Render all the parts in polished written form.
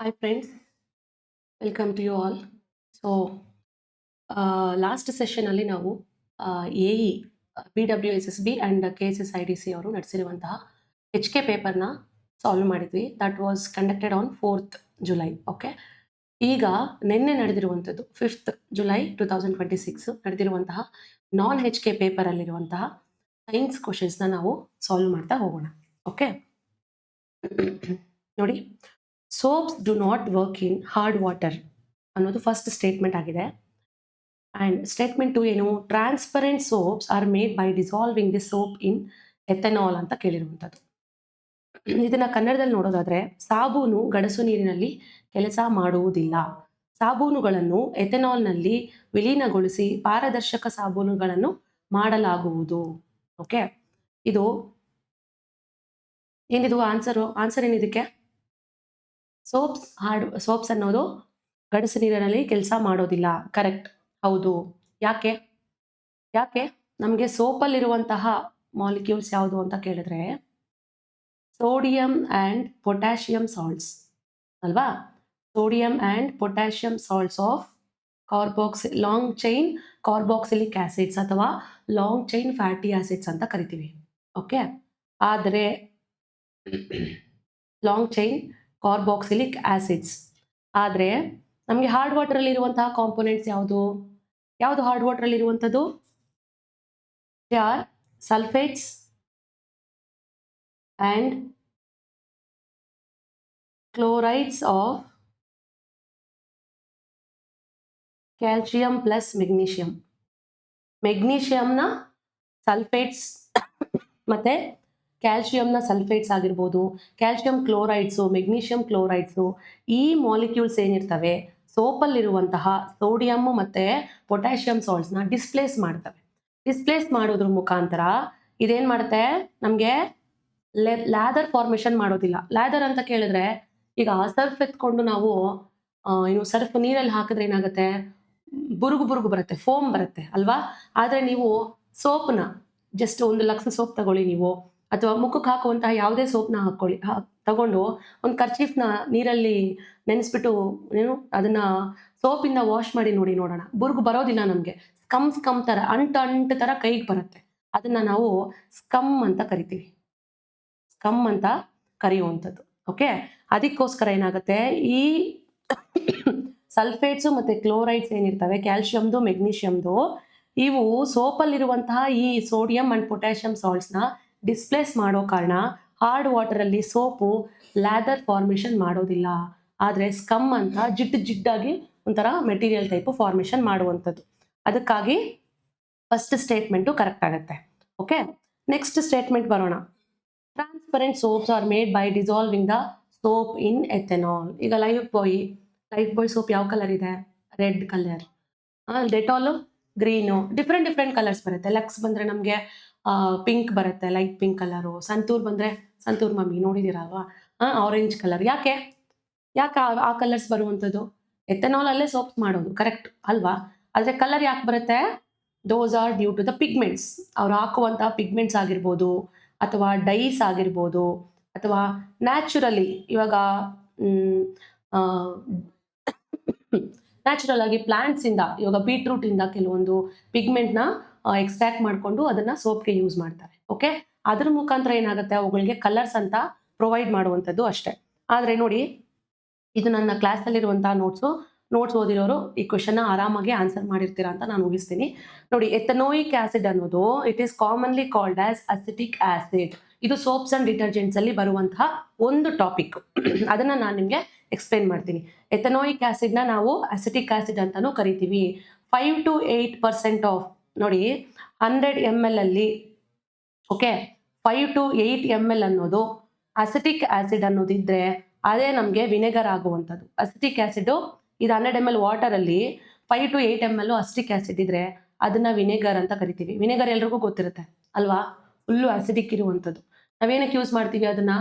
Hi friends, welcome to you all. So last ಸೆಷನಲ್ಲಿ ನಾವು A E B W S S B and K S S I D C ಅವರು ನಡೆಸಿರುವಂತಹ H K ಪೇಪರ್ನ solve ಮಾಡಿದ್ವಿ. That was conducted on 4th July. Okay, ಈಗ ನಿನ್ನೆ ನಡೆದಿರುವಂಥದ್ದು 5th July 2026 ನಡೆದಿರುವಂತಹ ನಾನ್ ಎಚ್ ಕೆ ಪೇಪರಲ್ಲಿರುವಂತಹ ಸೈನ್ಸ್ ಕ್ವಶನ್ಸ್ನ ನಾವು ಸಾಲ್ವ್ ಮಾಡ್ತಾ ಹೋಗೋಣ. ಓಕೆ ನೋಡಿ, soaps do not work in hard water ಅನ್ನೋದು ಫಸ್ಟ್ ಸ್ಟೇಟ್ಮೆಂಟ್ ಆಗಿದೆ. ಆ್ಯಂಡ್ ಸ್ಟೇಟ್ಮೆಂಟ್ 2 ಏನು, transparent soaps are made by dissolving the soap in ethanol ಅಂತ ಕೇಳಿರುವಂಥದ್ದು. ಇದನ್ನ ಕನ್ನಡದಲ್ಲಿ ನೋಡೋದಾದ್ರೆ, ಸಾಬೂನು ಗಡಸು ನೀರಿನಲ್ಲಿ ಕೆಲಸ ಮಾಡುವುದಿಲ್ಲ. ಸಾಬೂನುಗಳನ್ನು ಎಥೆನಾಲ್ನಲ್ಲಿ ವಿಲೀನಗೊಳಿಸಿ ಪಾರದರ್ಶಕ ಸಾಬೂನುಗಳನ್ನು ಮಾಡಲಾಗುವುದು. ಓಕೆ, ಇದು ಏನಿದು ಆನ್ಸರ್ ಏನಿದಕ್ಕೆ? ಸೋಪ್ಸ್ ಅನ್ನೋದು ಗಡಸು ನೀರಿನಲ್ಲಿ ಕೆಲಸ ಮಾಡೋದಿಲ್ಲ. ಕರೆಕ್ಟ್, ಹೌದು. ಯಾಕೆ ನಮಗೆ ಸೋಪಲ್ಲಿರುವಂತಹ ಮಾಲಿಕ್ಯೂಲ್ಸ್ ಯಾವುದು ಅಂತ ಕೇಳಿದ್ರೆ ಸೋಡಿಯಂ ಆ್ಯಂಡ್ ಪೊಟ್ಯಾಷಿಯಂ ಸಾಲ್ಟ್ಸ್ ಅಲ್ವಾ? Sodium and potassium salts of long chain carboxylic acids ಅಥವಾ ಲಾಂಗ್ ಚೈನ್ ಫ್ಯಾಟಿ ಆಸಿಡ್ಸ್ ಅಂತ ಕರಿತೀವಿ. ಓಕೆ, ಆದರೆ ಲಾಂಗ್ ಚೈನ್ ಕಾರ್ಬಾಕ್ಸಿಲಿಕ್ ಆಸಿಡ್ಸ್ ಆದರೆ ನಮಗೆ ಹಾರ್ಡ್ ವಾಟರಲ್ಲಿ ಇರುವಂತಹ ಕಾಂಪೋನೆಂಟ್ಸ್ ಯಾವುದು ಹಾರ್ಡ್ ವಾಟರಲ್ಲಿ ಇರುವಂಥದ್ದು? They are sulphates and chlorides of calcium plus magnesium. ಮೆಗ್ನೀಷಿಯಂನ ಸಲ್ಫೇಟ್ಸ್ ಮತ್ತು ಕ್ಯಾಲ್ಸಿಯಂನ ಸಲ್ಫೇಟ್ಸ್ ಆಗಿರ್ಬೋದು, ಕ್ಯಾಲ್ಸಿಯಂ ಕ್ಲೋರೈಡ್ಸು, ಮೆಗ್ನೀಷಿಯಂ ಕ್ಲೋರೈಡ್ಸು, ಈ ಮಾಲಿಕ್ಯೂಲ್ಸ್ ಏನಿರ್ತವೆ ಸೋಪಲ್ಲಿರುವಂತಹ ಸೋಡಿಯಮ್ಮು ಮತ್ತು ಪೊಟ್ಯಾಷಿಯಂ ಸಾಲ್ಟ್ಸ್ನ ಡಿಸ್ಪ್ಲೇಸ್ ಮಾಡೋದ್ರ ಮುಖಾಂತರ ಇದೇನು ಮಾಡುತ್ತೆ, ನಮಗೆ ಲ್ಯಾದರ್ ಫಾರ್ಮೇಷನ್ ಮಾಡೋದಿಲ್ಲ. ಲ್ಯಾದರ್ ಅಂತ ಕೇಳಿದ್ರೆ, ಈಗ ಸರ್ಫ್ ಎತ್ಕೊಂಡು ನಾವು ಸರ್ಫ್ ನೀರಲ್ಲಿ ಹಾಕಿದ್ರೆ ಏನಾಗುತ್ತೆ, ಬುರುಗು ಬರುತ್ತೆ, ಫೋಮ್ ಬರುತ್ತೆ ಅಲ್ವಾ? ಆದರೆ ನೀವು ಸೋಪ್ನ ಜಸ್ಟ್ ಒಂದು ಲಕ್ಸ್ ಸೋಪ್ ತಗೊಳ್ಳಿ ನೀವು, ಅಥವಾ ಮುಖಕ್ಕೆ ಹಾಕುವಂತಹ ಯಾವುದೇ ಸೋಪ್ನ ತಗೊಂಡು ಒಂದು ಕರ್ಚೀಫ್ನ ನೀರಲ್ಲಿ ನೆನೆಸ್ಬಿಟ್ಟು ಅದನ್ನ ಸೋಪಿಂದ ವಾಶ್ ಮಾಡಿ ನೋಡೋಣ, ಬುರುಗು ಬರೋದಿಲ್ಲ. ನಮಗೆ ಸ್ಕಮ್ ಥರ ಅಂಟು ಥರ ಕೈಗೆ ಬರುತ್ತೆ. ಅದನ್ನ ನಾವು ಸ್ಕಮ್ ಅಂತ ಕರಿತೀವಿ, ಕರೆಯುವಂಥದ್ದು. ಓಕೆ, ಅದಕ್ಕೋಸ್ಕರ ಏನಾಗುತ್ತೆ, ಈ ಸಲ್ಫೇಟ್ಸು ಮತ್ತು ಕ್ಲೋರೈಡ್ಸ್ ಏನಿರ್ತವೆ, ಕ್ಯಾಲ್ಶಿಯಮ್ದು ಮೆಗ್ನೀಷಿಯಮ್ದು, ಇವು ಸೋಪಲ್ಲಿರುವಂತಹ ಈ ಸೋಡಿಯಂ ಆ್ಯಂಡ್ ಪೊಟ್ಯಾಷಿಯಂ ಸಾಲ್ಟ್ಸ್ನ ಡಿಸ್ಪ್ಲೇಸ್ ಮಾಡೋ ಕಾರಣ ಹಾರ್ಡ್ ವಾಟರಲ್ಲಿ ಸೋಪು ಲ್ಯಾದರ್ ಫಾರ್ಮೇಷನ್ ಮಾಡೋದಿಲ್ಲ. ಆದರೆ ಸ್ಕಮ್ ಅಂತ ಜಿಡ್ಡಾಗಿ ಒಂಥರ ಮೆಟೀರಿಯಲ್ ಟೈಪು ಫಾರ್ಮೇಷನ್ ಮಾಡುವಂಥದ್ದು. ಅದಕ್ಕಾಗಿ ಫಸ್ಟ್ ಸ್ಟೇಟ್ಮೆಂಟು ಕರೆಕ್ಟ್ ಆಗುತ್ತೆ. ಓಕೆ, ನೆಕ್ಸ್ಟ್ ಸ್ಟೇಟ್ಮೆಂಟ್ ಬರೋಣ. Transparent soaps are made by dissolving the soap in ethanol. ಈಗ ಲೈಫ್ ಬಾಯ್ ಸೋಪ್ ಯಾವ ಕಲರ್ ಇದೆ? Red colour. Dettol green, different colours ಬರುತ್ತೆ. ಲಕ್ಸ್ ಬಂದರೆ ನಮಗೆ ಪಿಂಕ್ ಬರುತ್ತೆ, ಲೈಟ್ ಪಿಂಕ್ ಕಲರು. ಸಂತೂರ್ ಬಂದರೆ ಸಂತೂರ್ ಮಮ್ಮಿ ನೋಡಿದ್ದೀರಲ್ವಾ, ಆರೆಂಜ್ ಕಲರ್. ಯಾಕೆ ಆ ಕಲರ್ಸ್ ಬರುವಂಥದ್ದು? ಎಥೆನಾಲಲ್ಲೇ ಸೋಪ್ಸ್ ಮಾಡೋದು, ಕರೆಕ್ಟ್ ಅಲ್ವಾ? ಆದರೆ ಕಲರ್ ಯಾಕೆ ಬರುತ್ತೆ? Those are due to the pigments. ಅವ್ರು ಹಾಕುವಂತಹ ಪಿಗ್ಮೆಂಟ್ಸ್ ಆಗಿರ್ಬೋದು, ಅಥವಾ ಡೈಸ್ ಆಗಿರ್ಬೋದು, ಅಥವಾ ನ್ಯಾಚುರಲಿ ಇವಾಗ ನ್ಯಾಚುರಲ್ ಆಗಿ ಪ್ಲಾಂಟ್ಸಿಂದ, ಇವಾಗ ಬೀಟ್ರೂಟಿಂದ ಕೆಲವೊಂದು ಪಿಗ್ಮೆಂಟ್ನ ಎಕ್ಸ್ಟ್ರಾಕ್ಟ್ ಮಾಡಿಕೊಂಡು ಅದನ್ನು ಸೋಪ್ಗೆ ಯೂಸ್ ಮಾಡ್ತಾರೆ. ಓಕೆ, ಅದ್ರ ಮುಖಾಂತರ ಏನಾಗುತ್ತೆ, ಅವುಗಳಿಗೆ ಕಲರ್ಸ್ ಅಂತ ಪ್ರೊವೈಡ್ ಮಾಡುವಂಥದ್ದು ಅಷ್ಟೇ. ಆದರೆ ನೋಡಿ, ಇದು ನನ್ನ ಕ್ಲಾಸಲ್ಲಿರುವಂತಹ ನೋಟ್ಸ್ ಓದಿರೋರು ಈ ಕ್ವೆಶನ್ನ ಆರಾಮಾಗಿ ಆನ್ಸರ್ ಮಾಡಿರ್ತೀರಾ ಅಂತ ನಾನು ಊಹಿಸ್ತೀನಿ. ನೋಡಿ, ಎಥನೋಯಿಕ್ ಆಸಿಡ್ ಅನ್ನೋದು it is commonly called as acetic acid. ಇದು ಸೋಪ್ಸ್ ಅಂಡ್ ಡಿಟರ್ಜೆಂಟ್ಸ್ ಅಲ್ಲಿ ಬರುವಂತಹ ಒಂದು ಟಾಪಿಕ್. ಅದನ್ನ ನಾನು ನಿಮಗೆ ಎಕ್ಸ್ಪ್ಲೇನ್ ಮಾಡ್ತೀನಿ. ಎಥನೋಯಿಕ್ ಆಸಿಡ್ನ ನಾವು ಅಸಿಟಿಕ್ ಆಸಿಡ್ ಅಂತಾನೂ ಕರಿತೀವಿ. 5 to 8% ಆಫ್, ನೋಡಿ 100 ml ಅಲ್ಲಿ, ಓಕೆ, 5 to 8 ml ಅನ್ನೋದು ಅಸಿಟಿಕ್ ಆಸಿಡ್ ಅನ್ನೋದಿದ್ರೆ ಅದೇ ನಮಗೆ ವಿನೆಗರ್ ಆಗುವಂಥದ್ದು. ಅಸಿಟಿಕ್ ಆಸಿಡ್ ಇದು 100 ml ವಾಟರಲ್ಲಿ 5 to 8 ml acetic acid ಇದ್ರೆ ಅದನ್ನ ವಿನೆಗರ್ ಅಂತ ಕರಿತೀವಿ. ವಿನೆಗರ್ ಎಲ್ರಿಗೂ ಗೊತ್ತಿರುತ್ತೆ ಅಲ್ವಾ, ಫುಲ್ಲು ಆಸಿಡಿಕ್ ಇರುವಂಥದ್ದು. ನಾವೇನಕ್ಕೆ ಯೂಸ್ ಮಾಡ್ತೀವಿ ಅದನ್ನ?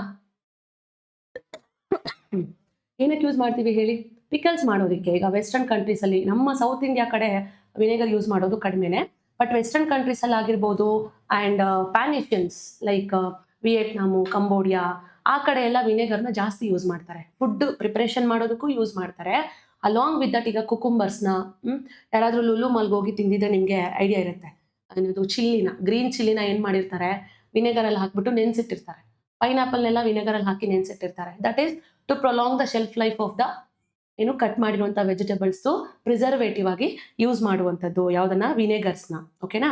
ಏನಕ್ಕೆ ಯೂಸ್ ಮಾಡ್ತೀವಿ ಹೇಳಿ? ಪಿಕಲ್ಸ್ ಮಾಡೋದಕ್ಕೆ. ಈಗ ವೆಸ್ಟರ್ನ್ ಕಂಟ್ರೀಸ್ ಅಲ್ಲಿ, ನಮ್ಮ ಸೌತ್ ಇಂಡಿಯಾ ಕಡೆ ವಿನೆಗರ್ ಯೂಸ್ ಮಾಡೋದು ಕಡಿಮೆನೆ, ಬಟ್ ವೆಸ್ಟರ್ನ್ ಕಂಟ್ರೀಸ್ ಅಲ್ಲಿ ಆಗಿರ್ಬೋದು, and pan Asians like Vietnam, Cambodia, ಆ ಕಡೆ ಎಲ್ಲ ವಿನೆಗರ್ನ ಜಾಸ್ತಿ ಯೂಸ್ ಮಾಡ್ತಾರೆ. ಫುಡ್ ಪ್ರಿಪರೇಷನ್ ಮಾಡೋದಕ್ಕೂ ಯೂಸ್ ಮಾಡ್ತಾರೆ. ಅಲಾಂಗ್ ವಿತ್ ದಟ್ ಈಗ ಕುಕುಂಬರ್ಸ್ನ ಯಾರಾದರೂ ಲುಲು ಮಾಲ್ಗೆ ಹೋಗಿ ತಿಂದಿದ್ರೆ ನಿಮಗೆ ಐಡಿಯಾ ಇರುತ್ತೆ. ಅನ್ನೋದು ಚಿಲ್ಲಿನ, ಗ್ರೀನ್ ಚಿಲ್ಲಿನ ಏನು ಮಾಡಿರ್ತಾರೆ, ವಿನೆಗರಲ್ಲಿ ಹಾಕ್ಬಿಟ್ಟು ನೆನೆಸಿಟ್ಟಿರ್ತಾರೆ. ಪೈನಾಪಲ್ನೆಲ್ಲ ವಿನೆಗರಲ್ಲಿ ಹಾಕಿ ನೆನೆಸಿಟ್ಟಿರ್ತಾರೆ. That is to prolong the shelf life of the cut ಮಾಡಿರುವಂಥ ವೆಜಿಟೇಬಲ್ಸು ಪ್ರಿಸರ್ವೇಟಿವ್ ಆಗಿ ಯೂಸ್ ಮಾಡುವಂಥದ್ದು ಯಾವುದನ್ನ, ವಿನೆಗರ್ಸ್ನ. ಓಕೆನಾ.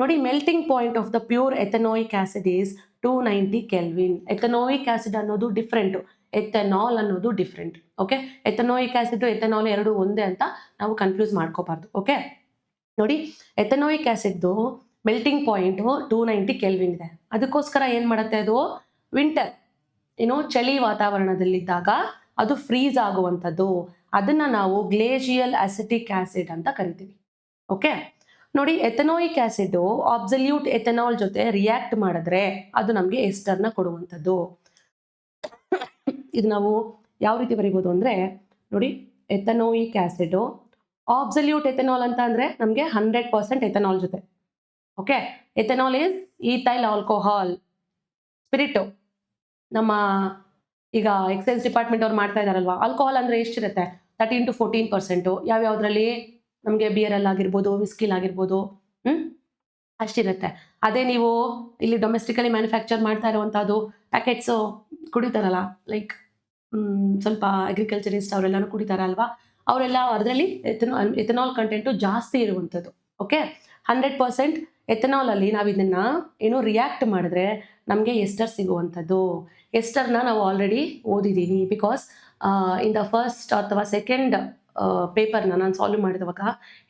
ನೋಡಿ, melting point of the pure ethanoic acid is 290 kelvin. Ethanoic acid ಅನ್ನೋದು ಡಿಫ್ರೆಂಟು, ಎಥೆನಾಲ್ ಅನ್ನೋದು different. Okay, ethanoic acid ethanol ಎರಡು ಒಂದೇ ಅಂತ ನಾವು ಕನ್ಫ್ಯೂಸ್ ಮಾಡ್ಕೋಬಾರ್ದು. ಓಕೆ, ನೋಡಿ, ಎಥೆನಾಯಿಕ್ ಆಸಿಡ್ದು ಮೆಲ್ಟಿಂಗ್ ಪಾಯಿಂಟು 290 ಕೆಲ್ವಿನ್ ಇದೆ. ಅದಕ್ಕೋಸ್ಕರ ಏನು ಮಾಡುತ್ತೆ, ಅದು ವಿಂಟರ್ ಚಳಿ ವಾತಾವರಣದಲ್ಲಿದ್ದಾಗ ಅದು ಫ್ರೀಸ್ ಆಗುವಂಥದ್ದು. ಅದನ್ನ ನಾವು ಗ್ಲೇಷಿಯಲ್ ಅಸಿಟಿಕ್ ಆಸಿಡ್ ಅಂತ ಕರಿತೀವಿ. ಓಕೆ, ನೋಡಿ, ಎಥೆನಾಯಿಕ್ ಆಸಿಡ್ ಅಬ್ಸಲ್ಯೂಟ್ ಎಥೆನಾಲ್ ಜೊತೆ ರಿಯಾಕ್ಟ್ ಮಾಡಿದ್ರೆ ಅದು ನಮಗೆ ಎಸ್ಟರ್ನ ಕೊಡುವಂಥದ್ದು. ಇದು ನಾವು ಯಾವ ರೀತಿ ಬರಿಬೋದು ಅಂದರೆ, ನೋಡಿ, ಎಥೆನಾಯಿಕ್ ಆಸಿಡ್ ಅಬ್ಸಲ್ಯೂಟ್ ಎಥೆನಾಲ್ ಅಂತ ಅಂದರೆ ನಮಗೆ 100% ಎಥೆನಾಲ್ ಜೊತೆ. Okay, ethanol is ethyl alcohol spirit. ನಮ್ಮ ಈಗ ಎಕ್ಸೈಸ್ ಡಿಪಾರ್ಟ್ಮೆಂಟ್ ಅವ್ರು ಮಾಡ್ತಾ ಇದ್ದಾರಲ್ವಾ, ಆಲ್ಕೋಹಾಲ್ ಅಂದರೆ ಎಷ್ಟಿರುತ್ತೆ, 13 to 14%. ಯಾವ್ಯಾವುದ್ರಲ್ಲಿ ನಮಗೆ ಬಿಯರಲ್ಲಾಗಿರ್ಬೋದು, ವಿಸ್ಕಿಲಾಗಿರ್ಬೋದು, ಅಷ್ಟಿರುತ್ತೆ. ಅದೇ ನೀವು ಇಲ್ಲಿ ಡೊಮೆಸ್ಟಿಕಲಿ ಮ್ಯಾನುಫ್ಯಾಕ್ಚರ್ ಮಾಡ್ತಾ ಇರುವಂಥದ್ದು ಪ್ಯಾಕೆಟ್ಸು ಕುಡಿತಾರಲ್ಲ, ಲೈಕ್ ಸ್ವಲ್ಪ ಅಗ್ರಿಕಲ್ಚರಿಸ್ಟ್ ಅವರೆಲ್ಲನೂ ಕುಡಿತಾರಲ್ವಾ, ಅವರೆಲ್ಲ ಅದರಲ್ಲಿ ಎಥೆನಾಲ್ ಕಂಟೆಂಟು ಜಾಸ್ತಿ ಇರುವಂಥದ್ದು. ಓಕೆ, 100% ಎಥೆನಾಲಲ್ಲಿ ನಾವು ಇದನ್ನು ರಿಯಾಕ್ಟ್ ಮಾಡಿದ್ರೆ ನಮಗೆ ಎಸ್ಟರ್ ಸಿಗುವಂಥದ್ದು. ಎಸ್ಟರ್ನ ನಾವು ಆಲ್ರೆಡಿ ಓದಿದ್ದೀವಿ. ಬಿಕಾಸ್ ಇನ್ ದ ಫಸ್ಟ್ ಅಥವಾ ಸೆಕೆಂಡ್ ಪೇಪರ್ನ ನಾನು ಸಾಲ್ವ್ ಮಾಡಿದವಾಗ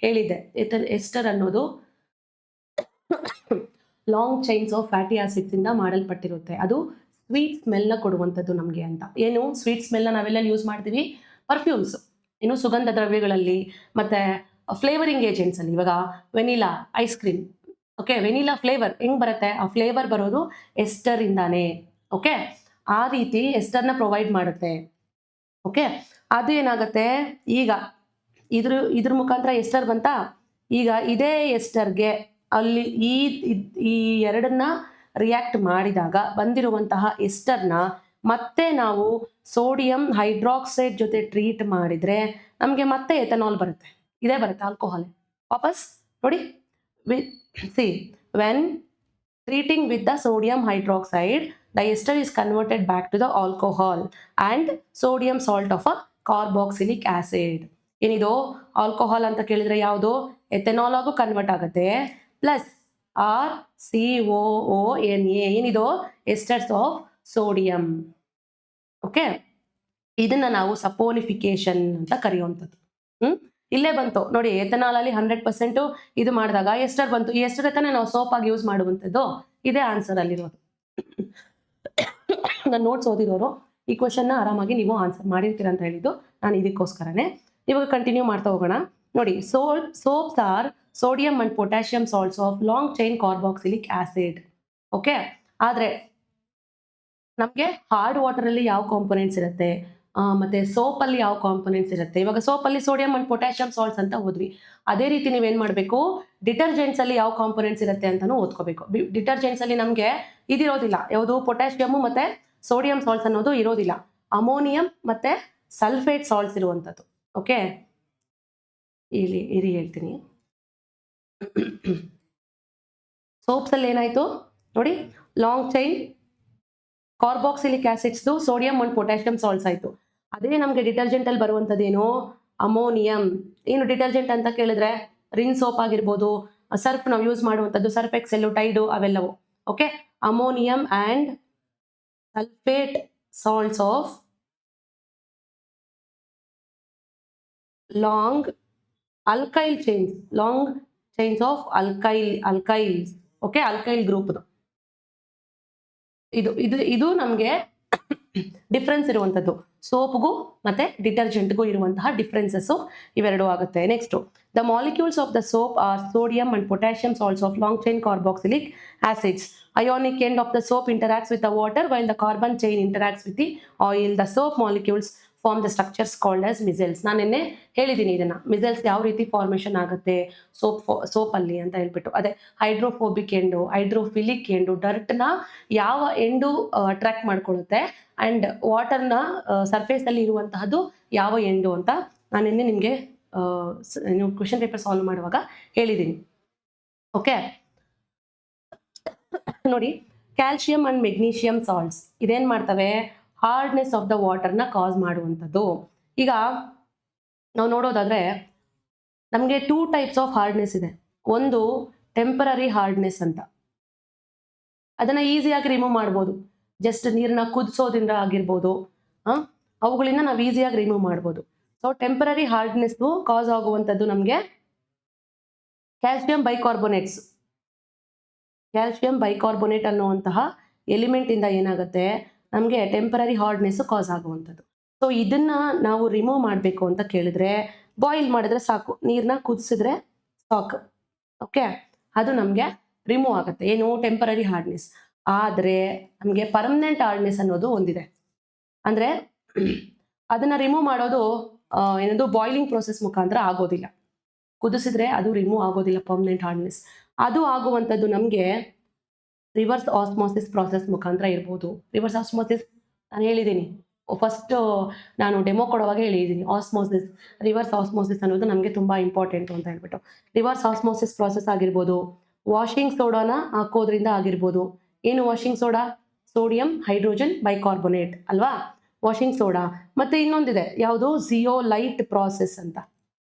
ಹೇಳಿದ್ದೆ, ಎಸ್ಟರ್ ಅನ್ನೋದು ಲಾಂಗ್ ಚೈನ್ಸ್ ಆಫ್ ಫ್ಯಾಟಿ ಆಸಿಡ್ಸಿಂದ ಮಾಡಲ್ಪಟ್ಟಿರುತ್ತೆ. ಅದು ಸ್ವೀಟ್ ಸ್ಮೆಲ್ನ ಕೊಡುವಂಥದ್ದು ನಮಗೆ ಅಂತ. ಏನು ಸ್ವೀಟ್ ಸ್ಮೆಲ್ನ ನಾವೆಲ್ಲ ಯೂಸ್ ಮಾಡ್ತೀವಿ, ಪರ್ಫ್ಯೂಮ್ಸ್, ಸುಗಂಧ ದ್ರವ್ಯಗಳಲ್ಲಿ ಮತ್ತು ಫ್ಲೇವರಿಂಗ್ ಏಜೆಂಟ್ಸಲ್ಲಿ. ಇವಾಗ vanilla ice cream, okay, vanilla flavour ಹೆಂಗೆ ಬರುತ್ತೆ, ಆ ಫ್ಲೇವರ್ ಬರೋದು ಎಸ್ಟರಿಂದಾನೇ. ಓಕೆ, ಆ ರೀತಿ ಎಸ್ಟರ್ನ ಪ್ರೊವೈಡ್ ಮಾಡುತ್ತೆ. ಓಕೆ, ಅದು ಏನಾಗುತ್ತೆ, ಈಗ ಇದ್ರ ಮುಖಾಂತರ ಎಸ್ಟರ್ ಬಂತ. ಈಗ ಇದೇ ಎಸ್ಟರ್ಗೆ ಅಲ್ಲಿ ಈ ಎರಡನ್ನ ರಿಯಾಕ್ಟ್ ಮಾಡಿದಾಗ ಬಂದಿರುವಂತಹ ಎಸ್ಟರ್ನ ಮತ್ತೆ ನಾವು ಸೋಡಿಯಂ ಹೈಡ್ರಾಕ್ಸೈಡ್ ಜೊತೆ ಟ್ರೀಟ್ ಮಾಡಿದರೆ ನಮಗೆ ಮತ್ತೆ ಎಥೆನಾಲ್ ಬರುತ್ತೆ. ಇದೇ ಬರುತ್ತೆ ಆಲ್ಕೋಹಾಲ್ ವಾಪಸ್. ನೋಡಿ, see when treating with the sodium hydroxide, the ester is converted back to the alcohol and sodium salt of a carboxylic acid. ಏನಿದು ಆಲ್ಕೋಹಾಲ್ ಅಂತ ಕೇಳಿದ್ರೆ ಯಾವುದು, ಎಥೆನಾಲ್ ಆಗು ಕನ್ವರ್ಟ್ ಆಗುತ್ತೆ, ಪ್ಲಸ್ RCOONA, ಏನಿದು ಎಸ್ಟರ್ಸ್ ಆಫ್ ಸೋಡಿಯಂ. ಓಕೆ, ಇದನ್ನ ನಾವು ಸಪೋನಿಫಿಕೇಶನ್ ಅಂತ ಕರೆಯುವಂಥದ್ದು. ಇಲ್ಲೇ ಬಂತು ನೋಡಿ, ಎಥೆನಾಲಲ್ಲಿ 100% ಇದು ಮಾಡಿದಾಗ ಎಸ್ಟರ್ ಬಂತು. ಈ ಎಸ್ಟರ್ ತಾನೇ ನಾವು ಸೋಪ್ ಆಗಿ ಯೂಸ್ ಮಾಡುವಂಥದ್ದು. ಇದೇ ಆನ್ಸರ್ ಅಲ್ಲಿರೋದು. ನಾನು ನೋಟ್ಸ್ ಓದಿರೋರು ಈ ಕ್ವಶನ್ನ ಆರಾಮಾಗಿ ನೀವು ಆನ್ಸರ್ ಮಾಡಿರ್ತೀರ ಅಂತ ಹೇಳಿದ್ದು ನಾನು ಇದಕ್ಕೋಸ್ಕರನೇ. ಇವಾಗ ಕಂಟಿನ್ಯೂ ಮಾಡ್ತಾ ಹೋಗೋಣ. ನೋಡಿ, soaps are sodium and potassium salts of long chain carboxylic acid. Okay, ಆದರೆ ನಮಗೆ ಹಾರ್ಡ್ ವಾಟರಲ್ಲಿ ಯಾವ ಕಾಂಪೊನೆಂಟ್ಸ್ ಇರುತ್ತೆ, ಮತ್ತು ಸೋಪಲ್ಲಿ ಯಾವ ಕಾಂಪೊನೆಂಟ್ಸ್ ಇರುತ್ತೆ. ಇವಾಗ ಸೋಪಲ್ಲಿ ಸೋಡಿಯಂ ಅಂಡ್ ಪೊಟ್ಯಾಷಿಯಂ ಸಾಲ್ಟ್ಸ್ ಅಂತ ಓದ್ವಿ. ಅದೇ ರೀತಿ ನೀವೇನು ಮಾಡಬೇಕು, ಡಿಟರ್ಜೆಂಟ್ಸಲ್ಲಿ ಯಾವ ಕಾಂಪೊನೆಂಟ್ಸ್ ಇರುತ್ತೆ ಅಂತಲೂ ಓದ್ಕೋಬೇಕು. ಡಿಟರ್ಜೆಂಟ್ಸಲ್ಲಿ ನಮಗೆ ಇದಿರೋದಿಲ್ಲ, ಯಾವುದು ಪೊಟ್ಯಾಷಿಯಮ್ಮು ಮತ್ತು ಸೋಡಿಯಂ ಸಾಲ್ಟ್ಸ್ ಅನ್ನೋದು ಇರೋದಿಲ್ಲ. ಅಮೋನಿಯಂ ಮತ್ತು ಸಲ್ಫೇಟ್ ಸಾಲ್ಟ್ಸ್ ಇರುವಂಥದ್ದು. ಓಕೆ, ಇಲ್ಲಿ ಹೇಳ್ತೀನಿ. ಸೋಪ್ಸಲ್ಲಿ ಏನಾಯಿತು ನೋಡಿ, ಲಾಂಗ್ ಚೈನ್ ಕಾರ್ಬಾಕ್ಸಿಲಿಕ್ ಆಸಿಡ್ಸ್ದು ಸೋಡಿಯಂ ಅಂಡ್ ಪೊಟ್ಯಾಷಿಯಂ ಸಾಲ್ಟ್ಸ್ ಆಯಿತು. ಅದೇ ನಮಗೆ ಡಿಟರ್ಜೆಂಟಲ್ಲಿ ಬರುವಂಥದ್ದೇನು, ಅಮೋನಿಯಂ. ಏನು ಡಿಟರ್ಜೆಂಟ್ ಅಂತ ಕೇಳಿದ್ರೆ ರಿನ್ ಸೋಪ್ ಆಗಿರ್ಬೋದು, ಸರ್ಫ್ ನಾವು ಯೂಸ್ ಮಾಡುವಂಥದ್ದು, ಸರ್ಫ್ ಎಕ್ಸೆಲ್ಲು, ಟೈಡು, ಅವೆಲ್ಲವು. Okay, ammonium and sulphate salts of long chains of alkyls. Okay, alkyl ಗ್ರೂಪ್ದು ಇದು ನಮಗೆ ಡಿಫ್ರೆನ್ಸ್ ಇರುವಂಥದ್ದು. ಸೋಪ್ಗೂ ಮತ್ತು ಡಿಟರ್ಜೆಂಟ್ಗೂ ಇರುವಂತಹ ಡಿಫ್ರೆನ್ಸಸ್ಸು ಇವೆರಡೂ ಆಗುತ್ತೆ. Next, the molecules of the soap are sodium and potassium salts of long chain carboxylic acids. Ionic end of the soap interacts with the water while the carbon chain interacts with the oil. The soap molecules form the structures called as micelles. ನಾನು ನಿನ್ನೆ ಹೇಳಿದ್ದೀನಿ ಇದನ್ನ, ಮಿಸೆಲ್ಸ್ ಯಾವ ರೀತಿ formation ಆಗುತ್ತೆ ಸೋಪಲ್ಲಿ ಅಂತ ಹೇಳ್ಬಿಟ್ಟು. ಅದೇ ಹೈಡ್ರೋಫೋಬಿಕ್ ಎಂಡು, ಹೈಡ್ರೋಫಿಲಿಕ್ ಎಂಡು, ಡರ್ಟ್ನ ಯಾವ ಎಂಡು ಅಟ್ರಾಕ್ಟ್ ಮಾಡ್ಕೊಳ್ಳುತ್ತೆ ಆ್ಯಂಡ್ ವಾಟರ್ನ ಸರ್ಫೇಸಲ್ಲಿ ಇರುವಂತಹದ್ದು ಯಾವ ಎಂಡು ಅಂತ ನಾನು ನಿನ್ನೆ ನಿಮಗೆ ನೀವು ಕ್ವೆಶನ್ ಪೇಪರ್ ಸಾಲ್ವ್ ಮಾಡುವಾಗ ಹೇಳಿದ್ದೀನಿ. ಓಕೆ, ನೋಡಿ ಕ್ಯಾಲ್ಸಿಯಂ ಅಂಡ್ ಮೆಗ್ನೀಷಿಯಂ ಸಾಲ್ಟ್ಸ್ ಇದೇನ್ ಮಾಡ್ತವೆ, ಹಾರ್ಡ್ನೆಸ್ ಆಫ್ ದ ವಾಟರ್ನ ಕಾಸ್ ಮಾಡುವಂಥದ್ದು. ಈಗ ನಾವು ನೋಡೋದಾದ್ರೆ ನಮಗೆ 2 ಟೈಪ್ಸ್ ಆಫ್ ಹಾರ್ಡ್ನೆಸ್ ಇದೆ. ಒಂದು ಟೆಂಪರರಿ ಹಾರ್ಡ್ನೆಸ್ ಅಂತ, ಅದನ್ನ ಈಸಿಯಾಗಿ ರಿಮೂವ್ ಮಾಡ್ಬೋದು, ಜಸ್ಟ್ ನೀರನ್ನ ಕುದಿಸೋದ್ರಿಂದ ಆಗಿರ್ಬೋದು, ಅವುಗಳಿಂದ ನಾವು ಈಸಿಯಾಗಿ ರಿಮೂವ್ ಮಾಡ್ಬೋದು. ಸೊ ಟೆಂಪರರಿ ಹಾರ್ಡ್ನೆಸ್ ಕಾಸ್ ಆಗುವಂಥದ್ದು ನಮಗೆ ಕ್ಯಾಲ್ಸಿಯಂ ಬೈಕಾರ್ಬೋನೇಟ್ಸ್. ಕ್ಯಾಲ್ಸಿಯಂ ಬೈಕಾರ್ಬೋನೇಟ್ ಅನ್ನುವಂತಹ ಎಲಿಮೆಂಟ್ ಇಂದ ಏನಾಗುತ್ತೆ, ನಮಗೆ ಟೆಂಪರರಿ ಹಾರ್ಡ್ನೆಸ್ ಕಾಸ್ ಆಗುವಂಥದ್ದು. ಸೊ ಇದನ್ನ ನಾವು ರಿಮೂವ್ ಮಾಡಬೇಕು ಅಂತ ಕೇಳಿದ್ರೆ ಬಾಯ್ಲ್ ಮಾಡಿದ್ರೆ ಸಾಕು, ನೀರನ್ನ ಕುದಿಸಿದ್ರೆ ಸಾಕು. ಓಕೆ, ಅದು ನಮಗೆ ರಿಮೂವ್ ಆಗುತ್ತೆ, ಏನು ಟೆಂಪರರಿ ಹಾರ್ಡ್ನೆಸ್. ಆದರೆ ನಮಗೆ ಪರ್ಮನೆಂಟ್ ಹಾರ್ಡ್ನೆಸ್ ಅನ್ನೋದು ಒಂದಿದೆ. ಅಂದರೆ ಅದನ್ನ ರಿಮೂವ್ ಮಾಡೋದು ಏನದು ಬಾಯ್ಲಿಂಗ್ ಪ್ರೋಸೆಸ್ ಮುಖಾಂತರ ಆಗೋದಿಲ್ಲ, ಕುದಿಸಿದ್ರೆ ಅದು ರಿಮೂವ್ ಆಗೋದಿಲ್ಲ ಪರ್ಮನೆಂಟ್ ಹಾರ್ಡ್ನೆಸ್. ಅದು ಆಗುವಂಥದ್ದು ನಮಗೆ ರಿವರ್ಸ್ ಆಸ್ಮೋಸಿಸ್ ಪ್ರಾಸೆಸ್ ಮುಖಾಂತರ ಇರ್ಬೋದು. ರಿವರ್ಸ್ ಆಸ್ಮೋಸಿಸ್ ನಾನು ಹೇಳಿದ್ದೀನಿ, ಫಸ್ಟ್ ನಾನು ಡೆಮೋ ಕೊಡುವಾಗ ಹೇಳಿದ್ದೀನಿ, ಆಸ್ಮೋಸಿಸ್ ರಿವರ್ಸ್ ಆಸ್ಮೋಸಿಸ್ ಅನ್ನೋದು ನಮಗೆ ತುಂಬ ಇಂಪಾರ್ಟೆಂಟು ಅಂತ ಹೇಳ್ಬಿಟ್ಟು. ರಿವರ್ಸ್ ಆಸ್ಮೋಸಿಸ್ ಪ್ರಾಸೆಸ್ ಆಗಿರ್ಬೋದು, ವಾಷಿಂಗ್ ಸೋಡಾನ ಹಾಕೋದ್ರಿಂದ ಆಗಿರ್ಬೋದು. ಏನು washing soda? Sodium hydrogen bicarbonate ಅಲ್ವಾ, ವಾಷಿಂಗ್ ಸೋಡಾ. ಮತ್ತು ಇನ್ನೊಂದಿದೆ ಯಾವುದು, ಜಿಯೋಲೈಟ್ ಪ್ರಾಸೆಸ್ ಅಂತ.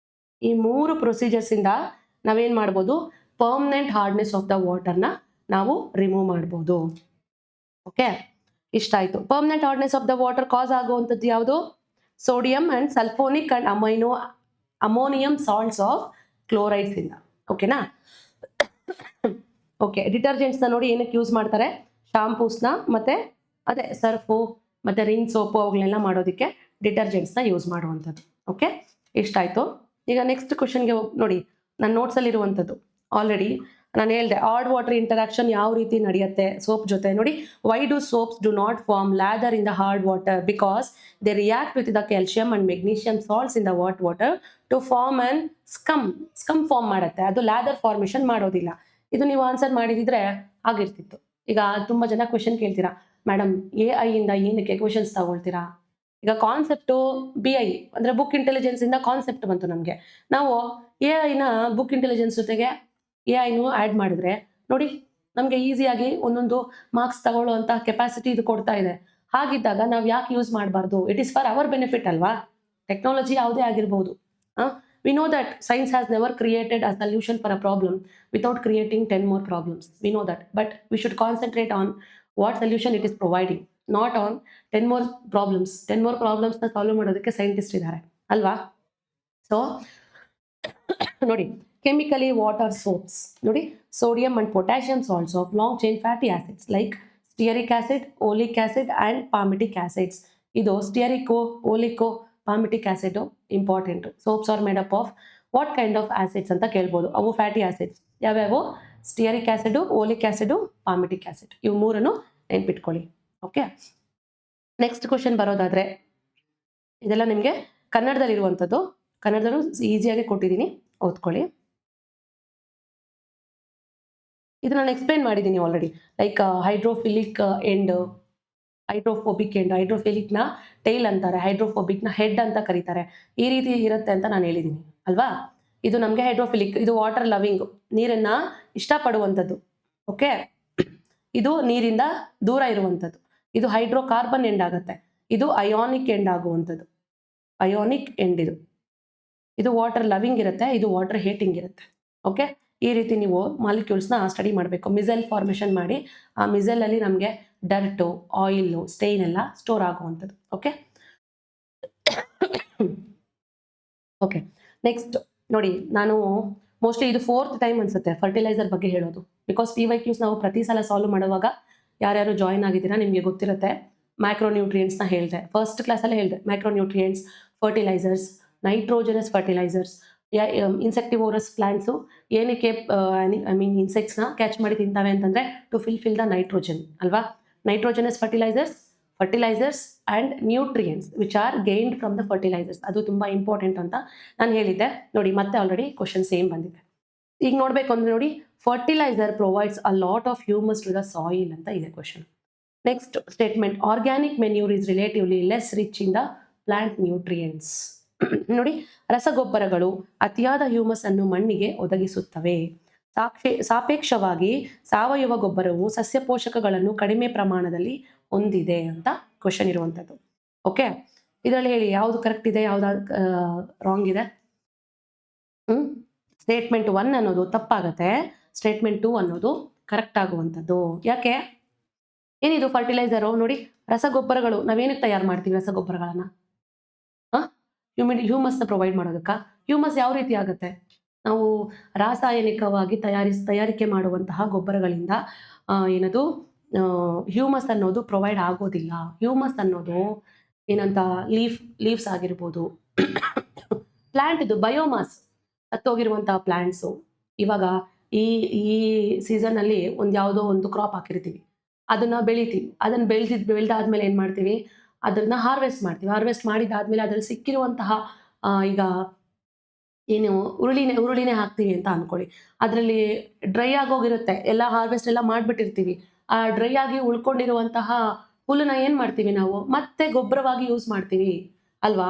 ಈ 3 ಪ್ರೊಸೀಜರ್ಸಿಂದ ನಾವೇನು ಮಾಡ್ಬೋದು, ಪರ್ಮನೆಂಟ್ ಹಾರ್ಡ್ನೆಸ್ ಆಫ್ ದ ವಾಟರ್ನ ನಾವು ರಿಮೂವ್ ಮಾಡ್ಬೋದು. ಓಕೆ, ಇಷ್ಟ ಆಯಿತು. Permanent hardness of the water cause ಆಗುವಂಥದ್ದು ಯಾವುದು, sodium and sulphonic and ammonium salts of chlorides ಇಂದ. ಓಕೆನಾ? ಓಕೆ, ಡಿಟರ್ಜೆಂಟ್ಸ್ನ ನೋಡಿ ಏನಕ್ಕೆ ಯೂಸ್ ಮಾಡ್ತಾರೆ, ಶಾಂಪೂಸ್ನ ಮತ್ತು ಅದೇ ಸರ್ಫು ಮತ್ತು ರಿನ್ ಸೋಪು ಅವುಗಳನ್ನೆಲ್ಲ ಮಾಡೋದಕ್ಕೆ ಡಿಟರ್ಜೆಂಟ್ಸ್ನ ಯೂಸ್ ಮಾಡುವಂಥದ್ದು. ಓಕೆ, ಇಷ್ಟ ಆಯಿತು. ಈಗ ನೆಕ್ಸ್ಟ್ ಕ್ವಶನ್ಗೆ ನೋಡಿ, ನನ್ನ ನೋಟ್ಸಲ್ಲಿರುವಂಥದ್ದು ಆಲ್ರೆಡಿ ನಾನು ಹೇಳಿದೆ, ಆಡ್ ವಾಟರ್ ಇಂಟರಾಕ್ಷನ್ ಯಾವ ರೀತಿ ನಡೆಯುತ್ತೆ ಸೋಪ್ ಜೊತೆ. ನೋಡಿ, why do soaps do not form lather in the hard water, because they react with the calcium and magnesium salts in the water to form and scum form ಮಾಡುತ್ತೆ, ಅದು ಲ್ಯಾದರ್ formation ಮಾಡೋದಿಲ್ಲ. ಇದು ನೀವು ಆನ್ಸರ್ ಮಾಡಿದಿದ್ರೆ ಆಗಿರ್ತಿತ್ತು. ಈಗ ತುಂಬ ಜನ ಕ್ವೆಶನ್ ಕೇಳ್ತೀರಾ, madam AI ಇಂದ ಏನಕ್ಕೆ ಕ್ವೆಶನ್ಸ್ ತಗೊಳ್ತೀರಾ? ಈಗ ಕಾನ್ಸೆಪ್ಟು BI ಅಂದರೆ ಬುಕ್ ಇಂಟೆಲಿಜೆನ್ಸಿಂದ ಕಾನ್ಸೆಪ್ಟ್ ಬಂತು ನಮಗೆ. ನಾವು AIನ ಬುಕ್ ಇಂಟೆಲಿಜೆನ್ಸ್ ಜೊತೆಗೆ AIನೂ ಆ್ಯಡ್ ಮಾಡಿದ್ರೆ ನೋಡಿ ನಮಗೆ ಈಸಿಯಾಗಿ ಒಂದೊಂದು ಮಾರ್ಕ್ಸ್ ತಗೊಳ್ಳುವಂಥ ಕೆಪಾಸಿಟಿ ಇದು ಕೊಡ್ತಾ ಇದೆ. ಹಾಗಿದ್ದಾಗ ನಾವು ಯಾಕೆ ಯೂಸ್ ಮಾಡಬಾರ್ದು? It is for our benefit ಅಲ್ವಾ? ಟೆಕ್ನಾಲಜಿ ಯಾವುದೇ ಆಗಿರ್ಬೋದು. We know that science has never created a solution for a problem without creating 10 more problems. We know that, but we should concentrate on what solution it is providing, not on 10 more problems. 10 more problemsನ solve ಮಾಡೋದಕ್ಕೆ scientist ಇದ್ದಾರೆ ಅಲ್ವಾ? So ನೋಡಿ, chemically water soaps ನೋಡಿ, sodium and potassium salts of long chain fatty acids like stearic acid, oleic acid and palmitic acids. ಇದು ಸ್ಟಿಯರಿಕೋ, ಓಲಿಕೋ, palmitic acid important. Soaps are made up of what kind of acids ಅಂತ ಕೇಳ್ಬೋದು. ಅವು fatty acids ಯಾವ್ಯಾವು? Stearic acid, oleic acid, palmitic acid. ಇವು 3 ನೆನ್ಪಿಟ್ಕೊಳ್ಳಿ. Okay, next question ಬರೋದಾದರೆ, ಇದೆಲ್ಲ ನಿಮಗೆ ಕನ್ನಡದಲ್ಲಿರುವಂಥದ್ದು, ಕನ್ನಡದಲ್ಲೂ ಈಸಿಯಾಗಿ ಕೊಟ್ಟಿದ್ದೀನಿ, ಓದ್ಕೊಳ್ಳಿ. ಇದು ನಾನು ಎಕ್ಸ್ಪ್ಲೇನ್ ಮಾಡಿದ್ದೀನಿ already. Like hydrophilic end, hydrophobic end, ಹೈಡ್ರೋಫಿಲಿಕ್ನ ಟೈಲ್ ಅಂತಾರೆ, ಹೈಡ್ರೋಫೋಬಿಕ್ನ ಹೆಡ್ ಅಂತ ಕರೀತಾರೆ. ಈ ರೀತಿ ಇರುತ್ತೆ ಅಂತ ನಾನು ಹೇಳಿದ್ದೀನಿ ಅಲ್ವಾ? ಇದು ನಮಗೆ ಹೈಡ್ರೋಫಿಲಿಕ್, ಇದು ವಾಟರ್ ಲವಿಂಗ್, ನೀರನ್ನು ಇಷ್ಟಪಡುವಂಥದ್ದು. ಓಕೆ, ಇದು ನೀರಿಂದ ದೂರ ಇರುವಂಥದ್ದು. ಇದು ಹೈಡ್ರೋಕಾರ್ಬನ್ ಎಂಡ್ ಆಗುತ್ತೆ. ಇದು ಅಯಾನಿಕ್ ಎಂಡ್ ಆಗುವಂಥದ್ದು, ಅಯಾನಿಕ್ ಎಂಡ್. ಇದು ವಾಟರ್ ಲವಿಂಗ್ ಇರುತ್ತೆ, ಇದು ವಾಟರ್ ಹೇಟಿಂಗ್ ಇರುತ್ತೆ. ಓಕೆ, ಈ ರೀತಿ ನೀವು ಮಾಲಿಕ್ಯೂಲ್ಸ್ನ ಸ್ಟಡಿ ಮಾಡಬೇಕು. ಮಿಸೆಲ್ ಫಾರ್ಮೇಷನ್ ಮಾಡಿ ಆ ಮಿಸೆಲಲ್ಲಿ ನಮಗೆ ಡರ್ಟು, ಆಯಿಲು, ಸ್ಟೇನ್ ಎಲ್ಲ ಸ್ಟೋರ್ ಆಗುವಂಥದ್ದು. ಓಕೆ ಓಕೆ, ನೆಕ್ಸ್ಟ್ ನೋಡಿ, ನಾನು ಮೋಸ್ಟ್ಲಿ ಇದು 4th ಟೈಮ್ ಅನ್ಸುತ್ತೆ ಫರ್ಟಿಲೈಸರ್ ಬಗ್ಗೆ ಹೇಳೋದು. ಬಿಕಾಸ್ PYQs ನಾವು ಪ್ರತಿ ಸಲ ಸಾಲ್ವ್ ಮಾಡುವಾಗ ಯಾರ್ಯಾರು ಜಾಯಿನ್ ಆಗಿದ್ದೀರಾ ನಿಮಗೆ ಗೊತ್ತಿರುತ್ತೆ. ಮ್ಯಾಕ್ರೋನ್ಯೂಟ್ರಿಯೆಂಟ್ಸ್ನ ಹೇಳಿದೆ, ಫಸ್ಟ್ ಕ್ಲಾಸಲ್ಲೇ ಹೇಳಿದೆ. Macronutrients, fertilisers, nitrogenous fertilisers, insectivorous plants ಏನಕ್ಕೆ ಇನ್ಸೆಕ್ಟ್ಸ್ನ ಕ್ಯಾಚ್ ಮಾಡಿ ತಿಂತಾವೆ ಅಂತಂದರೆ ಟು ಫಿಲ್ ದ ನೈಟ್ರೋಜನ್ ಅಲ್ವಾ? Nitrogenous fertilisers, fertilisers and nutrients which are gained from the fertilisers. ಅದು ತುಂಬ ಇಂಪಾರ್ಟೆಂಟ್ ಅಂತ ನಾನು ಹೇಳಿದ್ದೆ ನೋಡಿ. ಮತ್ತೆ ಆಲ್ರೆಡಿ ಕ್ವಶನ್ ಸೇಮ್ ಬಂದಿದೆ. ಈಗ ನೋಡಬೇಕು ಅಂದ್ರೆ ನೋಡಿ, fertiliser provides a lot of humus to the soil ಅಂತ ಇದೆ question. Next statement, organic manure is relatively less rich in the plant nutrients. ನೋಡಿ, ರಸಗೊಬ್ಬರಗಳು ಅತಿಯಾದ ಹ್ಯೂಮಸ್ ಅನ್ನು ಮಣ್ಣಿಗೆ ಒದಗಿಸುತ್ತವೆ. ಸಾಪೇಕ್ಷವಾಗಿ ಸಾವಯವ ಗೊಬ್ಬರವು ಸಸ್ಯ ಪೋಷಕಗಳನ್ನು ಕಡಿಮೆ ಪ್ರಮಾಣದಲ್ಲಿ ಹೊಂದಿದೆ ಅಂತ ಕ್ವಶನ್ ಇರುವಂಥದ್ದು. ಓಕೆ, ಇದರಲ್ಲಿ ಹೇಳಿ ಯಾವುದು ಕರೆಕ್ಟ್ ಇದೆ, ಯಾವ್ದು ರಾಂಗ್ ಇದೆ. ಸ್ಟೇಟ್ಮೆಂಟ್ 1 ಅನ್ನೋದು ತಪ್ಪಾಗತ್ತೆ, ಸ್ಟೇಟ್ಮೆಂಟ್ 2 ಅನ್ನೋದು ಕರೆಕ್ಟ್ ಆಗುವಂಥದ್ದು. ಯಾಕೆ? ಏನಿದು ಫರ್ಟಿಲೈಸರು? ನೋಡಿ, ರಸಗೊಬ್ಬರಗಳು ನಾವೇನಕ್ಕೆ ತಯಾರು ಮಾಡ್ತೀವಿ ರಸಗೊಬ್ಬರಗಳನ್ನ? ಹ್ಯೂಮಸ್ನ ಪ್ರೊವೈಡ್ ಮಾಡೋದಕ್ಕ. ಹ್ಯೂಮಸ್ ಯಾವ ರೀತಿ ಆಗುತ್ತೆ? ನಾವು ರಾಸಾಯನಿಕವಾಗಿ ತಯಾರಿಕೆ ಮಾಡುವಂತಹ ಗೊಬ್ಬರಗಳಿಂದ ಏನದು ಹ್ಯೂಮಸ್ ಅನ್ನೋದು ಪ್ರೊವೈಡ್ ಆಗೋದಿಲ್ಲ. ಹ್ಯೂಮಸ್ ಅನ್ನೋದು ಏನಂತ ಲೀವ್ಸ್ ಆಗಿರ್ಬೋದು, ಪ್ಲಾಂಟ್ ಇದು ಬಯೋಮಾಸ್, ಸತ್ತೋಗಿರುವಂತಹ ಪ್ಲಾಂಟ್ಸು. ಇವಾಗ ಈ ಸೀಸನ್ನಲ್ಲಿ ಯಾವುದೋ ಒಂದು ಕ್ರಾಪ್ ಹಾಕಿರ್ತೀವಿ, ಅದನ್ನ ಬೆಳಿತೀವಿ. ಅದನ್ನ ಬೆಳೆದಾದ್ಮೇಲೆ ಏನು ಮಾಡ್ತೀವಿ? ಅದನ್ನ ಹಾರ್ವೆಸ್ಟ್ ಮಾಡ್ತೀವಿ. ಹಾರ್ವೆಸ್ಟ್ ಮಾಡಿದಾದ್ಮೇಲೆ ಅದ್ರಲ್ಲಿ ಸಿಕ್ಕಿರುವಂತಹ ಈಗ ಏನು ಉರುಳಿನೇ ಹಾಕ್ತೀವಿ ಅಂತ ಅನ್ಕೊಳ್ಳಿ. ಅದರಲ್ಲಿ ಡ್ರೈ ಆಗೋಗಿರುತ್ತೆ, ಎಲ್ಲ ಹಾರ್ವೆಸ್ಟ್ ಎಲ್ಲ ಮಾಡಿಬಿಟ್ಟಿರ್ತೀವಿ. ಆ ಡ್ರೈ ಆಗಿ ಉಳ್ಕೊಂಡಿರುವಂತಹ ಹುಲ್ಲನ್ನ ಏನು ಮಾಡ್ತೀವಿ ನಾವು? ಮತ್ತೆ ಗೊಬ್ಬರವಾಗಿ ಯೂಸ್ ಮಾಡ್ತೀವಿ ಅಲ್ವಾ?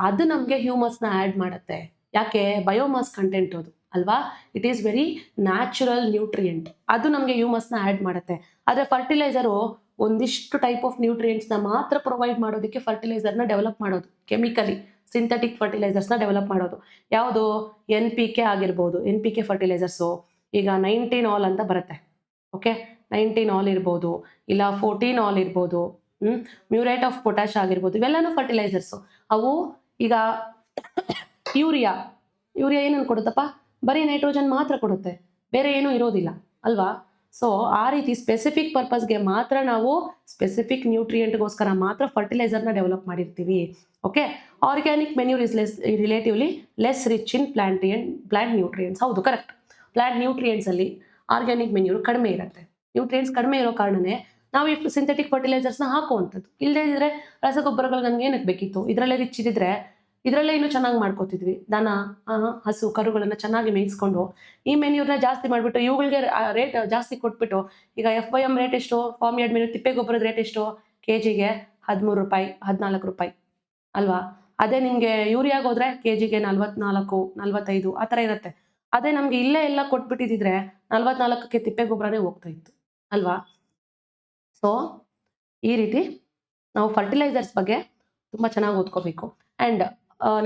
ಅದು ನಮಗೆ ಹ್ಯೂಮಸ್ನ ಆ್ಯಡ್ ಮಾಡುತ್ತೆ. ಯಾಕೆ? ಬಯೋಮಾಸ್ ಕಂಟೆಂಟ್ ಅದು ಅಲ್ವಾ? It is very natural nutrient. ಅದು ನಮಗೆ ಹ್ಯೂಮಸ್ನ ಆ್ಯಡ್ ಮಾಡುತ್ತೆ. ಆದರೆ ಫರ್ಟಿಲೈಸರು ಒಂದಿಷ್ಟು ಟೈಪ್ ಆಫ್ ನ್ಯೂಟ್ರಿಯೆಂಟ್ಸ್ನ ಮಾತ್ರ ಪ್ರೊವೈಡ್ ಮಾಡೋದಕ್ಕೆ ಫರ್ಟಿಲೈಸರ್ನ ಡೆವಲಪ್ ಮಾಡೋದು. ಕೆಮಿಕಲಿ ಸಿಂಥೆಟಿಕ್ ಫರ್ಟಿಲೈಸರ್ಸ್ನ ಡೆವಲಪ್ ಮಾಡೋದು. ಯಾವುದು? NPK ಆಗಿರ್ಬೋದು. NPK ಫರ್ಟಿಲೈಸರ್ಸು ಈಗ 19 ಆಲ್ ಅಂತ ಬರುತ್ತೆ. ಓಕೆ, 19 ಆಲ್ ಇರ್ಬೋದು, ಇಲ್ಲ 14 ಆಲ್ ಇರ್ಬೋದು, ಮ್ಯೂರೇಟ್ ಆಫ್ ಪೊಟ್ಯಾಶ್ ಆಗಿರ್ಬೋದು. ಇವೆಲ್ಲನೂ ಫರ್ಟಿಲೈಸರ್ಸು. ಅವು ಈಗ ಯೂರಿಯಾ ಏನನ್ನು ಕೊಡುತ್ತಪ್ಪ? ಬರೀ ನೈಟ್ರೋಜನ್ ಮಾತ್ರ ಕೊಡುತ್ತೆ, ಬೇರೆ ಏನೂ ಇರೋದಿಲ್ಲ ಅಲ್ವಾ? ಸೊ ಆ ರೀತಿ ಸ್ಪೆಸಿಫಿಕ್ ಪರ್ಪಸ್ಗೆ ಮಾತ್ರ ನಾವು ಸ್ಪೆಸಿಫಿಕ್ ನ್ಯೂಟ್ರಿಯೆಂಟ್ಗೋಸ್ಕರ ಮಾತ್ರ ಫರ್ಟಿಲೈಸರ್ನ ಡೆವಲಪ್ ಮಾಡಿರ್ತೀವಿ. Okay, organic manure is relatively less rich in plant nutrients. ಹೌದು, ಕರೆಕ್ಟ್. ಪ್ಲಾಂಟ್ ನ್ಯೂಟ್ರಿಯೆಂಟ್ಸಲ್ಲಿ ಆರ್ಗ್ಯಾನಿಕ್ ಮೆನ್ಯೂರ್ ಕಡಿಮೆ ಇರುತ್ತೆ. ನ್ಯೂಟ್ರಿಯೆಂಟ್ಸ್ ಕಡಿಮೆ ಇರೋ ಕಾರಣನೇ ನಾವು ಈ ಸಿಂಥೆಟಿಕ್ ಫರ್ಟಿಲೈಸರ್ಸ್ನ ಹಾಕುವಂಥದ್ದು. ಇಲ್ಲದೇ ಇದ್ರೆ ರಸಗೊಬ್ಬರಗಳು ನಮ್ಗೆ ಏನಕ್ಕೆ ಬೇಕಿತ್ತು? ಇದರಲ್ಲೇ ರಿಚ್ ಇದ್ದಿದ್ರೆ ಇದರಲ್ಲೇ ಇನ್ನೂ ಚೆನ್ನಾಗಿ ಮಾಡ್ಕೋತಿದ್ವಿ. ದನ, ಹಸು, ಕರುಗಳನ್ನು ಚೆನ್ನಾಗಿ ಮೇಯಿಸ್ಕೊಂಡು ಈ ಮೆನ್ಯೂರ್ನ ಜಾಸ್ತಿ ಮಾಡಿಬಿಟ್ಟು ಇವುಗಳಿಗೆ ರೇಟ್ ಜಾಸ್ತಿ ಕೊಟ್ಬಿಟ್ಟು, ಈಗ FYM ರೇಟ್ ಎಷ್ಟು? ಫಾರ್ಮ್ ಯಾರ್ಡ್ ಮೆನ್ಯೂರ್ ತಿಪ್ಪೆ ಗೊಬ್ಬರದ ರೇಟ್ ಎಷ್ಟು? ಕೆಜಿಗೆ 13 ರೂಪಾಯಿ, 14 ರೂಪಾಯಿ ಅಲ್ವಾ? ಅದೇ ನಿಮಗೆ ಯೂರಿಯಾಗೆ ಹೋದ್ರೆ ಕೆಜಿಗೆ 44, 45 ಆ ಥರ ಇರುತ್ತೆ. ಅದೇ ನಮ್ಗೆ ಇಲ್ಲೇ ಎಲ್ಲ ಕೊಟ್ಬಿಟ್ಟಿದ್ರೆ 44ಕ್ಕೆ ತಿಪ್ಪೆ ಗೊಬ್ಬರನೇ ಹೋಗ್ತಾ ಇತ್ತು ಅಲ್ವಾ? ಸೊ ಈ ರೀತಿ ನಾವು ಫರ್ಟಿಲೈಸರ್ಸ್ ಬಗ್ಗೆ ತುಂಬ ಚೆನ್ನಾಗಿ ಓದ್ಕೋಬೇಕು. ಆ್ಯಂಡ್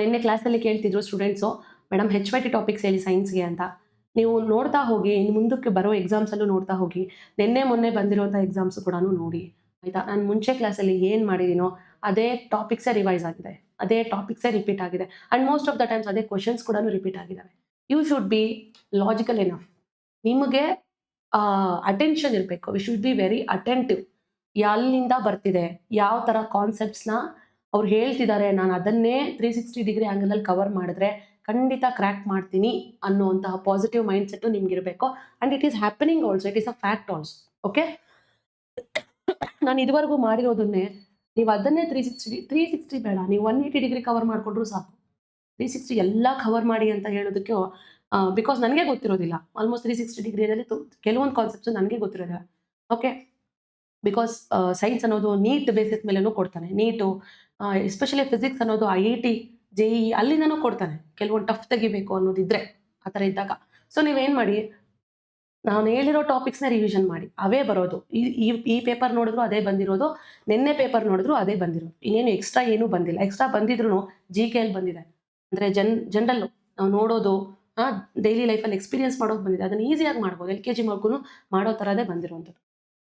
ನಿನ್ನೆ ಕ್ಲಾಸಲ್ಲಿ ಕೇಳ್ತಿದ್ರು ಸ್ಟೂಡೆಂಟ್ಸು, ಮೇಡಮ್ HYT ಟಾಪಿಕ್ಸ್ ಹೇಳಿ ಸೈನ್ಸ್ಗೆ ಅಂತ. ನೀವು ನೋಡ್ತಾ ಹೋಗಿ, ಇನ್ನು ಮುಂದಕ್ಕೆ ಬರೋ ಎಕ್ಸಾಮ್ಸಲ್ಲೂ ನೋಡ್ತಾ ಹೋಗಿ. ಮೊನ್ನೆ ಬಂದಿರುವಂಥ ಎಕ್ಸಾಮ್ಸು ಕೂಡ ನೋಡಿ ಆಯಿತಾ? ನಾನು ಮುಂಚೆ ಕ್ಲಾಸಲ್ಲಿ ಏನು ಮಾಡಿದ್ದೀನೋ ಅದೇ ಟಾಪಿಕ್ಸೇ ರಿವೈಸ್ ಆಗಿದೆ, ಅದೇ ಟಾಪಿಕ್ಸೇ ರಿಪೀಟ್ ಆಗಿದೆ. And most of the times ಅದೇ ಕ್ವಶನ್ಸ್ ಕೂಡ ರಿಪೀಟ್ ಆಗಿದ್ದಾವೆ. You should be logical enough. ನಿಮಗೆ ಅಟೆನ್ಷನ್ ಇರಬೇಕು. We should be very attentive. ಎಲ್ಲಿಂದ ಬರ್ತಿದೆ, ಯಾವ ಥರ ಕಾನ್ಸೆಪ್ಟ್ಸ್ನ ಅವ್ರು ಹೇಳ್ತಿದ್ದಾರೆ, ನಾನು ಅದನ್ನೇ 360 ಡಿಗ್ರಿ ಆ್ಯಂಗಲಲ್ಲಿ ಕವರ್ ಮಾಡಿದ್ರೆ ಖಂಡಿತ ಕ್ರ್ಯಾಕ್ ಮಾಡ್ತೀನಿ ಅನ್ನುವಂತಹ ಪಾಸಿಟಿವ್ ಮೈಂಡ್ ಸೆಟ್ಟು ನಿಮ್ಗಿರಬೇಕು. And it is happening also, it is a fact also. Okay, ನಾನು ಇದುವರೆಗೂ ಮಾಡಿರೋದನ್ನೇ ನೀವು ಅದನ್ನೇ 360 ಬೇಡ, ನೀವು 180 ಡಿಗ್ರಿ ಕವರ್ ಮಾಡಿಕೊಂಡ್ರೂ ಸಾಕು. 360 ಎಲ್ಲ ಕವರ್ ಮಾಡಿ ಅಂತ ಹೇಳೋದಕ್ಕೆ ಬಿಕಾಸ್ ನನಗೆ ಗೊತ್ತಿರೋದಿಲ್ಲ. ಆಲ್ಮೋಸ್ಟ್ 360 ಡಿಗ್ರಿಯಲ್ಲಿ ಕೆಲವೊಂದು ಕಾನ್ಸೆಪ್ಟ್ಸು ನನಗೆ ಗೊತ್ತಿರೋದಿಲ್ಲ. ಓಕೆ, ಬಿಕಾಸ್ ಸೈನ್ಸ್ ಅನ್ನೋದು ನೀಟ್ ಬೇಸಿಸ್ ಮೇಲೆನೂ ಕೊಡ್ತಾನೆ. ನೀಟು ಎಸ್ಪೆಷಲಿ ಫಿಸಿಕ್ಸ್ ಅನ್ನೋದು IIT JEE ಅಲ್ಲಿಂದನೂ ಕೊಡ್ತಾನೆ. ಕೆಲವೊಂದು ಟಫ್ ತೆಗಿಬೇಕು ಅನ್ನೋದಿದ್ರೆ ಆ ಥರ ಇದ್ದಾಗ. ಸೊ ನೀವೇನು ಮಾಡಿ, ನಾನು ಹೇಳಿರೋ ಟಾಪಿಕ್ಸ್ನ ರಿವಿಷನ್ ಮಾಡಿ, ಅವೇ ಬರೋದು. ಈ ಪೇಪರ್ ನೋಡಿದ್ರು ಅದೇ ಬಂದಿರೋದು, ನಿನ್ನೆ ಪೇಪರ್ ನೋಡಿದ್ರು ಅದೇ ಬಂದಿರೋದು. ಇನ್ನೇನು ಎಕ್ಸ್ಟ್ರಾ ಏನೂ ಬಂದಿಲ್ಲ. ಎಕ್ಸ್ಟ್ರಾ ಬಂದಿದ್ರು GKL ಬಂದಿದೆ. ಅಂದರೆ ಜನರಲ್ಲು ನಾವು ನೋಡೋದು, ಡೈಲಿ ಲೈಫಲ್ಲಿ ಎಕ್ಸ್ಪೀರಿಯನ್ಸ್ ಮಾಡೋದು ಬಂದಿದೆ. ಅದನ್ನು ಈಸಿಯಾಗಿ ಮಾಡ್ಬೋದು. LKG ಮಗುನು ಮಾಡೋ ಥರದೇ ಬಂದಿರುವಂಥದ್ದು.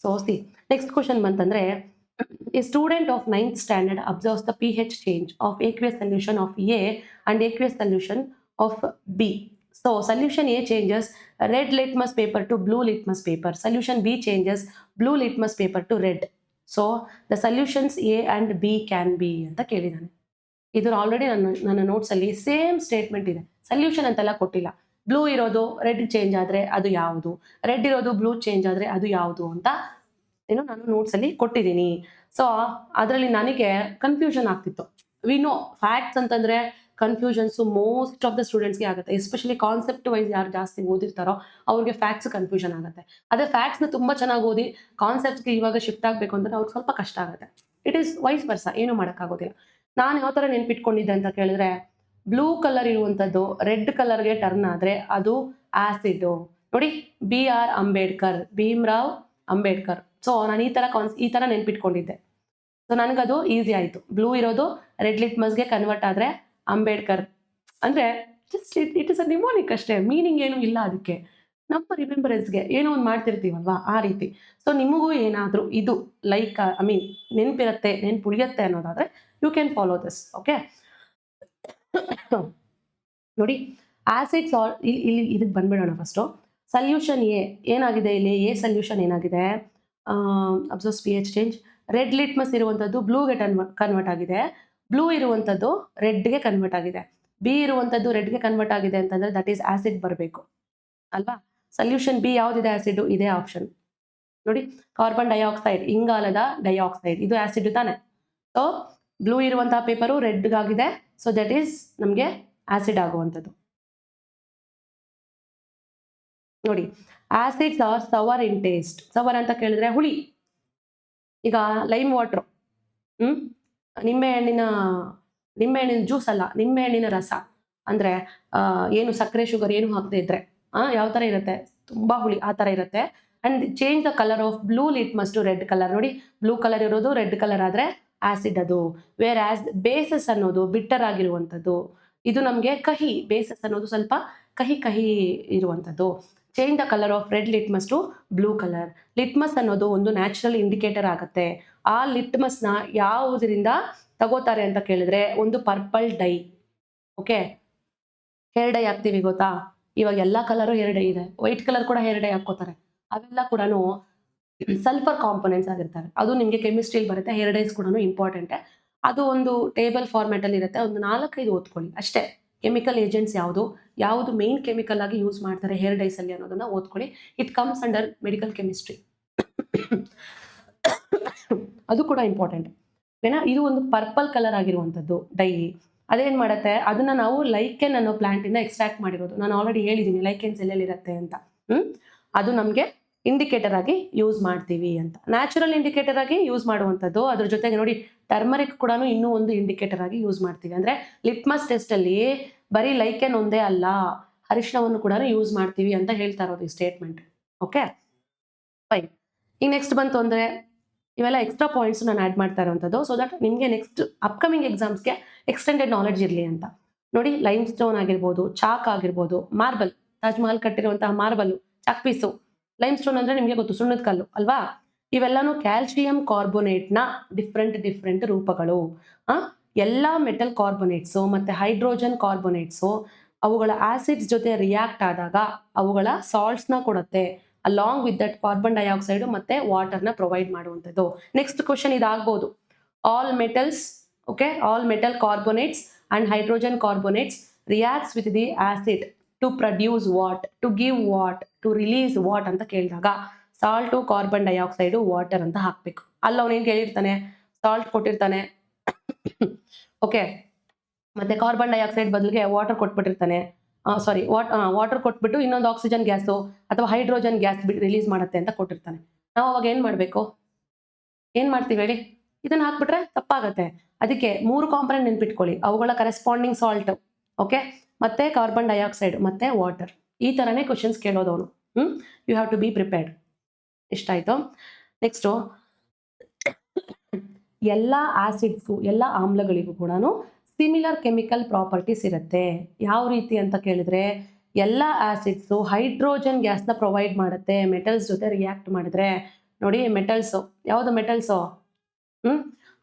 ಸೊ ನೆಕ್ಸ್ಟ್ ಕ್ವಶನ್ ಬಂತಂದರೆ, A student of 9th standard observes the pH change of aqueous solution of A and aqueous solution of B. So solution A changes red litmus paper to blue litmus paper. Solution B changes blue litmus paper to red. So the solutions A and B can be ಅಂತ ಕೇಳಿದ್ದಾನೆ. ಇದು already ನನ್ನ ನೋಟ್ಸಲ್ಲಿ same statement ಇದೆ. Solution ಅಂತೆಲ್ಲ ಕೊಟ್ಟಿಲ್ಲ. Blue ಇರೋದು red change ಆದರೆ ಅದು ಯಾವುದು, ರೆಡ್ ಇರೋದು ಬ್ಲೂ ಚೇಂಜ್ ಆದರೆ ಅದು ಯಾವುದು ಅಂತ ನಾನು ನೋಟ್ಸಲ್ಲಿ ಕೊಟ್ಟಿದ್ದೀನಿ. ಸೊ ಅದರಲ್ಲಿ ನನಗೆ ಕನ್ಫ್ಯೂಷನ್ ಆಗ್ತಿತ್ತು. ವಿ ನೋ ಫ್ಯಾಕ್ಟ್ಸ್ ಅಂತಂದ್ರೆ ಕನ್ಫ್ಯೂಷನ್ಸು ಮೋಸ್ಟ್ ಆಫ್ ದ ಸ್ಟೂಡೆಂಟ್ಸ್ಗೆ ಆಗುತ್ತೆ. ಎಸ್ಪೆಷಲಿ ಕಾನ್ಸೆಪ್ಟ್ ವೈಸ್ ಯಾರು ಜಾಸ್ತಿ ಓದಿರ್ತಾರೋ ಅವ್ರಿಗೆ ಫ್ಯಾಕ್ಟ್ಸ್ ಕನ್ಫ್ಯೂಷನ್ ಆಗುತ್ತೆ. ಅದೇ ಫ್ಯಾಕ್ಟ್ಸ್ನ ತುಂಬ ಚೆನ್ನಾಗಿ ಓದಿ ಕಾನ್ಸೆಪ್ಟ್ಸ್ಗೆ ಇವಾಗ ಶಿಫ್ಟ್ ಆಗಬೇಕು ಅಂದ್ರೆ ಅವ್ರಿಗೆ ಸ್ವಲ್ಪ ಕಷ್ಟ ಆಗುತ್ತೆ. ಇಟ್ ಈಸ್ ವೈಸ್ ವರ್ಸ, ಏನು ಮಾಡೋಕ್ಕಾಗೋದಿಲ್ಲ. ನಾನು ಯಾವ ಥರ ನೆನ್ಪಿಟ್ಕೊಂಡಿದ್ದೆ ಅಂತ ಕೇಳಿದ್ರೆ, ಬ್ಲೂ ಕಲರ್ ಇರುವಂಥದ್ದು ರೆಡ್ ಕಲರ್ಗೆ ಟರ್ನ್ ಆದರೆ ಅದು ಆಸಿಡು. ನೋಡಿ, BR ಅಂಬೇಡ್ಕರ್, ಭೀಮ್ರಾವ್ ಅಂಬೇಡ್ಕರ್. ಸೊ ನಾನು ಈ ಥರ ನೆನ್ಪಿಟ್ಕೊಂಡಿದ್ದೆ. ಸೊ ನನಗದು ಈಸಿ ಆಯಿತು. ಬ್ಲೂ ಇರೋದು ರೆಡ್ ಲಿಟ್ಮಸ್ಗೆ ಕನ್ವರ್ಟ್ ಆದರೆ ಅಂಬೇಡ್ಕರ್ ಅಂದರೆ just it is a mnemonic ಅಷ್ಟೇ, ಮೀನಿಂಗ್ ಏನೂ ಇಲ್ಲ ಅದಕ್ಕೆ. ನಮ್ಮ ರಿಮೆಂಬರೆನ್ಸ್ಗೆ ಏನೋ ಒಂದು ಮಾಡ್ತಿರ್ತೀವಲ್ವಾ, ಆ ರೀತಿ. ಸೊ ನಿಮಗೂ ಏನಾದರೂ ಇದು ಲೈಕ್ ನೆನಪಿರುತ್ತೆ, ನೆನಪುಳಿಯುತ್ತೆ ಅನ್ನೋದಾದರೆ you can follow this. Okay, ನೋಡಿ ಆಸಿಡ್ಸ್ ಆರ್ ಇಲ್ಲಿ ಇದಕ್ಕೆ ಬಂದ್ಬಿಡೋಣ. ಫಸ್ಟು ಸಲ್ಯೂಷನ್ ಏನಾಗಿದೆ ಇಲ್ಲಿ, ಸಲ್ಯೂಷನ್ ಏನಾಗಿದೆ, observes pH change. Red litmus ಇರುವಂಥದ್ದು ಬ್ಲೂಗೆ ಕನ್ವರ್ಟ್ ಆಗಿದೆ, ಬ್ಲೂ ಇರುವಂಥದ್ದು ರೆಡ್ಗೆ ಕನ್ವರ್ಟ್ ಆಗಿದೆ, ಬಿ ಇರುವಂಥದ್ದು ರೆಡ್ಗೆ ಕನ್ವರ್ಟ್ ಆಗಿದೆ ಅಂತಂದರೆ ದಟ್ ಈಸ್ ಆಸಿಡ್ ಬರಬೇಕು ಅಲ್ವಾ. ಸಲ್ಯೂಷನ್ ಬಿ ಯಾವುದಿದೆ, ಆಸಿಡ್ ಇದೇ ಆಪ್ಷನ್. ನೋಡಿ, ಕಾರ್ಬನ್ ಡೈಆಕ್ಸೈಡ್, ಇಂಗಾಲದ ಡೈಆಕ್ಸೈಡ್, ಇದು ಆಸಿಡ್ ತಾನೆ. ಸೊ ಬ್ಲೂ ಇರುವಂತಹ ಪೇಪರು ರೆಡ್ಗಾಗಿದೆ, ಸೊ ದಟ್ ಈಸ್ ನಮಗೆ ಆಸಿಡ್ ಆಗುವಂಥದ್ದು. ನೋಡಿ, ಆಸಿಡ್ಸ್ ಆರ್ ಸವರ್ ಇನ್ ಟೇಸ್ಟ್. ಸವರ್ ಅಂತ ಕೇಳಿದ್ರೆ ಹುಳಿ. ಈಗ ಲೈಮ್ ವಾಟ್ರು, ನಿಂಬೆಹಣ್ಣಿನ ಜ್ಯೂಸ್ ಅಲ್ಲ, ನಿಂಬೆಹಣ್ಣಿನ ರಸ ಅಂದರೆ ಏನು ಸಕ್ಕರೆ ಶುಗರ್ ಏನು ಹಾಕದೇ ಇದ್ರೆ ಯಾವ ಥರ ಇರುತ್ತೆ, ತುಂಬ ಹುಳಿ ಆ ಥರ ಇರುತ್ತೆ. And change the colour of blue litmus to red colour. ನೋಡಿ, ಬ್ಲೂ ಕಲರ್ ಇರೋದು ರೆಡ್ ಕಲರ್ ಆದರೆ ಆಸಿಡ್ ಅದು. ವೇರ್ ಆಸ್ ಬೇಸಸ್ ಅನ್ನೋದು ಬಿಟ್ಟರ್ ಆಗಿರುವಂಥದ್ದು, ಇದು ನಮಗೆ ಕಹಿ. ಬೇಸಸ್ ಅನ್ನೋದು ಸ್ವಲ್ಪ ಕಹಿ ಇರುವಂಥದ್ದು. Change the colour of red litmus to blue colour. Litmus ಅನ್ನೋದು ಒಂದು ನ್ಯಾಚುರಲ್ ಇಂಡಿಕೇಟರ್ ಆಗುತ್ತೆ. ಆ ಲಿಟ್ಮಸ್ನ ಯಾವುದರಿಂದ ತಗೋತಾರೆ ಅಂತ ಕೇಳಿದ್ರೆ, ಒಂದು purple dye. Okay, hair dye ಹಾಕ್ತೀವಿ ಗೊತ್ತಾ, ಇವಾಗ ಎಲ್ಲ ಕಲರು ಹೇರ್ ಡೈ ಇದೆ. ವೈಟ್ ಕಲರ್ ಕೂಡ ಹೇರ್ ಡೈ ಹಾಕ್ಕೋತಾರೆ. ಅವೆಲ್ಲ ಕೂಡ ಸಲ್ಫರ್ ಕಾಂಪೊನೆಂಟ್ಸ್ ಆಗಿರ್ತಾರೆ. ಅದು ನಿಮಗೆ ಕೆಮಿಸ್ಟ್ರಿಯಲ್ಲಿ ಬರುತ್ತೆ. ಹೇರ್ ಡೈಸ್ ಕೂಡ ಇಂಪಾರ್ಟೆಂಟೇ. ಅದು ಒಂದು ಟೇಬಲ್ ಫಾರ್ಮ್ಯಾಟಲ್ಲಿ ಇರುತ್ತೆ. ಒಂದು 4-5 ಓದ್ಕೊಳ್ಳಿ ಅಷ್ಟೇ. ಕೆಮಿಕಲ್ ಏಜೆಂಟ್ಸ್ ಯಾವುದು ಮೇನ್ ಕೆಮಿಕಲ್ ಆಗಿ ಯೂಸ್ ಮಾಡ್ತಾರೆ ಹೇರ್ ಡೈಸಲ್ಲಿ ಅನ್ನೋದನ್ನ ಓದ್ಕೊಳ್ಳಿ. It comes under medical chemistry. ಅದು ಕೂಡ ಇಂಪಾರ್ಟೆಂಟ್. ಓಕೆನಾ. ಇದು ಒಂದು ಪರ್ಪಲ್ ಕಲರ್ ಆಗಿರುವಂಥದ್ದು ಡೈ. ಅದೇನು ಮಾಡುತ್ತೆ, ಅದನ್ನ ನಾವು ಲೈಕೆನ್ ಅನ್ನೋ ಪ್ಲಾಂಟಿಂದ ಎಕ್ಸ್ಟ್ರಾಕ್ಟ್ ಮಾಡಿರೋದು. ನಾನು ಆಲ್ರೆಡಿ ಹೇಳಿದ್ದೀನಿ ಲೈಕೆನ್ಸ್ ಎಲ್ಲೆಲ್ಲಿರುತ್ತೆ ಅಂತ. ಅದು ನಮಗೆ ಇಂಡಿಕೇಟರ್ ಆಗಿ ಯೂಸ್ ಮಾಡ್ತೀವಿ ಅಂತ. ನ್ಯಾಚುರಲ್ ಇಂಡಿಕೇಟರ್ ಆಗಿ ಯೂಸ್ ಮಾಡುವಂಥದ್ದು. ಅದ್ರ ಜೊತೆಗೆ ನೋಡಿ, ಟರ್ಮರಿಕ್ ಕೂಡ ಇನ್ನೂ ಒಂದು ಇಂಡಿಕೇಟರ್ ಆಗಿ ಯೂಸ್ ಮಾಡ್ತೀವಿ. ಅಂದರೆ ಲಿಟ್ಮಸ್ ಟೆಸ್ಟಲ್ಲಿ ಬರೀ ಲೈಕೆನ್ ಒಂದೇ ಅಲ್ಲ, ಅರಿಶಿಣವನ್ನು ಕೂಡ ಯೂಸ್ ಮಾಡ್ತೀವಿ ಅಂತ ಹೇಳ್ತಾ ಇರೋದು ಈ ಸ್ಟೇಟ್ಮೆಂಟ್. Okay, fine. ಈಗ ನೆಕ್ಸ್ಟ್ ಬಂತು ಅಂದರೆ ಇವೆಲ್ಲ ಎಕ್ಸ್ಟ್ರಾ ಪಾಯಿಂಟ್ಸ್ ನಾನು ಆ್ಯಡ್ ಮಾಡ್ತಾ ಇರೋವಂಥದ್ದು, ಸೊ ದಟ್ ನಿಮಗೆ ನೆಕ್ಸ್ಟ್ ಅಪ್ಕಮಿಂಗ್ ಎಕ್ಸಾಮ್ಸ್ಗೆ ಎಕ್ಸ್ಟೆಂಡೆಡ್ ನಾಲೆಡ್ಜ್ ಇರಲಿ ಅಂತ. ನೋಡಿ, ಲೈಮ್ ಸ್ಟೋನ್ ಆಗಿರ್ಬೋದು, ಚಾಕ್ ಆಗಿರ್ಬೋದು, ಮಾರ್ಬಲ್, ತಾಜ್ ಮಹಲ್ ಕಟ್ಟಿರುವಂತಹ marble, chalk piece. Lime stone ಅಂದರೆ ನಿಮಗೆ ಗೊತ್ತು, ಸುಣ್ಣದ ಕಲ್ಲು ಅಲ್ವಾ. ಇವೆಲ್ಲನೂ ಕ್ಯಾಲ್ಸಿಯಂ ಕಾರ್ಬೋನೇಟ್ನ ಡಿಫ್ರೆಂಟ್ ರೂಪಗಳು. ಎಲ್ಲ ಮೆಟಲ್ ಕಾರ್ಬೋನೇಟ್ಸು ಮತ್ತು ಹೈಡ್ರೋಜನ್ ಕಾರ್ಬೋನೇಟ್ಸು ಅವುಗಳ ಆಸಿಡ್ಸ್ ಜೊತೆ ರಿಯಾಕ್ಟ್ ಆದಾಗ ಅವುಗಳ ಸಾಲ್ಟ್ಸ್ನ ಕೊಡುತ್ತೆ. Along with that carbon dioxide ಮತ್ತೆ ವಾಟರ್ನ ಪ್ರೊವೈಡ್ ಮಾಡುವಂಥದ್ದು. ನೆಕ್ಸ್ಟ್ ಕ್ವಶನ್ ಇದಾಗ್ಬೋದು. All metals, okay, all metal carbonates and hydrogen carbonates reacts with the acid to produce what, to give what, to release what ಅಂತ ಕೇಳಿದಾಗ ಸಾಲ್ಟು, ಕಾರ್ಬನ್ ಡೈಆಕ್ಸೈಡು, ವಾಟರ್ ಅಂತ ಹಾಕಬೇಕು. ಅಲ್ಲಿ ಅವನೇನು ಕೇಳಿರ್ತಾನೆ, ಸಾಲ್ಟ್ ಕೊಟ್ಟಿರ್ತಾನೆ, ಓಕೆ, ಮತ್ತೆ ಕಾರ್ಬನ್ ಡೈಆಕ್ಸೈಡ್ ಬದಲಿಗೆ ವಾಟರ್ ಕೊಟ್ಬಿಟ್ಟಿರ್ತಾನೆ. ವಾಟರ್ ಕೊಟ್ಬಿಟ್ಟು ಇನ್ನೊಂದು ಆಕ್ಸಿಜನ್ ಗ್ಯಾಸು ಅಥವಾ ಹೈಡ್ರೋಜನ್ ಗ್ಯಾಸ್ ರಿಲೀಸ್ ಮಾಡುತ್ತೆ ಅಂತ ಕೊಟ್ಟಿರ್ತಾನೆ. ನಾವು ಅವಾಗ ಏನು ಮಾಡಬೇಕು, ಏನು ಮಾಡ್ತೀವಿ ಹೇಳಿ, ಇದನ್ನು ಹಾಕ್ಬಿಟ್ರೆ ತಪ್ಪಾಗತ್ತೆ. ಅದಕ್ಕೆ 3 ಕಾಂಪೊನೆಂಟ್ ನೆನ್ಪಿಟ್ಕೊಳ್ಳಿ. ಅವುಗಳ ಕರೆಸ್ಪಾಂಡಿಂಗ್ ಸಾಲ್ಟ್, ಓಕೆ, ಮತ್ತೆ ಕಾರ್ಬನ್ ಡೈಆಕ್ಸೈಡ್ ಮತ್ತೆ ವಾಟರ್. ಈ ಥರನೇ ಕ್ವಶನ್ಸ್ ಕೇಳೋದು ಅವನು. You have to be prepared. ಇಷ್ಟ ಆಯಿತು. ನೆಕ್ಸ್ಟು, ಎಲ್ಲ ಆಸಿಡ್ಸ್ಗೂ, ಎಲ್ಲ ಆಮ್ಲಗಳಿಗೂ ಕೂಡ ಸಿಮಿಲರ್ ಕೆಮಿಕಲ್ ಪ್ರಾಪರ್ಟೀಸ್ ಇರುತ್ತೆ. ಯಾವ ರೀತಿ ಅಂತ ಕೇಳಿದ್ರೆ, ಎಲ್ಲ ಆಸಿಡ್ಸು ಹೈಡ್ರೋಜನ್ ಗ್ಯಾಸ್ನ ಪ್ರೊವೈಡ್ ಮಾಡುತ್ತೆ ಮೆಟಲ್ಸ್ ಜೊತೆ ರಿಯಾಕ್ಟ್ ಮಾಡಿದ್ರೆ. ನೋಡಿ, ಮೆಟಲ್ಸು ಯಾವುದು, metals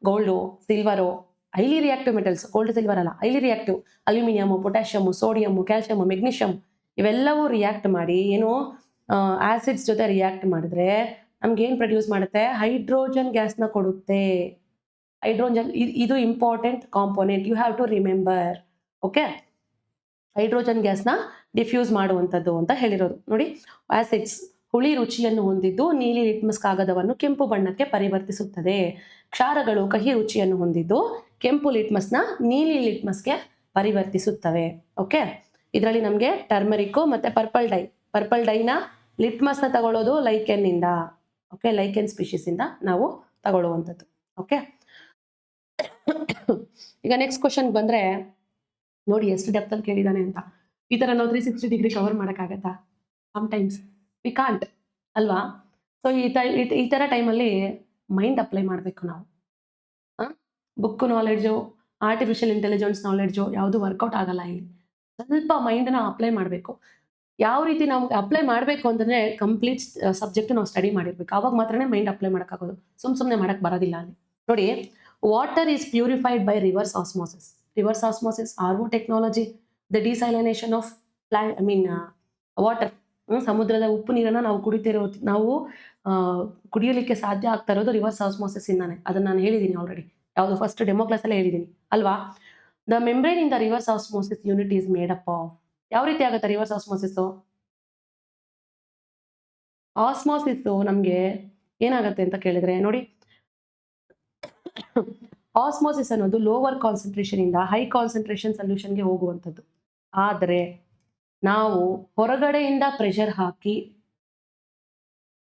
gold, silver, highly reactive metals. Gold silver ಅಲ್ಲ, highly reactive. Aluminium, potassium, sodium, calcium, magnesium ಇವೆಲ್ಲವೂ ರಿಯಾಕ್ಟ್ ಮಾಡಿ ಏನು ಆಸಿಡ್ಸ್ ಜೊತೆ ರಿಯಾಕ್ಟ್ ಮಾಡಿದ್ರೆ ನಮ್ಗೇನು ಪ್ರೊಡ್ಯೂಸ್ ಮಾಡುತ್ತೆ, ಹೈಡ್ರೋಜನ್ ಗ್ಯಾಸ್ನ ಕೊಡುತ್ತೆ. ಹೈಡ್ರೋಜನ್ ಇದು important component, you have to remember. Okay, hydrogen ಗ್ಯಾಸ್ನ ಡಿಫ್ಯೂಸ್ ಮಾಡುವಂಥದ್ದು ಅಂತ ಹೇಳಿರೋದು. ನೋಡಿ, ಆಸಿಡ್ಸ್ ಹುಳಿ ರುಚಿಯನ್ನು ಹೊಂದಿದ್ದು ನೀಲಿ ಲಿಟ್ಮಸ್ ಕಾಗದವನ್ನು ಕೆಂಪು ಬಣ್ಣಕ್ಕೆ ಪರಿವರ್ತಿಸುತ್ತದೆ. ಕ್ಷಾರಗಳು ಕಹಿ ರುಚಿಯನ್ನು ಹೊಂದಿದ್ದು ಕೆಂಪು ಲಿಟ್ಮಸ್ನ ನೀಲಿ ಲಿಟ್ಮಸ್ಗೆ ಪರಿವರ್ತಿಸುತ್ತವೆ. ಓಕೆ, ಇದರಲ್ಲಿ ನಮಗೆ ಟರ್ಮರಿಕ್ಕು ಮತ್ತು ಪರ್ಪಲ್ ಡೈನ ಲಿಟ್ಮಸ್ನ ತಗೊಳ್ಳೋದು ಲೈಕೆನ್ನಿಂದ. ಓಕೆ, ಲೈಕೆನ್ ಸ್ಪೀಶೀಸಿಂದ ನಾವು ತಗೊಳ್ಳುವಂಥದ್ದು. ಓಕೆ, ಈಗ ನೆಕ್ಸ್ಟ್ ಕ್ವಶನ್ ಬಂದರೆ ನೋಡಿ ಎಷ್ಟು ಡೆಪ್ತಲ್ಲಿ ಕೇಳಿದ್ದಾನೆ ಅಂತ. ಈ ಥರ ನಾವು 360 ಡಿಗ್ರಿ ಕವರ್ ಮಾಡೋಕ್ಕಾಗತ್ತಾ? ಸಮ್ಟೈಮ್ಸ್ ವಿ ಕಾಂಟ್ ಅಲ್ವಾ? ಸೊ ಈ ಥರ ಟೈಮಲ್ಲಿ ಮೈಂಡ್ ಅಪ್ಲೈ ಮಾಡಬೇಕು ನಾವು. Book knowledge, artificial intelligence knowledge ಯಾವುದು ವರ್ಕೌಟ್ ಆಗಲ್ಲ ಇಲ್ಲಿ. ಸ್ವಲ್ಪ ಮೈಂಡನ್ನ ಅಪ್ಲೈ ಮಾಡಬೇಕು. ಯಾವ ರೀತಿ ನಾವು ಅಪ್ಲೈ ಮಾಡಬೇಕು ಅಂತಂದರೆ ಕಂಪ್ಲೀಟ್ ಸಬ್ಜೆಕ್ಟ್ ನಾವು ಸ್ಟಡಿ ಮಾಡಿರ್ಬೇಕು. ಆವಾಗ ಮಾತ್ರನೇ ಮೈಂಡ್ ಅಪ್ಲೈ ಮಾಡೋಕ್ಕಾಗೋದು. ಸುಮ್ಮನೆ ಮಾಡೋಕ್ಕೆ ಬರೋದಿಲ್ಲ ಅಲ್ಲಿ. ನೋಡಿ, water is purified by reverse osmosis. Reverse osmosis, RO technology, the desalination of water. ಸಮುದ್ರದ ಉಪ್ಪು ನೀರನ್ನು ನಾವು ನಾವು ಕುಡಿಯಲಿಕ್ಕೆ ಸಾಧ್ಯ ಆಗ್ತಾ ಇರೋದು ರಿವರ್ಸ್ ಆಸ್ಮೋಸಿಸ್ ಇಂದಾನೆ. ಅದನ್ನು ನಾನು ಹೇಳಿದ್ದೀನಿ ಆಲ್ರೆಡಿ. ಯಾವುದು ಫಸ್ಟ್ ಡೆಮೋ ಕ್ಲಾಸಲ್ಲೇ ಹೇಳಿದ್ದೀನಿ ಅಲ್ವಾ? The membrane in the reverse osmosis unit is made up of. ಯಾವ ರೀತಿ ಆಗುತ್ತೆ ರಿವರ್ಸ್ ಆಸ್ಮೋಸಿಸ್ಸು? ಆಸ್ಮೋಸಿಸ್ಸು ನಮಗೆ ಏನಾಗುತ್ತೆ ಅಂತ ಕೇಳಿದ್ರೆ ನೋಡಿ, ಆಸ್ಮೋಸಿಸ್ ಅನ್ನೋದು ಲೋವರ್ ಕಾನ್ಸಂಟ್ರೇಷನ್ ಇಂದ ಹೈ ಕಾನ್ಸಂಟ್ರೇಷನ್ ಸೊಲ್ಯೂಷನ್ಗೆ ಹೋಗುವಂಥದ್ದು. ಆದರೆ ನಾವು ಹೊರಗಡೆಯಿಂದ ಪ್ರೆಷರ್ ಹಾಕಿ,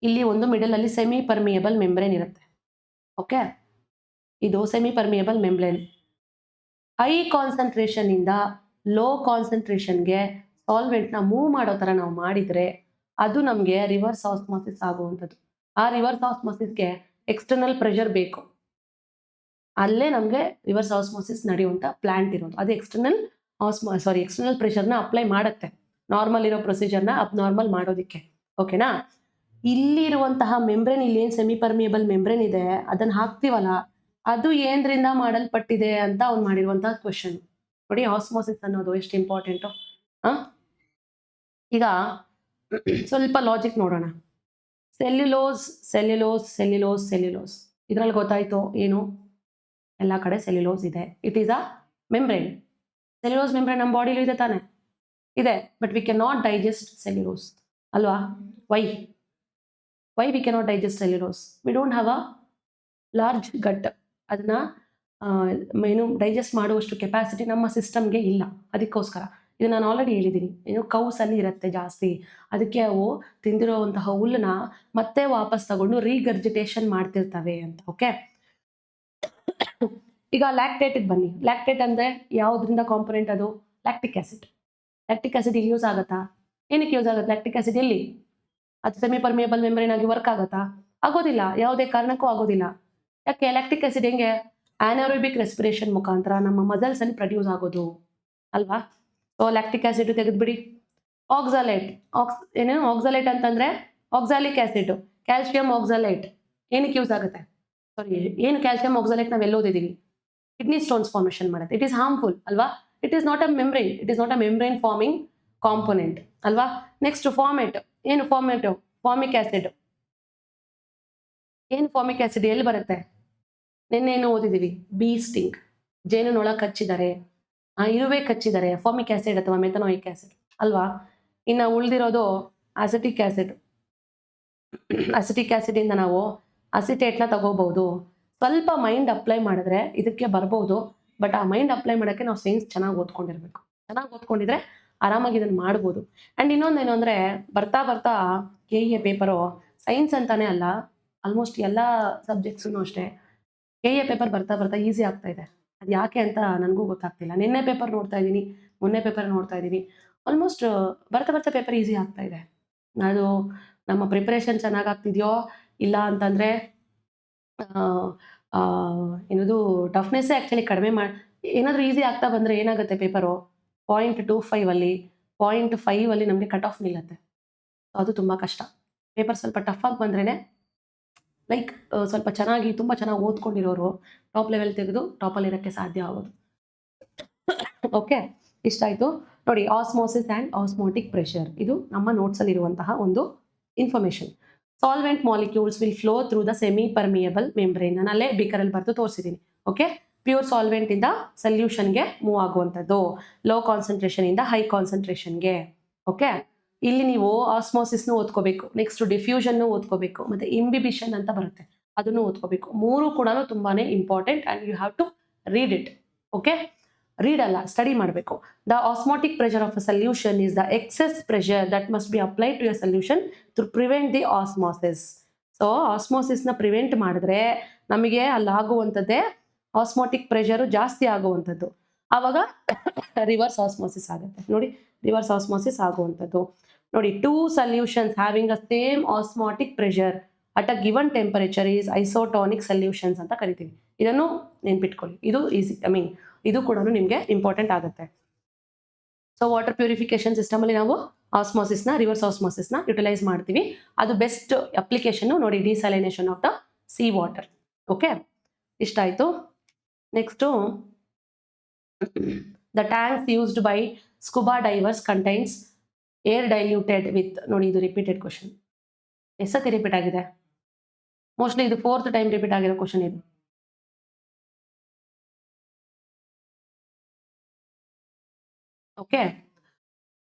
ಇಲ್ಲಿ ಒಂದು ಮಿಡಲಲ್ಲಿ ಸೆಮಿ ಪರ್ಮಿಯಬಲ್ ಮೆಂಬ್ರೇನ್ ಇರುತ್ತೆ. ಓಕೆ, ಇದು semi permeable membrane. High concentration ಇಂದ ಲೋ ಕಾನ್ಸಂಟ್ರೇಷನ್ಗೆ ಸಾಲ್ವೆಂಟ್ನ ಮೂವ್ ಮಾಡೋ ಥರ ನಾವು ಮಾಡಿದರೆ ಅದು ನಮಗೆ ರಿವರ್ಸ್ ಆಸ್ಮೋಸಿಸ್ ಆಗುವಂಥದ್ದು. ಆ ರಿವರ್ಸ್ ಆಸ್ಮೋಸಿಸ್ಗೆ ಎಕ್ಸ್ಟರ್ನಲ್ ಪ್ರೆಷರ್ ಬೇಕು. ಅಲ್ಲೇ ನಮಗೆ ರಿವರ್ಸ್ ಆಸ್ಮೋಸಿಸ್ ನಡೆಯುವಂಥ ಪ್ಲಾಂಟ್ ಇರೋದು. ಅದು ಎಕ್ಸ್ಟರ್ನಲ್ ಪ್ರೆಷರ್ನ ಅಪ್ಲೈ ಮಾಡುತ್ತೆ, ನಾರ್ಮಲ್ ಇರೋ ಪ್ರೊಸೀಜರ್ನ ಅಬ್ನಾರ್ಮಲ್ ಮಾಡೋದಕ್ಕೆ. ಓಕೆನಾ? ಇಲ್ಲಿರುವಂತಹ ಮೆಂಬ್ರೇನ್, ಇಲ್ಲಿ ಏನು ಸೆಮಿ ಪರ್ಮಿಯಬಲ್ ಮೆಂಬ್ರೇನ್ ಇದೆ ಅದನ್ನು ಹಾಕ್ತೀವಲ್ಲ, ಅದು ಏನರಿಂದ ಮಾಡಲ್ಪಟ್ಟಿದೆ ಅಂತ ಅವ್ನು ಮಾಡಿರುವಂತಹ ಕ್ವೆಶನ್. ನೋಡಿ, ಆಸ್ಮೋಸಿಸ್ ಅನ್ನೋದು ಎಷ್ಟು ಇಂಪಾರ್ಟೆಂಟು. ಈಗ ಸ್ವಲ್ಪ ಲಾಜಿಕ್ ನೋಡೋಣ. ಸೆಲ್ಯುಲೋಸ್ ಇದರಲ್ಲಿ ಗೊತ್ತಾಯ್ತು ಏನು? ಎಲ್ಲ ಕಡೆ ಸೆಲ್ಯುಲೋಸ್ ಇದೆ. It is a membrane. Cellulose membrane ನಮ್ಮ ಬಾಡಿಲಿ ಇದೆ ತಾನೆ? ಇದೆ. But we can not digest cellulose ಅಲ್ವಾ? Why we can not digest cellulose? We don't have a large gut. ಅದನ್ನ ಡೈಜೆಸ್ಟ್ ಮಾಡುವಷ್ಟು ಕೆಪಾಸಿಟಿ ನಮ್ಮ ಸಿಸ್ಟಮ್ಗೆ ಇಲ್ಲ. ಅದಕ್ಕೋಸ್ಕರ ಇದು ನಾನು ಆಲ್ರೆಡಿ ಹೇಳಿದ್ದೀನಿ. ಕೌಸಲ್ಲಿ ಇರುತ್ತೆ ಜಾಸ್ತಿ. ಅದಕ್ಕೆ ಅವು ತಿಂದಿರುವಂತಹ ಹುಲ್ಲನ್ನ ಮತ್ತೆ ವಾಪಸ್ ತಗೊಂಡು ರೀಗರ್ಜಿಟೇಷನ್ ಮಾಡ್ತಿರ್ತವೆ ಅಂತ. ಓಕೆ, ಈಗ ಲ್ಯಾಕ್ಟೇಟಿಗೆ ಬನ್ನಿ. ಲ್ಯಾಕ್ಟೇಟ್ ಅಂದರೆ ಯಾವುದರಿಂದ ಕಾಂಪೊನೆಂಟ್? ಅದು ಲ್ಯಾಕ್ಟಿಕ್ ಆ್ಯಸಿಡ್. ಲ್ಯಾಕ್ಟಿಕ್ ಆ್ಯಸಿಡ್ ಇಲ್ಲಿ ಯೂಸ್ ಆಗುತ್ತಾ? ಏನಕ್ಕೆ ಯೂಸ್ ಆಗುತ್ತೆ ಲ್ಯಾಕ್ಟಿಕ್ ಆ್ಯಸಿಡ್? ಎಲ್ಲಿ? ಅದು ಸೆಮಿ ಪರ್ಮಿಯಬಲ್ ಮೆಂಬ್ರೇನ್ ಆಗಿ ವರ್ಕ್ ಆಗುತ್ತಾ? ಆಗೋದಿಲ್ಲ, ಯಾವುದೇ ಕಾರಣಕ್ಕೂ ಆಗೋದಿಲ್ಲ. ಯಾಕೆ? ಲ್ಯಾಕ್ಟಿಕ್ ಆ್ಯಸಿಡ್ ಹೆಂಗೆ? ಆ್ಯನಾರೋಬಿಕ್ ರೆಸ್ಪಿರೇಷನ್ ಮುಖಾಂತರ ನಮ್ಮ ಮಸಲ್ಸಲ್ಲಿ ಪ್ರೊಡ್ಯೂಸ್ ಆಗೋದು ಅಲ್ವಾ? ಸೊ ಲ್ಯಾಕ್ಟಿಕ್ ಆ್ಯಸಿಡ್ ತೆಗೆದುಬಿಡಿ. ಆಕ್ಸಾಲೇಟ್. ಆಕ್ಸಾಲೇಟ್ ಅಂತಂದರೆ ಆಕ್ಸಾಲಿಕ್ ಆ್ಯಸಿಡ್, ಕ್ಯಾಲ್ಸಿಯಂ ಆಕ್ಸಾಲೇಟ್. ಏನಕ್ಕೆ ಯೂಸ್ ಆಗುತ್ತೆ? ಏನು ಕ್ಯಾಲ್ಸಿಯಂ ಆಕ್ಸಾಲೇಟ್ ನಾವು ಓದಿದ್ದೀವಿ? ಕಿಡ್ನಿ ಸ್ಟೋನ್ಸ್ ಫಾರ್ಮೇಷನ್ ಮಾಡುತ್ತೆ. ಇಟ್ ಈಸ್ ಹಾರ್ಮ್ಫುಲ್ ಅಲ್ವಾ? It is not a membrane. It is not a membrane forming component ಅಲ್ವಾ? Next formate. ಏನು ಫಾರ್ಮೇಟು? Formic acid. ಏನು ಫಾರ್ಮಿಕ್ ಆ್ಯಸಿಡ್ ಎಲ್ಲಿ ಬರುತ್ತೆ? ನಿನ್ನೇನು ಓದಿದ್ದೀವಿ? ಬೀ ಸ್ಟಿಂಗ್, ಜೇನುನೊಳ ಕಚ್ಚಿದ್ದಾರೆ, ಇರುವೆ ಕಚ್ಚಿದ್ದಾರೆ, ಫಾರ್ಮಿಕ್ ಆ್ಯಸಿಡ್ ಅಥವಾ ಮೆಥನಾಯಿಕ್ ಆ್ಯಸಿಡ್ ಅಲ್ವಾ? ಇನ್ನು ಉಳಿದಿರೋದು ಅಸಿಟಿಕ್ ಆ್ಯಸಿಡ್. ಅಸಿಟಿಕ್ ಆ್ಯಸಿಡಿಂದ ನಾವು ಅಸಿಟೇಟ್ನ ತಗೋಬಹುದು. ಸ್ವಲ್ಪ ಮೈಂಡ್ ಅಪ್ಲೈ ಮಾಡಿದ್ರೆ ಇದಕ್ಕೆ ಬರ್ಬೋದು. ಬಟ್ ಆ ಮೈಂಡ್ ಅಪ್ಲೈ ಮಾಡೋಕ್ಕೆ ನಾವು ಸೈನ್ಸ್ ಚೆನ್ನಾಗಿ ಓದ್ಕೊಂಡಿರ್ಬೇಕು. ಚೆನ್ನಾಗಿ ಓದ್ಕೊಂಡಿದ್ರೆ ಆರಾಮಾಗಿ ಇದನ್ನು ಮಾಡ್ಬೋದು. ಆ್ಯಂಡ್ ಇನ್ನೊಂದೇನು ಅಂದರೆ, ಬರ್ತಾ KEA ಪೇಪರು ಸೈನ್ಸ್ ಅಂತಾನೆ ಅಲ್ಲ, ಆಲ್ಮೋಸ್ಟ್ ಎಲ್ಲ ಸಬ್ಜೆಕ್ಟ್ಸೂ ಅಷ್ಟೇ KEA ಪೇಪರ್ ಬರ್ತಾ ಈಸಿ ಆಗ್ತಾ ಇದೆ. ಅದು ಯಾಕೆ ಅಂತ ನನಗೂ ಗೊತ್ತಾಗ್ತಿಲ್ಲ. ನಿನ್ನೆ ಪೇಪರ್ ನೋಡ್ತಾ ಇದ್ದೀನಿ, ಮೊನ್ನೆ ಪೇಪರ್ ನೋಡ್ತಾ ಇದ್ದೀವಿ. ಆಲ್ಮೋಸ್ಟ್ ಬರ್ತಾ ಪೇಪರ್ ಈಸಿ ಆಗ್ತಾ ಇದೆ. ಅದು ನಮ್ಮ ಪ್ರಿಪ್ರೇಷನ್ ಚೆನ್ನಾಗಾಗ್ತಿದೆಯೋ ಇಲ್ಲ ಅಂತಂದರೆ ಏನದು ಟಫ್ನೆಸ್ಸೇ ಆ್ಯಕ್ಚುಲಿ ಕಡಿಮೆ ಏನಾದರೂ ಈಸಿ ಆಗ್ತಾ ಬಂದರೆ ಏನಾಗುತ್ತೆ ಪೇಪರು 0.25 0.5 ನಮಗೆ ಕಟ್ ಆಫ್ ನಿಲ್ಲುತ್ತೆ. ಅದು ತುಂಬ ಕಷ್ಟ. ಪೇಪರ್ ಸ್ವಲ್ಪ ಟಫ್ ಆಗಿ ಬಂದ್ರೇ ಲೈಕ್ ಸ್ವಲ್ಪ ತುಂಬ ಚೆನ್ನಾಗಿ ಓದ್ಕೊಂಡಿರೋರು ಟಾಪ್ ಲೆವೆಲ್ ತೆಗೆದು ಟಾಪಲ್ಲಿರೋಕ್ಕೆ ಸಾಧ್ಯ ಆಗೋದು. ಓಕೆ, ಇಷ್ಟ ಆಯಿತು ನೋಡಿ. ಆಸ್ಮೋಸಿಸ್ ಆ್ಯಂಡ್ ಆಸ್ಮೋಟಿಕ್ ಪ್ರೆಷರ್, ಇದು ನಮ್ಮ ನೋಟ್ಸಲ್ಲಿರುವಂತಹ ಒಂದು information. Solvent molecules will flow through the semi permeable membrane. ನಾನು ಅಲ್ಲೇ ಬಿಕರಲ್ಲಿ ಬರೆದು ತೋರಿಸಿದ್ದೀನಿ. ಓಕೆ, ಪ್ಯೂರ್ ಸಾಲ್ವೆಂಟಿಂದ ಸೊಲ್ಯೂಷನ್ಗೆ ಮೂವ್ ಆಗುವಂಥದ್ದು, ಲೋ ಕಾನ್ಸಂಟ್ರೇಷನಿಂದ ಹೈ ಕಾನ್ಸಂಟ್ರೇಷನ್ಗೆ. ಓಕೆ, ಇಲ್ಲಿ ನೀವು ಆಸ್ಮೋಸಿಸ್ನು ಓದ್ಕೋಬೇಕು, ನೆಕ್ಸ್ಟ್ ಡಿಫ್ಯೂಷನ್ನು ಓದ್ಕೋಬೇಕು, ಮತ್ತೆ ಇಂಬಿಬಿಷನ್ ಅಂತ ಬರುತ್ತೆ ಅದನ್ನು ಓದ್ಕೋಬೇಕು. ಮೂರು ಕೂಡ ತುಂಬಾನೇ important and you have to read it. Okay, read ಅಲ್ಲ, ಸ್ಟಡಿ ಮಾಡಬೇಕು. The osmotic pressure of a solution is the excess pressure that must be applied to a solution to prevent the osmosis. So ಆಸ್ಮೋಸಿಸ್ನ prevent ಮಾಡಿದ್ರೆ ನಮಗೆ ಅಲ್ಲಾಗುವಂಥದ್ದೇ osmotic pressure ಜಾಸ್ತಿ ಆಗುವಂಥದ್ದು. ಆವಾಗ reverse osmosis ಆಗುತ್ತೆ. ನೋಡಿ, ರಿವರ್ಸ್ ಆಸ್ಮೋಸಿಸ್ ಆಗುವಂಥದ್ದು. ನೋಡಿ, two solutions having a same osmotic pressure at a given temperature is isotonic solutions ಅಂತ ಕರಿತೀವಿ. ಇದನ್ನು ನೆನ್ಪಿಟ್ಕೊಳ್ಳಿ, ಇದು ಈಸಿ, ಇದು ಕೂಡ ನಿಮಗೆ ಇಂಪಾರ್ಟೆಂಟ್ ಆಗುತ್ತೆ. ಸೊ ವಾಟರ್ ಪ್ಯೂರಿಫಿಕೇಶನ್ ಸಿಸ್ಟಮ್ ಅಲ್ಲಿ ನಾವು ಆಸ್ಮೋಸಿಸ್ನ, ರಿವರ್ಸ್ ಆಸ್ಮೋಸಿಸ್ನ ಯುಟಿಲೈಸ್ ಮಾಡ್ತೀವಿ. ಅದು ಬೆಸ್ಟ್ ಅಪ್ಲಿಕೇಶನ್ ನೋಡಿ, desalination of the sea water. Okay, ಇಷ್ಟ ಆಯ್ತು. Next, the tanks used by scuba divers contains air diluted with. ನೋಡಿ, ಇದು ರಿಪೀಟೆಡ್ ಕ್ವಶನ್, ಎಷ್ಟೊತ್ತಿ ರಿಪೀಟ್ ಆಗಿದೆ? ಮೋಸ್ಟ್ಲಿ ಇದು 4th ಟೈಮ್ ರಿಪೀಟ್ ಆಗಿರೋ ಕ್ವಶನ್ ಇದು. ಓಕೆ,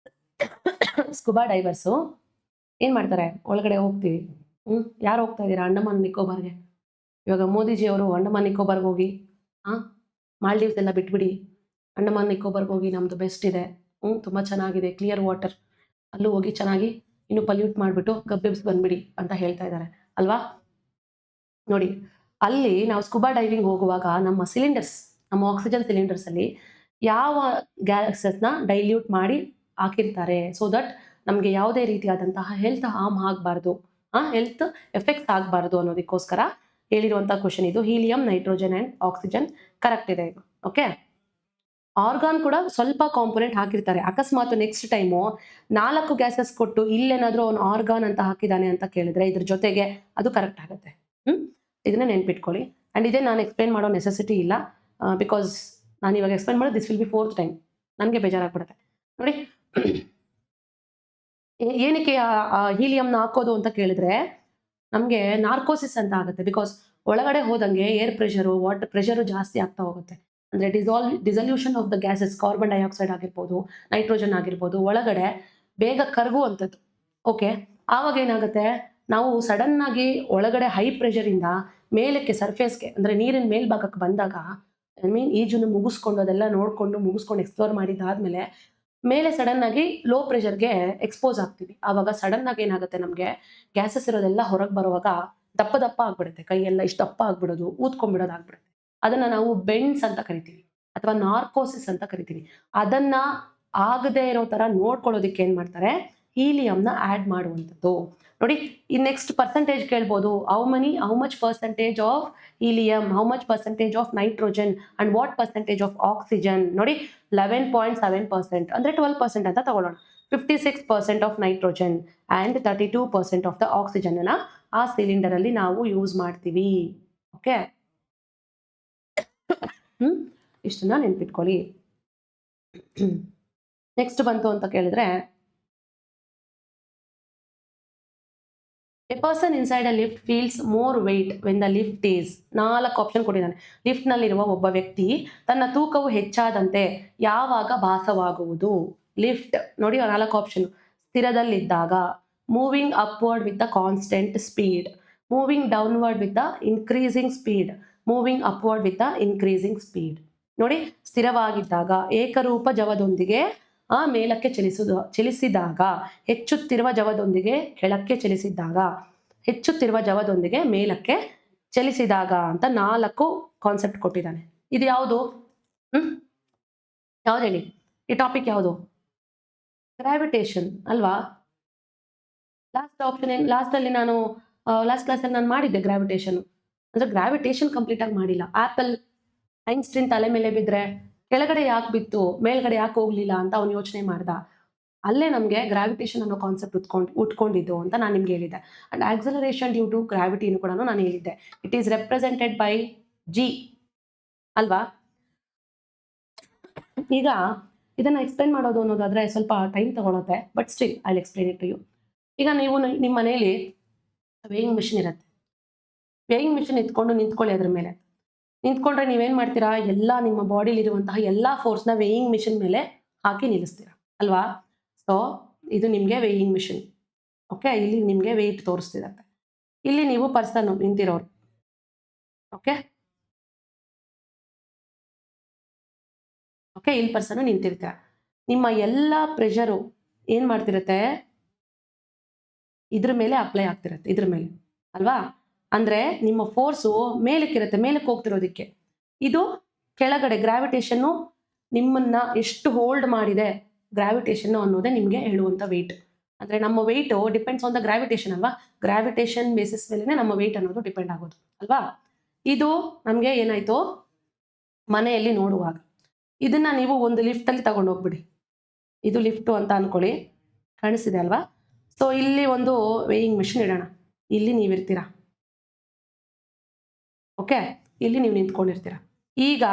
ಸ್ಕೂಬಾ ಡೈವರ್ಸು ಏನು ಮಾಡ್ತಾರೆ? ಒಳಗಡೆ ಹೋಗ್ತೀವಿ. ಯಾರು ಹೋಗ್ತಾ ಇದ್ದೀರಾ? ಅಂಡಮಾನ್ ನಿಕೋಬಾರ್ಗೆ. ಇವಾಗ ಮೋದಿಜಿ ಅವರು ಅಂಡಮಾನ್ ನಿಕೋಬಾರ್ಗೆ ಹೋಗಿ ಮಾಲ್ಡೀವ್ಸ್ ಎಲ್ಲ ಬಿಟ್ಬಿಡಿ, ಅಂಡಮಾನ್ ನಿಕೋಬಾರ್ಗೆ ಹೋಗಿ ನಮ್ಮದು ಬೆಸ್ಟ್ ಇದೆ, ತುಂಬ ಚೆನ್ನಾಗಿದೆ, ಕ್ಲಿಯರ್ ವಾಟರ್, ಅಲ್ಲೂ ಹೋಗಿ ಚೆನ್ನಾಗಿ ಇನ್ನು ಪಲ್ಯೂಟ್ ಮಾಡಿಬಿಟ್ಟು ಗಬ್ಬೆಬ್ಸ್ ಬಂದ್ಬಿಡಿ ಅಂತ ಹೇಳ್ತಾ ಇದ್ದಾರೆ ಅಲ್ವಾ? ನೋಡಿ, ಅಲ್ಲಿ ನಾವು ಸ್ಕೂಬಾ ಡೈವಿಂಗ್ ಹೋಗುವಾಗ ನಮ್ಮ ಸಿಲಿಂಡರ್ಸ್, ನಮ್ಮ ಆಕ್ಸಿಜನ್ ಸಿಲಿಂಡರ್ಸಲ್ಲಿ ಯಾವ ಗ್ಯಾಸಸ್ನ ಡೈಲ್ಯೂಟ್ ಮಾಡಿ ಹಾಕಿರ್ತಾರೆ, ಸೊ ದಟ್ ನಮಗೆ ಯಾವುದೇ ರೀತಿಯಾದಂತಹ ಹೆಲ್ತ್ ಹಾರ್ಮ್ ಆಗಬಾರ್ದು, ಹೆಲ್ತ್ ಎಫೆಕ್ಟ್ಸ್ ಆಗಬಾರ್ದು ಅನ್ನೋದಕ್ಕೋಸ್ಕರ ಹೇಳಿರುವಂಥ ಕ್ವಶನ್ ಇದು. Helium, nitrogen and oxygen correct ಇದೆ ಇದು. ಓಕೆ, ಆರ್ಗಾನ್ ಕೂಡ ಸ್ವಲ್ಪ ಕಾಂಪೊನೆಂಟ್ ಹಾಕಿರ್ತಾರೆ. ಅಕಸ್ಮಾತ್ ನೆಕ್ಸ್ಟ್ ಟೈಮು 4 ಗ್ಯಾಸಸ್ ಕೊಟ್ಟು ಇಲ್ಲೇನಾದರೂ ಅವನು ಆರ್ಗಾನ್ ಅಂತ ಹಾಕಿದ್ದಾನೆ ಅಂತ ಕೇಳಿದ್ರೆ ಇದ್ರ ಜೊತೆಗೆ ಅದು ಕರೆಕ್ಟ್ ಆಗುತ್ತೆ. ಇದನ್ನ ನೆನ್ಪಿಟ್ಕೊಳ್ಳಿ. ಆ್ಯಂಡ್ ಇದೇ ನಾನು ಎಕ್ಸ್ಪ್ಲೇನ್ ಮಾಡೋ ನೆಸೆಸಿಟಿ ಇಲ್ಲ, ಬಿಕಾಸ್ ನಾನು ಇವಾಗ ಎಕ್ಸ್ಪ್ಲೇನ್ ಮಾಡೋದು this will be 4th time, ನನಗೆ ಬೇಜಾರಾಗ್ಬಿಡುತ್ತೆ. ನೋಡಿ, ಏನಕ್ಕೆ ಹೀಲಿಯಂನ ಹಾಕೋದು ಅಂತ ಕೇಳಿದ್ರೆ ನಮಗೆ ನಾರ್ಕೋಸಿಸ್ ಅಂತ ಆಗುತ್ತೆ. ಬಿಕಾಸ್ ಒಳಗಡೆ ಹೋದಂಗೆ ಏರ್ ಪ್ರೆಷರು, ವಾಟರ್ ಪ್ರೆಷರು ಜಾಸ್ತಿ ಆಗ್ತಾ ಹೋಗುತ್ತೆ. ಅಂದರೆ dissolution of the gases, carbon dioxide ಆಗಿರ್ಬೋದು, ನೈಟ್ರೋಜನ್ ಆಗಿರ್ಬೋದು, ಒಳಗಡೆ ಬೇಗ ಕರಗುವಂಥದ್ದು. ಓಕೆ, ಆವಾಗ ಏನಾಗುತ್ತೆ, ನಾವು ಸಡನ್ ಆಗಿ ಒಳಗಡೆ ಹೈ ಪ್ರೆಷರಿಂದ ಮೇಲಕ್ಕೆ ಸರ್ಫೇಸ್ಗೆ, ಅಂದರೆ ನೀರಿನ ಮೇಲ್ಭಾಗಕ್ಕೆ ಬಂದಾಗ, ಈಜನ್ನು ಮುಗಿಸ್ಕೊಂಡು ಅದೆಲ್ಲ ನೋಡಿಕೊಂಡು ಮುಗಿಸ್ಕೊಂಡು ಎಕ್ಸ್ಪ್ಲೋರ್ ಮಾಡಿದ್ದಾದ್ಮೇಲೆ ಮೇಲೆ ಸಡನ್ ಆಗಿ ಲೋ ಪ್ರೆಷರ್ಗೆ ಎಕ್ಸ್ಪೋಸ್ ಆಗ್ತೀವಿ. ಆವಾಗ ಸಡನ್ ಆಗಿ ಏನಾಗುತ್ತೆ, ನಮಗೆ ಗ್ಯಾಸಸ್ ಇರೋದೆಲ್ಲ ಹೊರಗೆ ಬರುವಾಗ ದಪ್ಪ ದಪ್ಪ ಆಗ್ಬಿಡುತ್ತೆ, ಕೈಯೆಲ್ಲ ಇಷ್ಟು ದಪ್ಪ ಆಗ್ಬಿಡೋದು, ಊದ್ಕೊಂಡ್ಬಿಡೋದು ಆಗ್ಬಿಡುತ್ತೆ. ಅದನ್ನ ನಾವು ಬೆಂಡ್ಸ್ ಅಂತ ಕರಿತೀವಿ ಅಥವಾ ನಾರ್ಕೋಸಿಸ್ ಅಂತ ಕರಿತೀವಿ. ಅದನ್ನ ಆಗದೆ ಇರೋ ತರ ನೋಡ್ಕೊಳ್ಳೋದಕ್ಕೆ ಏನ್ ಮಾಡ್ತಾರೆ, ಹೀಲಿಯಂನ ಆಡ್ ಮಾಡುವಂಥದ್ದು. ನೋಡಿ, ಈ ನೆಕ್ಸ್ಟ್ ಪರ್ಸೆಂಟೇಜ್ ಕೇಳ್ಬೋದು, how much percentage of helium, how much percentage of nitrogen and what percentage of oxygen. ನೋಡಿ, 11.7% ಅಂದರೆ 12% ಅಂತ ತಗೊಳ್ಳೋಣ. 56% of nitrogen and 32% of the oxygen ಅನ್ನ ಆ ಸಿಲಿಂಡರ್ ಅಲ್ಲಿ ನಾವು ಯೂಸ್ ಮಾಡ್ತೀವಿ. ಓಕೆ, ಇಷ್ಟನ್ನ ನೆನ್ಪಿಟ್ಕೊಳ್ಳಿ. ನೆಕ್ಸ್ಟ್ ಬಂತು ಅಂತ ಕೇಳಿದ್ರೆ, a person inside a lift feels more weight when the lift is. 4 option ಕೊಟ್ಟಿದ್ದಾನೆ. ಲಿಫ್ಟ್ನಲ್ಲಿರುವ ಒಬ್ಬ ವ್ಯಕ್ತಿ ತನ್ನ ತೂಕವು ಹೆಚ್ಚಾದಂತೆ ಯಾವಾಗ ಭಾಸವಾಗುವುದು? ಲಿಫ್ಟ್ ನೋಡಿ, 4 ಆಪ್ಷನ್. ಸ್ಥಿರದಲ್ಲಿದ್ದಾಗ, moving upward with the constant speed, moving downward with the increasing speed, moving upward with the increasing speed. ನೋಡಿ, ಸ್ಥಿರವಾಗಿದ್ದಾಗ, ಏಕರೂಪ ಜವದೊಂದಿಗೆ ಮೇಲಕ್ಕೆ ಚಲಿಸಿದಾಗ, ಹೆಚ್ಚುತ್ತಿರುವ ಜವದೊಂದಿಗೆ ಕೆಳಕ್ಕೆ ಚಲಿಸಿದಾಗ, ಹೆಚ್ಚುತ್ತಿರುವ ಜವದೊಂದಿಗೆ ಮೇಲಕ್ಕೆ ಚಲಿಸಿದಾಗ ಅಂತ 4 ಕಾನ್ಸೆಪ್ಟ್ ಕೊಟ್ಟಿದ್ದಾನೆ. ಇದು ಯಾವುದು? ಯಾವ್ದು ಹೇಳಿ, ಈ ಟಾಪಿಕ್ ಯಾವುದು? ಗ್ರಾವಿಟೇಷನ್ ಅಲ್ವಾ? ಲಾಸ್ಟ್ ಆಪ್ಷನ್ ಏನು? ಲಾಸ್ಟಲ್ಲಿ ನಾನು ಲಾಸ್ಟ್ ಕ್ಲಾಸಲ್ಲಿ ನಾನು ಮಾಡಿದ್ದೆ ಗ್ರಾವಿಟೇಷನ್. ಅಂದರೆ ಗ್ರಾವಿಟೇಷನ್ ಕಂಪ್ಲೀಟ್ ಆಗಿ ಮಾಡಿಲ್ಲ. ಆಪಲ್ ಐನ್ಸ್ಟೀನ್ ತಲೆ ಮೇಲೆ ಬಿದ್ದರೆ ಕೆಳಗಡೆ ಯಾಕೆ ಬಿತ್ತು, ಮೇಲ್ಗಡೆ ಯಾಕೆ ಹೋಗ್ಲಿಲ್ಲ ಅಂತ ಅವನು ಯೋಚನೆ ಮಾಡ್ದ. ಅಲ್ಲೇ ನಮಗೆ ಗ್ರಾವಿಟೇಷನ್ ಅನ್ನೋ ಕಾನ್ಸೆಪ್ಟ್ ಉಟ್ಕೊಂಡಿದ್ದು ಅಂತ ನಾನು ನಿಮ್ಗೆ ಹೇಳಿದ್ದೆ. ಅಂಡ್ ಆಕ್ಸಲರೇಷನ್ ಡ್ಯೂ ಟು ಗ್ರಾವಿಟಿನೂ ಕೂಡ ನಾನು ಹೇಳಿದ್ದೆ. It is represented by G ಅಲ್ವಾ? ಈಗ ಇದನ್ನ ಎಕ್ಸ್ಪ್ಲೈನ್ ಮಾಡೋದು ಅನ್ನೋದಾದ್ರೆ ಸ್ವಲ್ಪ ಟೈಮ್ ತಗೊಳುತ್ತೆ, but still I will explain it to you. ಈಗ ನೀವು ನಿಮ್ಮ ಮನೆಯಲ್ಲಿ ವೇಯಿಂಗ್ ಮಿಷಿನ್ ಇರುತ್ತೆ. ವೇಯಿಂಗ್ ಮಿಷಿನ್ ಇಟ್ಕೊಂಡು ನಿಂತ್ಕೊಳ್ಳಿ. ಅದ್ರ ಮೇಲೆ ನಿಂತ್ಕೊಂಡ್ರೆ ನೀವೇನು ಮಾಡ್ತೀರಾ, ಎಲ್ಲ ನಿಮ್ಮ ಬಾಡಿಲಿರುವಂತಹ ಎಲ್ಲ ಫೋರ್ಸ್ನ ವೇಯಿಂಗ್ ಮಿಷಿನ್ ಮೇಲೆ ಹಾಕಿ ನಿಲ್ಲಿಸ್ತೀರಾ ಅಲ್ವಾ? ಸೊ ಇದು ನಿಮಗೆ ವೇಯಿಂಗ್ ಮಿಷಿನ್. ಓಕೆ, ಇಲ್ಲಿ ನಿಮಗೆ ವೆಯ್ಟ್ ತೋರಿಸ್ತಿರತ್ತೆ. ಇಲ್ಲಿ ನೀವು ಪರ್ಸನ್ ನಿಂತಿರೋರು. ಓಕೆ ಓಕೆ, ಇಲ್ಲಿ ಪರ್ಸನ್ ನಿಂತಿರ್ತೀರ. ನಿಮ್ಮ ಎಲ್ಲ ಪ್ರೆಷರು ಏನು ಮಾಡ್ತಿರುತ್ತೆ, ಇದ್ರ ಮೇಲೆ ಅಪ್ಲೈ ಆಗ್ತಿರತ್ತೆ, ಇದ್ರ ಮೇಲೆ ಅಲ್ವಾ. ಅಂದರೆ ನಿಮ್ಮ ಫೋರ್ಸು ಮೇಲಕ್ಕಿರುತ್ತೆ, ಮೇಲಕ್ಕೆ ಹೋಗ್ತಿರೋದಕ್ಕೆ. ಇದು ಕೆಳಗಡೆ ಗ್ರಾವಿಟೇಷನ್ನು ನಿಮ್ಮನ್ನ ಎಷ್ಟು ಹೋಲ್ಡ್ ಮಾಡಿದೆ ಗ್ರಾವಿಟೇಷನ್ನು ಅನ್ನೋದೇ ನಿಮಗೆ ಹೇಳುವಂಥ ವೆಯ್ಟ್. ಅಂದರೆ ನಮ್ಮ weight depends on the gravitation ಅಲ್ವಾ. ಗ್ರಾವಿಟೇಷನ್ ಬೇಸಿಸ್ ಮೇಲೆ ನಮ್ಮ ವೆಯ್ಟ್ ಅನ್ನೋದು ಡಿಪೆಂಡ್ ಆಗೋದು ಅಲ್ವಾ. ಇದು ನಮಗೆ ಏನಾಯಿತು, ಮನೆಯಲ್ಲಿ ನೋಡುವಾಗ ಇದನ್ನು ನೀವು ಒಂದು ಲಿಫ್ಟಲ್ಲಿ ತಗೊಂಡು ಹೋಗ್ಬಿಡಿ. ಇದು ಲಿಫ್ಟು ಅಂತ ಅಂದ್ಕೊಳ್ಳಿ, ಕಾಣಿಸ್ತಿದೆ ಅಲ್ವಾ. ಸೊ ಇಲ್ಲಿ ಒಂದು ವೇಯಿಂಗ್ ಮಿಷಿನ್ ಇಡೋಣ, ಇಲ್ಲಿ ನೀವಿರ್ತೀರ. ಓಕೆ, ಇಲ್ಲಿ ನೀವು ನಿಂತ್ಕೊಂಡಿರ್ತೀರ. ಈಗ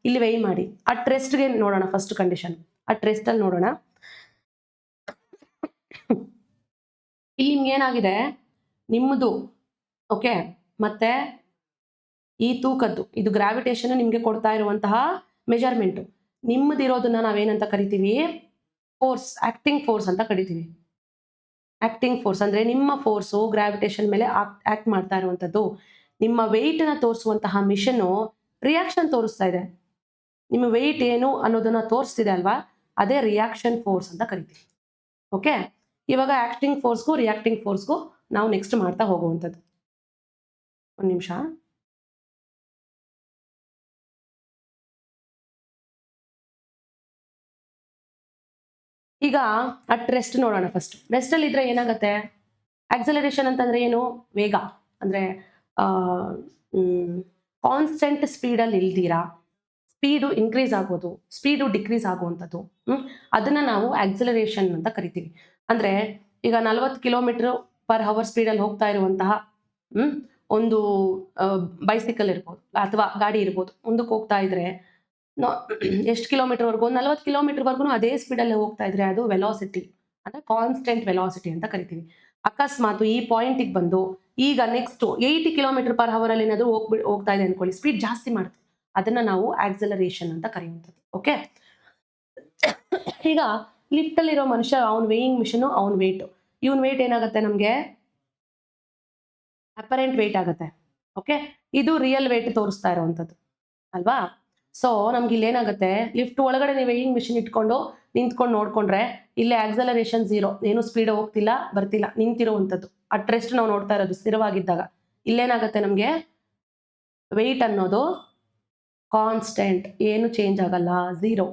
ಇಲ್ಲಿ ವೇಯ್ ಮಾಡಿ. ಅಟ್ ರೆಸ್ಟ್ಗೆ ನೋಡೋಣ. ಫಸ್ಟ್ ಕಂಡೀಷನ್ ಅಟ್ ರೆಸ್ಟಲ್ಲಿ ನೋಡೋಣ. ಇಲ್ಲಿ ನಿಮ್ಗೆ ಏನಾಗಿದೆ, ನಿಮ್ಮದು ಓಕೆ ಮತ್ತೆ ಈ ತೂಕದ್ದು ಇದು ಗ್ರಾವಿಟೇಷನ್ ನಿಮಗೆ ಕೊಡ್ತಾ ಇರುವಂತಹ ಮೆಜರ್ಮೆಂಟು. ನಿಮ್ಮದಿರೋದನ್ನ ನಾವೇನಂತ ಕರಿತೀವಿ, ಫೋರ್ಸ್, ಆಕ್ಟಿಂಗ್ ಫೋರ್ಸ್ ಅಂತ ಕರಿತೀವಿ. ಆಕ್ಟಿಂಗ್ ಫೋರ್ಸ್ ಅಂದರೆ ನಿಮ್ಮ ಫೋರ್ಸು ಗ್ರಾವಿಟೇಷನ್ ಮೇಲೆ ಆಕ್ಟ್ ಮಾಡ್ತಾ ಇರುವಂಥದ್ದು. ನಿಮ್ಮ ವೆಯ್ಟನ್ನ ತೋರಿಸುವಂತಹ ಮಿಷನ್ನು ರಿಯಾಕ್ಷನ್ ತೋರಿಸ್ತಾ ಇದೆ. ನಿಮ್ಮ ವೆಯ್ಟ್ ಏನು ಅನ್ನೋದನ್ನ ತೋರಿಸ್ತಿದೆ ಅಲ್ವಾ, ಅದೇ ರಿಯಾಕ್ಷನ್ ಫೋರ್ಸ್ ಅಂತ ಕರಿತೀವಿ. ಓಕೆ, ಇವಾಗ ಆಕ್ಟಿಂಗ್ ಫೋರ್ಸ್ಗೂ ರಿಯಾಕ್ಟಿಂಗ್ ಫೋರ್ಸ್ಗೂ ನಾವು ನೆಕ್ಸ್ಟ್ ಮಾಡ್ತಾ ಹೋಗುವಂಥದ್ದು. ಒಂದು ನಿಮಿಷ. ಈಗ ಅಟ್ ರೆಸ್ಟ್ ನೋಡೋಣ. ಫಸ್ಟ್ ರೆಸ್ಟಲ್ಲಿ ಇದ್ರೆ ಏನಾಗುತ್ತೆ, ಆಕ್ಸಲರೇಷನ್ ಅಂತಂದ್ರೆ ಏನು, ವೇಗ ಅಂದರೆ ಕಾನ್ಸ್ಟೆಂಟ್ ಸ್ಪೀಡಲ್ಲಿ ಇಲ್ದಿರಾ ಸ್ಪೀಡು ಇನ್ಕ್ರೀಸ್ ಆಗೋದು, ಸ್ಪೀಡು ಡಿಕ್ರೀಸ್ ಆಗುವಂಥದ್ದು, ಅದನ್ನು ನಾವು ಆಕ್ಸಲರೇಷನ್ ಅಂತ ಕರಿತೀವಿ. ಅಂದರೆ ಈಗ 40 km/h ಸ್ಪೀಡಲ್ಲಿ ಹೋಗ್ತಾ ಇರುವಂತಹ ಒಂದು ಬೈಸಿಕಲ್ ಇರ್ಬೋದು ಅಥವಾ ಗಾಡಿ ಇರ್ಬೋದು, ಮುಂದಕ್ಕೆ ಹೋಗ್ತಾ ಇದ್ರೆ ಎಷ್ಟು ಕಿಲೋಮೀಟರ್ವರೆಗೂ, 40 km ಅದೇ ಸ್ಪೀಡಲ್ಲಿ ಹೋಗ್ತಾ ಇದ್ರೆ ಅದು ವೆಲಾಸಿಟಿ, ಅಂದರೆ ಕಾನ್ಸ್ಟೆಂಟ್ ವೆಲಾಸಿಟಿ ಅಂತ ಕರಿತೀವಿ. ಅಕಸ್ಮಾತ್ ಈ ಪಾಯಿಂಟಿಗೆ ಬಂದು ಈಗ ನೆಕ್ಸ್ಟ್ 80 km/h ಅಲ್ಲಿ ಏನಾದರೂ ಹೋಗ್ತಾ ಇದೆ ಅನ್ಕೊಳ್ಳಿ, ಸ್ಪೀಡ್ ಜಾಸ್ತಿ ಮಾಡ್ತೀವಿ, ಅದನ್ನ ನಾವು ಆಕ್ಸಲರೇಷನ್ ಅಂತ ಕರೆಯುವಂಥದ್ದು. ಓಕೆ, ಈಗ ಲಿಫ್ಟಲ್ಲಿರೋ ಮನುಷ್ಯ, ಅವ್ನ ವೇಯಿಂಗ್ ಮಿಷನು, ಅವ್ನ ವೇಟು, ಇವನ್ ವೇಟ್ ಏನಾಗುತ್ತೆ ನಮಗೆ ಅಪರೆಂಟ್ ವೇಟ್ ಆಗುತ್ತೆ. ಓಕೆ, ಇದು ರಿಯಲ್ ವೇಟ್ ತೋರಿಸ್ತಾ ಇರೋವಂಥದ್ದು ಅಲ್ವಾ. ಸೊ ನಮ್ಗೆ ಇಲ್ಲಿ ಏನಾಗುತ್ತೆ, ಲಿಫ್ಟ್ ಒಳಗಡೆ ನೀವು ವೇಯಿಂಗ್ ಮಿಷಿನ್ ಇಟ್ಕೊಂಡು ನಿಂತ್ಕೊಂಡು ನೋಡ್ಕೊಂಡ್ರೆ ಇಲ್ಲಿ ಆಕ್ಸಲರೇಷನ್ 0, ಏನು ಸ್ಪೀಡ್ ಹೋಗ್ತಿಲ್ಲ ಬರ್ತಿಲ್ಲ, ನಿಂತಿರುವಂಥದ್ದು. ಅಟ್ ರೆಸ್ಟ್ ನಾವು ನೋಡ್ತಾ ಇರೋದು ಸ್ಥಿರವಾಗಿದ್ದಾಗ. ಇಲ್ಲೇನಾಗುತ್ತೆ ನಮಗೆ ವೆಯ್ಟ್ ಅನ್ನೋದು ಕಾನ್ಸ್ಟೆಂಟ್, ಏನು ಚೇಂಜ್ ಆಗಲ್ಲ, ಝೀರೋ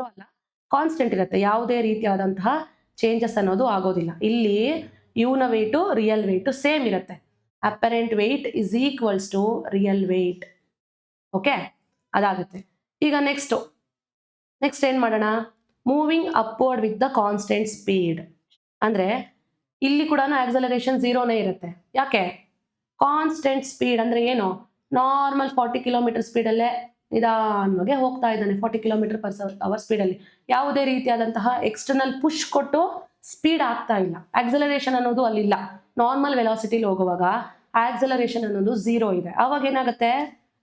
ಅಲ್ಲ, ಕಾನ್ಸ್ಟೆಂಟ್ ಇರುತ್ತೆ, ಯಾವುದೇ ರೀತಿಯಾದಂತಹ ಚೇಂಜಸ್ ಅನ್ನೋದು ಆಗೋದಿಲ್ಲ. ಇಲ್ಲಿ ಇವನ ವೆಯ್ಟು ರಿಯಲ್ ವೆಯ್ಟು ಸೇಮ್ ಇರುತ್ತೆ. Apparent weight is equals to real weight. Okay, ಅದಾಗುತ್ತೆ. ಈಗ ನೆಕ್ಸ್ಟ್ ಏನು ಮಾಡೋಣ, moving upward with the constant speed. ಅಂದರೆ ಇಲ್ಲಿ ಕೂಡ ಆಕ್ಸಲರೇಷನ್ 0ನೇ ಇರುತ್ತೆ. ಯಾಕೆ, ಕಾನ್ಸ್ಟೆಂಟ್ ಸ್ಪೀಡ್ ಅಂದರೆ ಏನು, ನಾರ್ಮಲ್ 40 km ಸ್ಪೀಡಲ್ಲೇ ನಿಧಾನವಾಗಿ ಹೋಗ್ತಾ ಇದ್ದಾನೆ, 40 km/h ಸ್ಪೀಡಲ್ಲಿ. ಯಾವುದೇ ರೀತಿಯಾದಂತಹ ಎಕ್ಸ್ಟರ್ನಲ್ ಪುಷ್ ಕೊಟ್ಟು ಸ್ಪೀಡ್ ಆಗ್ತಾ ಇಲ್ಲ. ಆಕ್ಸಲರೇಷನ್ ಅನ್ನೋದು ಅಲ್ಲಿಲ್ಲ. ನಾರ್ಮಲ್ ವೆಲಾಸಿಟಿಲಿ ಹೋಗುವಾಗ ಆಕ್ಸಲರೇಷನ್ ಅನ್ನೋದು 0 ಇದೆ. ಆವಾಗ ಏನಾಗುತ್ತೆ,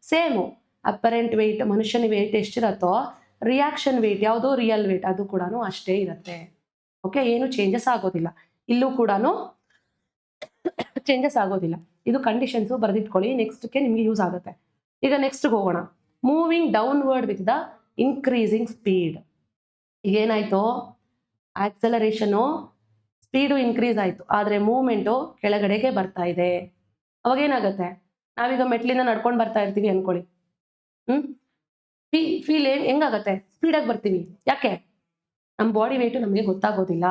ಸೇಮು ಅಪರೆಂಟ್ ವೆಯ್ಟ್, ಮನುಷ್ಯನ ವೆಯ್ಟ್ ಎಷ್ಟಿರತ್ತೋ ರಿಯಾಕ್ಷನ್ ವೆಯ್ಟ್ ಯಾವುದು ರಿಯಲ್ ವೆಯ್ಟ್ ಅದು ಕೂಡ ಅಷ್ಟೇ ಇರುತ್ತೆ. ಓಕೆ, ಏನು ಚೇಂಜಸ್ ಆಗೋದಿಲ್ಲ. ಇಲ್ಲೂ ಕೂಡ ಚೇಂಜಸ್ ಆಗೋದಿಲ್ಲ. ಇದು ಕಂಡೀಷನ್ಸು ಬರೆದಿಟ್ಕೊಳ್ಳಿ, ನೆಕ್ಸ್ಟ್ಗೆ ನಿಮಗೆ ಯೂಸ್ ಆಗುತ್ತೆ. ಈಗ ನೆಕ್ಸ್ಟ್ಗೆ ಹೋಗೋಣ. Moving downward with the increasing speed. ಈಗೇನಾಯಿತು, ಆಕ್ಸಲರೇಷನು ಸ್ಪೀಡು ಇನ್ಕ್ರೀಸ್ ಆಯಿತು, ಆದರೆ ಮೂವ್ಮೆಂಟು ಕೆಳಗಡೆಗೆ ಬರ್ತಾ ಇದೆ. ಅವಾಗೇನಾಗುತ್ತೆ, ನಾವೀಗ ಮೆಟ್ಲಿಂದ ನಡ್ಕೊಂಡು ಬರ್ತಾ ಇರ್ತೀವಿ ಅಂದ್ಕೊಳ್ಳಿ, ಫೀಲ್ ಹೆಂಗಾಗತ್ತೆ, ಸ್ಪೀಡಾಗಿ ಬರ್ತೀವಿ. ಯಾಕೆ, ನಮ್ಮ ಬಾಡಿ ವೆಯ್ಟು ನಮಗೆ ಗೊತ್ತಾಗೋದಿಲ್ಲ.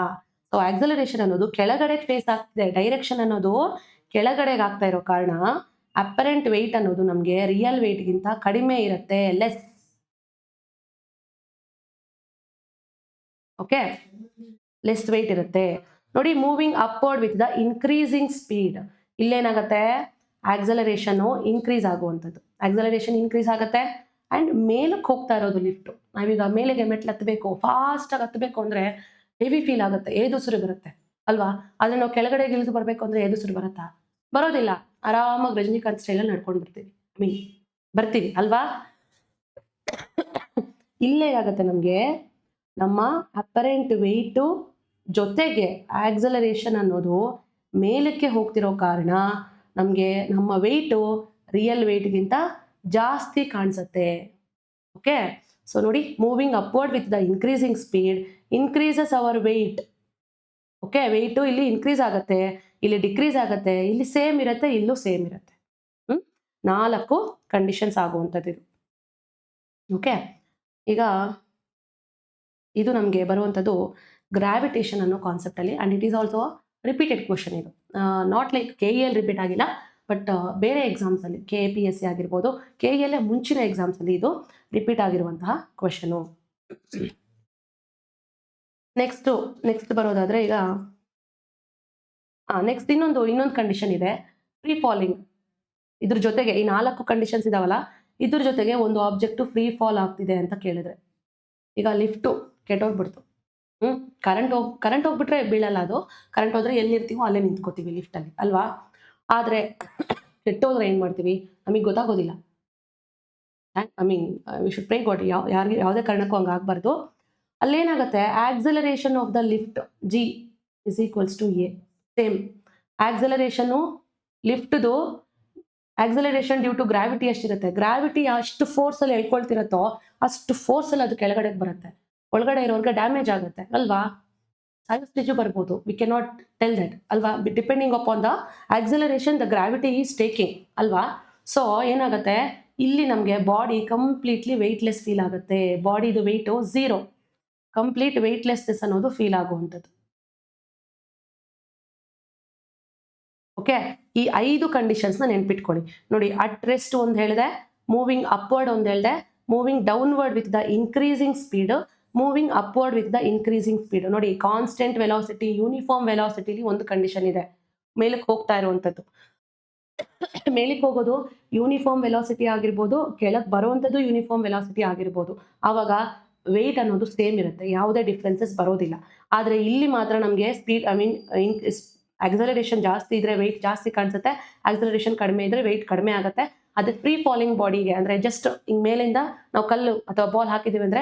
ಸೊ ಆಕ್ಸಲರೇಷನ್ ಅನ್ನೋದು ಕೆಳಗಡೆ ಫೇಸ್ ಆಗ್ತಿದೆ, ಡೈರೆಕ್ಷನ್ ಅನ್ನೋದು ಕೆಳಗಡೆಗೆ ಆಗ್ತಾ ಇರೋ ಕಾರಣ ಅಪರೆಂಟ್ ವೆಯ್ಟ್ ಅನ್ನೋದು ನಮಗೆ ರಿಯಲ್ ವೆಯ್ಟ್ಗಿಂತ ಕಡಿಮೆ ಇರುತ್ತೆ, ಲೆಸ್. ಓಕೆ, ಲೆಸ್ ವೆಯ್ಟ್ ಇರುತ್ತೆ ನೋಡಿ. Moving upward with the increasing speed, ಇಲ್ಲೇನಾಗುತ್ತೆ, ಆಕ್ಸಲರೇಷನು ಇನ್ಕ್ರೀಸ್ ಆಗುವಂಥದ್ದು. ಆಕ್ಸಲರೇಷನ್ ಇನ್ಕ್ರೀಸ್ ಆಗುತ್ತೆ ಆ್ಯಂಡ್ ಮೇಲಕ್ಕೆ ಹೋಗ್ತಾ ಇರೋದು ಲಿಫ್ಟು. ನಾವೀಗ ಮೇಲೆಗೆ ಮೆಟ್ಲು ಹತ್ತಬೇಕು, ಫಾಸ್ಟಾಗಿ ಹತ್ತಬೇಕು ಅಂದರೆ ಹೆವಿ ಫೀಲ್ ಆಗುತ್ತೆ, ಏದುಸಿರು ಬರುತ್ತೆ ಅಲ್ವಾ. ಆದರೆ ನಾವು ಕೆಳಗಡೆಗೆ ಇಳಿದು ಬರಬೇಕು ಅಂದರೆ ಏದುಸಿರು ಬರುತ್ತಾ, ಬರೋದಿಲ್ಲ. ಆರಾಮಾಗಿ ರಜನಿಕಾಂತ್ ಸ್ಟೈಲಲ್ಲಿ ನಡ್ಕೊಂಡು ಬರ್ತೀವಿ ಅಲ್ವಾ. ಇಲ್ಲೇ ಆಗುತ್ತೆ ನಮಗೆ ನಮ್ಮ ಅಪರೆಂಟ್ ವೆಯ್ಟು ಜೊತೆಗೆ ಆಕ್ಸಲರೇಷನ್ ಅನ್ನೋದು ಮೇಲಕ್ಕೆ ಹೋಗ್ತಿರೋ ಕಾರಣ ನಮಗೆ ನಮ್ಮ ವೆಯ್ಟು ರಿಯಲ್ ವೆಯ್ಟ್ಗಿಂತ ಜಾಸ್ತಿ ಕಾಣಿಸುತ್ತೆ. ಓಕೆ, ಸೊ ನೋಡಿ, moving upward with the increasing speed increases our weight. Okay, weight ಇಲ್ಲಿ ಇನ್ಕ್ರೀಸ್ ಆಗುತ್ತೆ, ಇಲ್ಲಿ ಡಿಕ್ರೀಸ್ ಆಗುತ್ತೆ, ಇಲ್ಲಿ ಸೇಮ್ ಇರುತ್ತೆ, ಇಲ್ಲೂ ಸೇಮ್ ಇರುತ್ತೆ. 4 ಕಂಡೀಷನ್ಸ್ ಆಗುವಂಥದ್ದು ಇದು. ಓಕೆ, ಈಗ ಇದು ನಮಗೆ ಬರುವಂಥದ್ದು ಗ್ರಾವಿಟೇಷನ್ ಅನ್ನೋ ಕಾನ್ಸೆಪ್ಟಲ್ಲಿ, and it is also repeated question. ಇದು ನಾಟ್ ಲೈಕ್ KEL ರಿಪೀಟ್ ಆಗಿಲ್ಲ, ಬಟ್ ಬೇರೆ ಎಕ್ಸಾಮ್ಸಲ್ಲಿ KPSC ಆಗಿರ್ಬೋದು, KEL ಮುಂಚಿನ ಎಕ್ಸಾಮ್ಸಲ್ಲಿ ಇದು ರಿಪೀಟ್ ಆಗಿರುವಂತಹ ಕ್ವಶನು. ನೆಕ್ಸ್ಟ್ ಬರೋದಾದರೆ ಈಗ ನೆಕ್ಸ್ಟ್ ಇನ್ನೊಂದು ಕಂಡೀಷನ್ ಇದೆ, ಫ್ರೀ ಫಾಲಿಂಗ್. ಇದ್ರ ಜೊತೆಗೆ ಈ 4 ಕಂಡೀಷನ್ಸ್ ಇದಾವಲ್ಲ, ಇದ್ರ ಜೊತೆಗೆ ಒಂದು ಆಬ್ಜೆಕ್ಟು ಫ್ರೀ ಫಾಲ್ ಆಗ್ತಿದೆ ಅಂತ ಕೇಳಿದ್ರೆ, ಈಗ ಲಿಫ್ಟು ಕೆಟ್ಟೋಗ್ಬಿಡ್ತು, ಕರೆಂಟ್ ಹೋಗ್ಬಿಟ್ರೆ ಬೀಳಲ್ಲ, ಅದು ಕರೆಂಟ್ ಹೋದ್ರೆ ಎಲ್ಲಿರ್ತೀವೋ ಅಲ್ಲೇ ನಿಂತ್ಕೋತೀವಿ ಲಿಫ್ಟಲ್ಲಿ ಅಲ್ವಾ. ಆದರೆ ಕೆಟ್ಟೋದ್ರೆ ಏನು ಮಾಡ್ತೀವಿ, ನಮಗೆ ಗೊತ್ತಾಗೋದಿಲ್ಲ. I mean we should pray God, ಯಾವುದೇ ಕಾರಣಕ್ಕೂ ಹಂಗೆ ಆಗಬಾರ್ದು. ಅಲ್ಲೇನಾಗುತ್ತೆ, acceleration of the lift G is equals to A. Same ಆಕ್ಸಲರೇಷನ್ನು ಲಿಫ್ಟ್ದು ಆಕ್ಸಲರೇಷನ್ ಡ್ಯೂ ಟು ಗ್ರಾವಿಟಿ ಎಷ್ಟಿರುತ್ತೆ, ಗ್ರಾವಿಟಿ ಅಷ್ಟು ಫೋರ್ಸಲ್ಲಿ ಎಳ್ಕೊಳ್ತಿರತ್ತೋ ಅಷ್ಟು ಫೋರ್ಸಲ್ಲಿ ಅದು ಕೆಳಗಡೆ ಬರುತ್ತೆ, ಒಳಗಡೆ ಇರೋರ್ಗೆ ಡ್ಯಾಮೇಜ್ ಆಗುತ್ತೆ ಅಲ್ವಾ, ಸಾಯೋ ಸ್ಟೇಜು ಬರ್ಬೋದು. We can not tell that ಅಲ್ವಾ, depending upon the acceleration the gravity is taking ಅಲ್ವಾ. ಸೊ ಏನಾಗುತ್ತೆ, ಇಲ್ಲಿ ನಮಗೆ ಬಾಡಿ ಕಂಪ್ಲೀಟ್ಲಿ ವೆಯ್ಟ್ಲೆಸ್ ಫೀಲ್ ಆಗುತ್ತೆ, ಬಾಡಿದು ವೆಯ್ಟು 0, ಕಂಪ್ಲೀಟ್ ವೆಯ್ಟ್ಲೆಸ್ನೆಸ್ ಅನ್ನೋದು ಫೀಲ್ ಆಗುವಂಥದ್ದು. ಓಕೆ, ಈ 5 ಕಂಡೀಷನ್ಸ್ನ ನೆನ್ಪಿಟ್ಕೊಳ್ಳಿ. ನೋಡಿ, ಅಟ್ ರೆಸ್ಟ್ ಒಂದು ಹೇಳಿದೆ, ಮೂವಿಂಗ್ ಅಪ್ವರ್ಡ್ ಒಂದು ಹೇಳಿದೆ, moving downward with the increasing speed, moving upward with the increasing speed. ನೋಡಿ, ಕಾನ್ಸ್ಟೆಂಟ್ ವೆಲಾಸಿಟಿ, ಯೂನಿಫಾರ್ಮ್ ವೆಲಾಸಿಟಿಲಿ ಒಂದು ಕಂಡೀಷನ್ ಇದೆ, ಮೇಲಕ್ಕೆ ಹೋಗ್ತಾ ಇರುವಂಥದ್ದು. ಮೇಲಕ್ಕೆ ಹೋಗೋದು ಯೂನಿಫಾರ್ಮ್ ವೆಲಾಸಿಟಿ ಆಗಿರ್ಬೋದು, ಕೆಳಗೆ ಬರುವಂಥದ್ದು ಯೂನಿಫಾರ್ಮ್ ವೆಲಾಸಿಟಿ ಆಗಿರ್ಬೋದು, ಆವಾಗ ವೆಯ್ಟ್ ಅನ್ನೋದು ಸೇಮ್ ಇರುತ್ತೆ, ಯಾವುದೇ ಡಿಫ್ರೆನ್ಸಸ್ ಬರೋದಿಲ್ಲ. ಆದರೆ ಇಲ್ಲಿ ಮಾತ್ರ ನಮಗೆ ಸ್ಪೀಡ್ ಆಕ್ಸಲರೇಷನ್ ಜಾಸ್ತಿ ಇದ್ರೆ ವೆಯ್ಟ್ ಜಾಸ್ತಿ ಕಾಣಿಸುತ್ತೆ, ಆಕ್ಸಲರೇಷನ್ ಕಡಿಮೆ ಇದ್ರೆ ವೆಯ್ಟ್ ಕಡಿಮೆ ಆಗುತ್ತೆ. ಅದೇ ಫ್ರೀ ಫಾಲಿಂಗ್ ಬಾಡಿಗೆ ಅಂದರೆ ಜಸ್ಟ್ ಹಿಂಗೆ ಮೇಲಿಂದ ನಾವು ಕಲ್ಲು ಅಥವಾ ಬಾಲ್ ಹಾಕಿದ್ದೀವಿ ಅಂದರೆ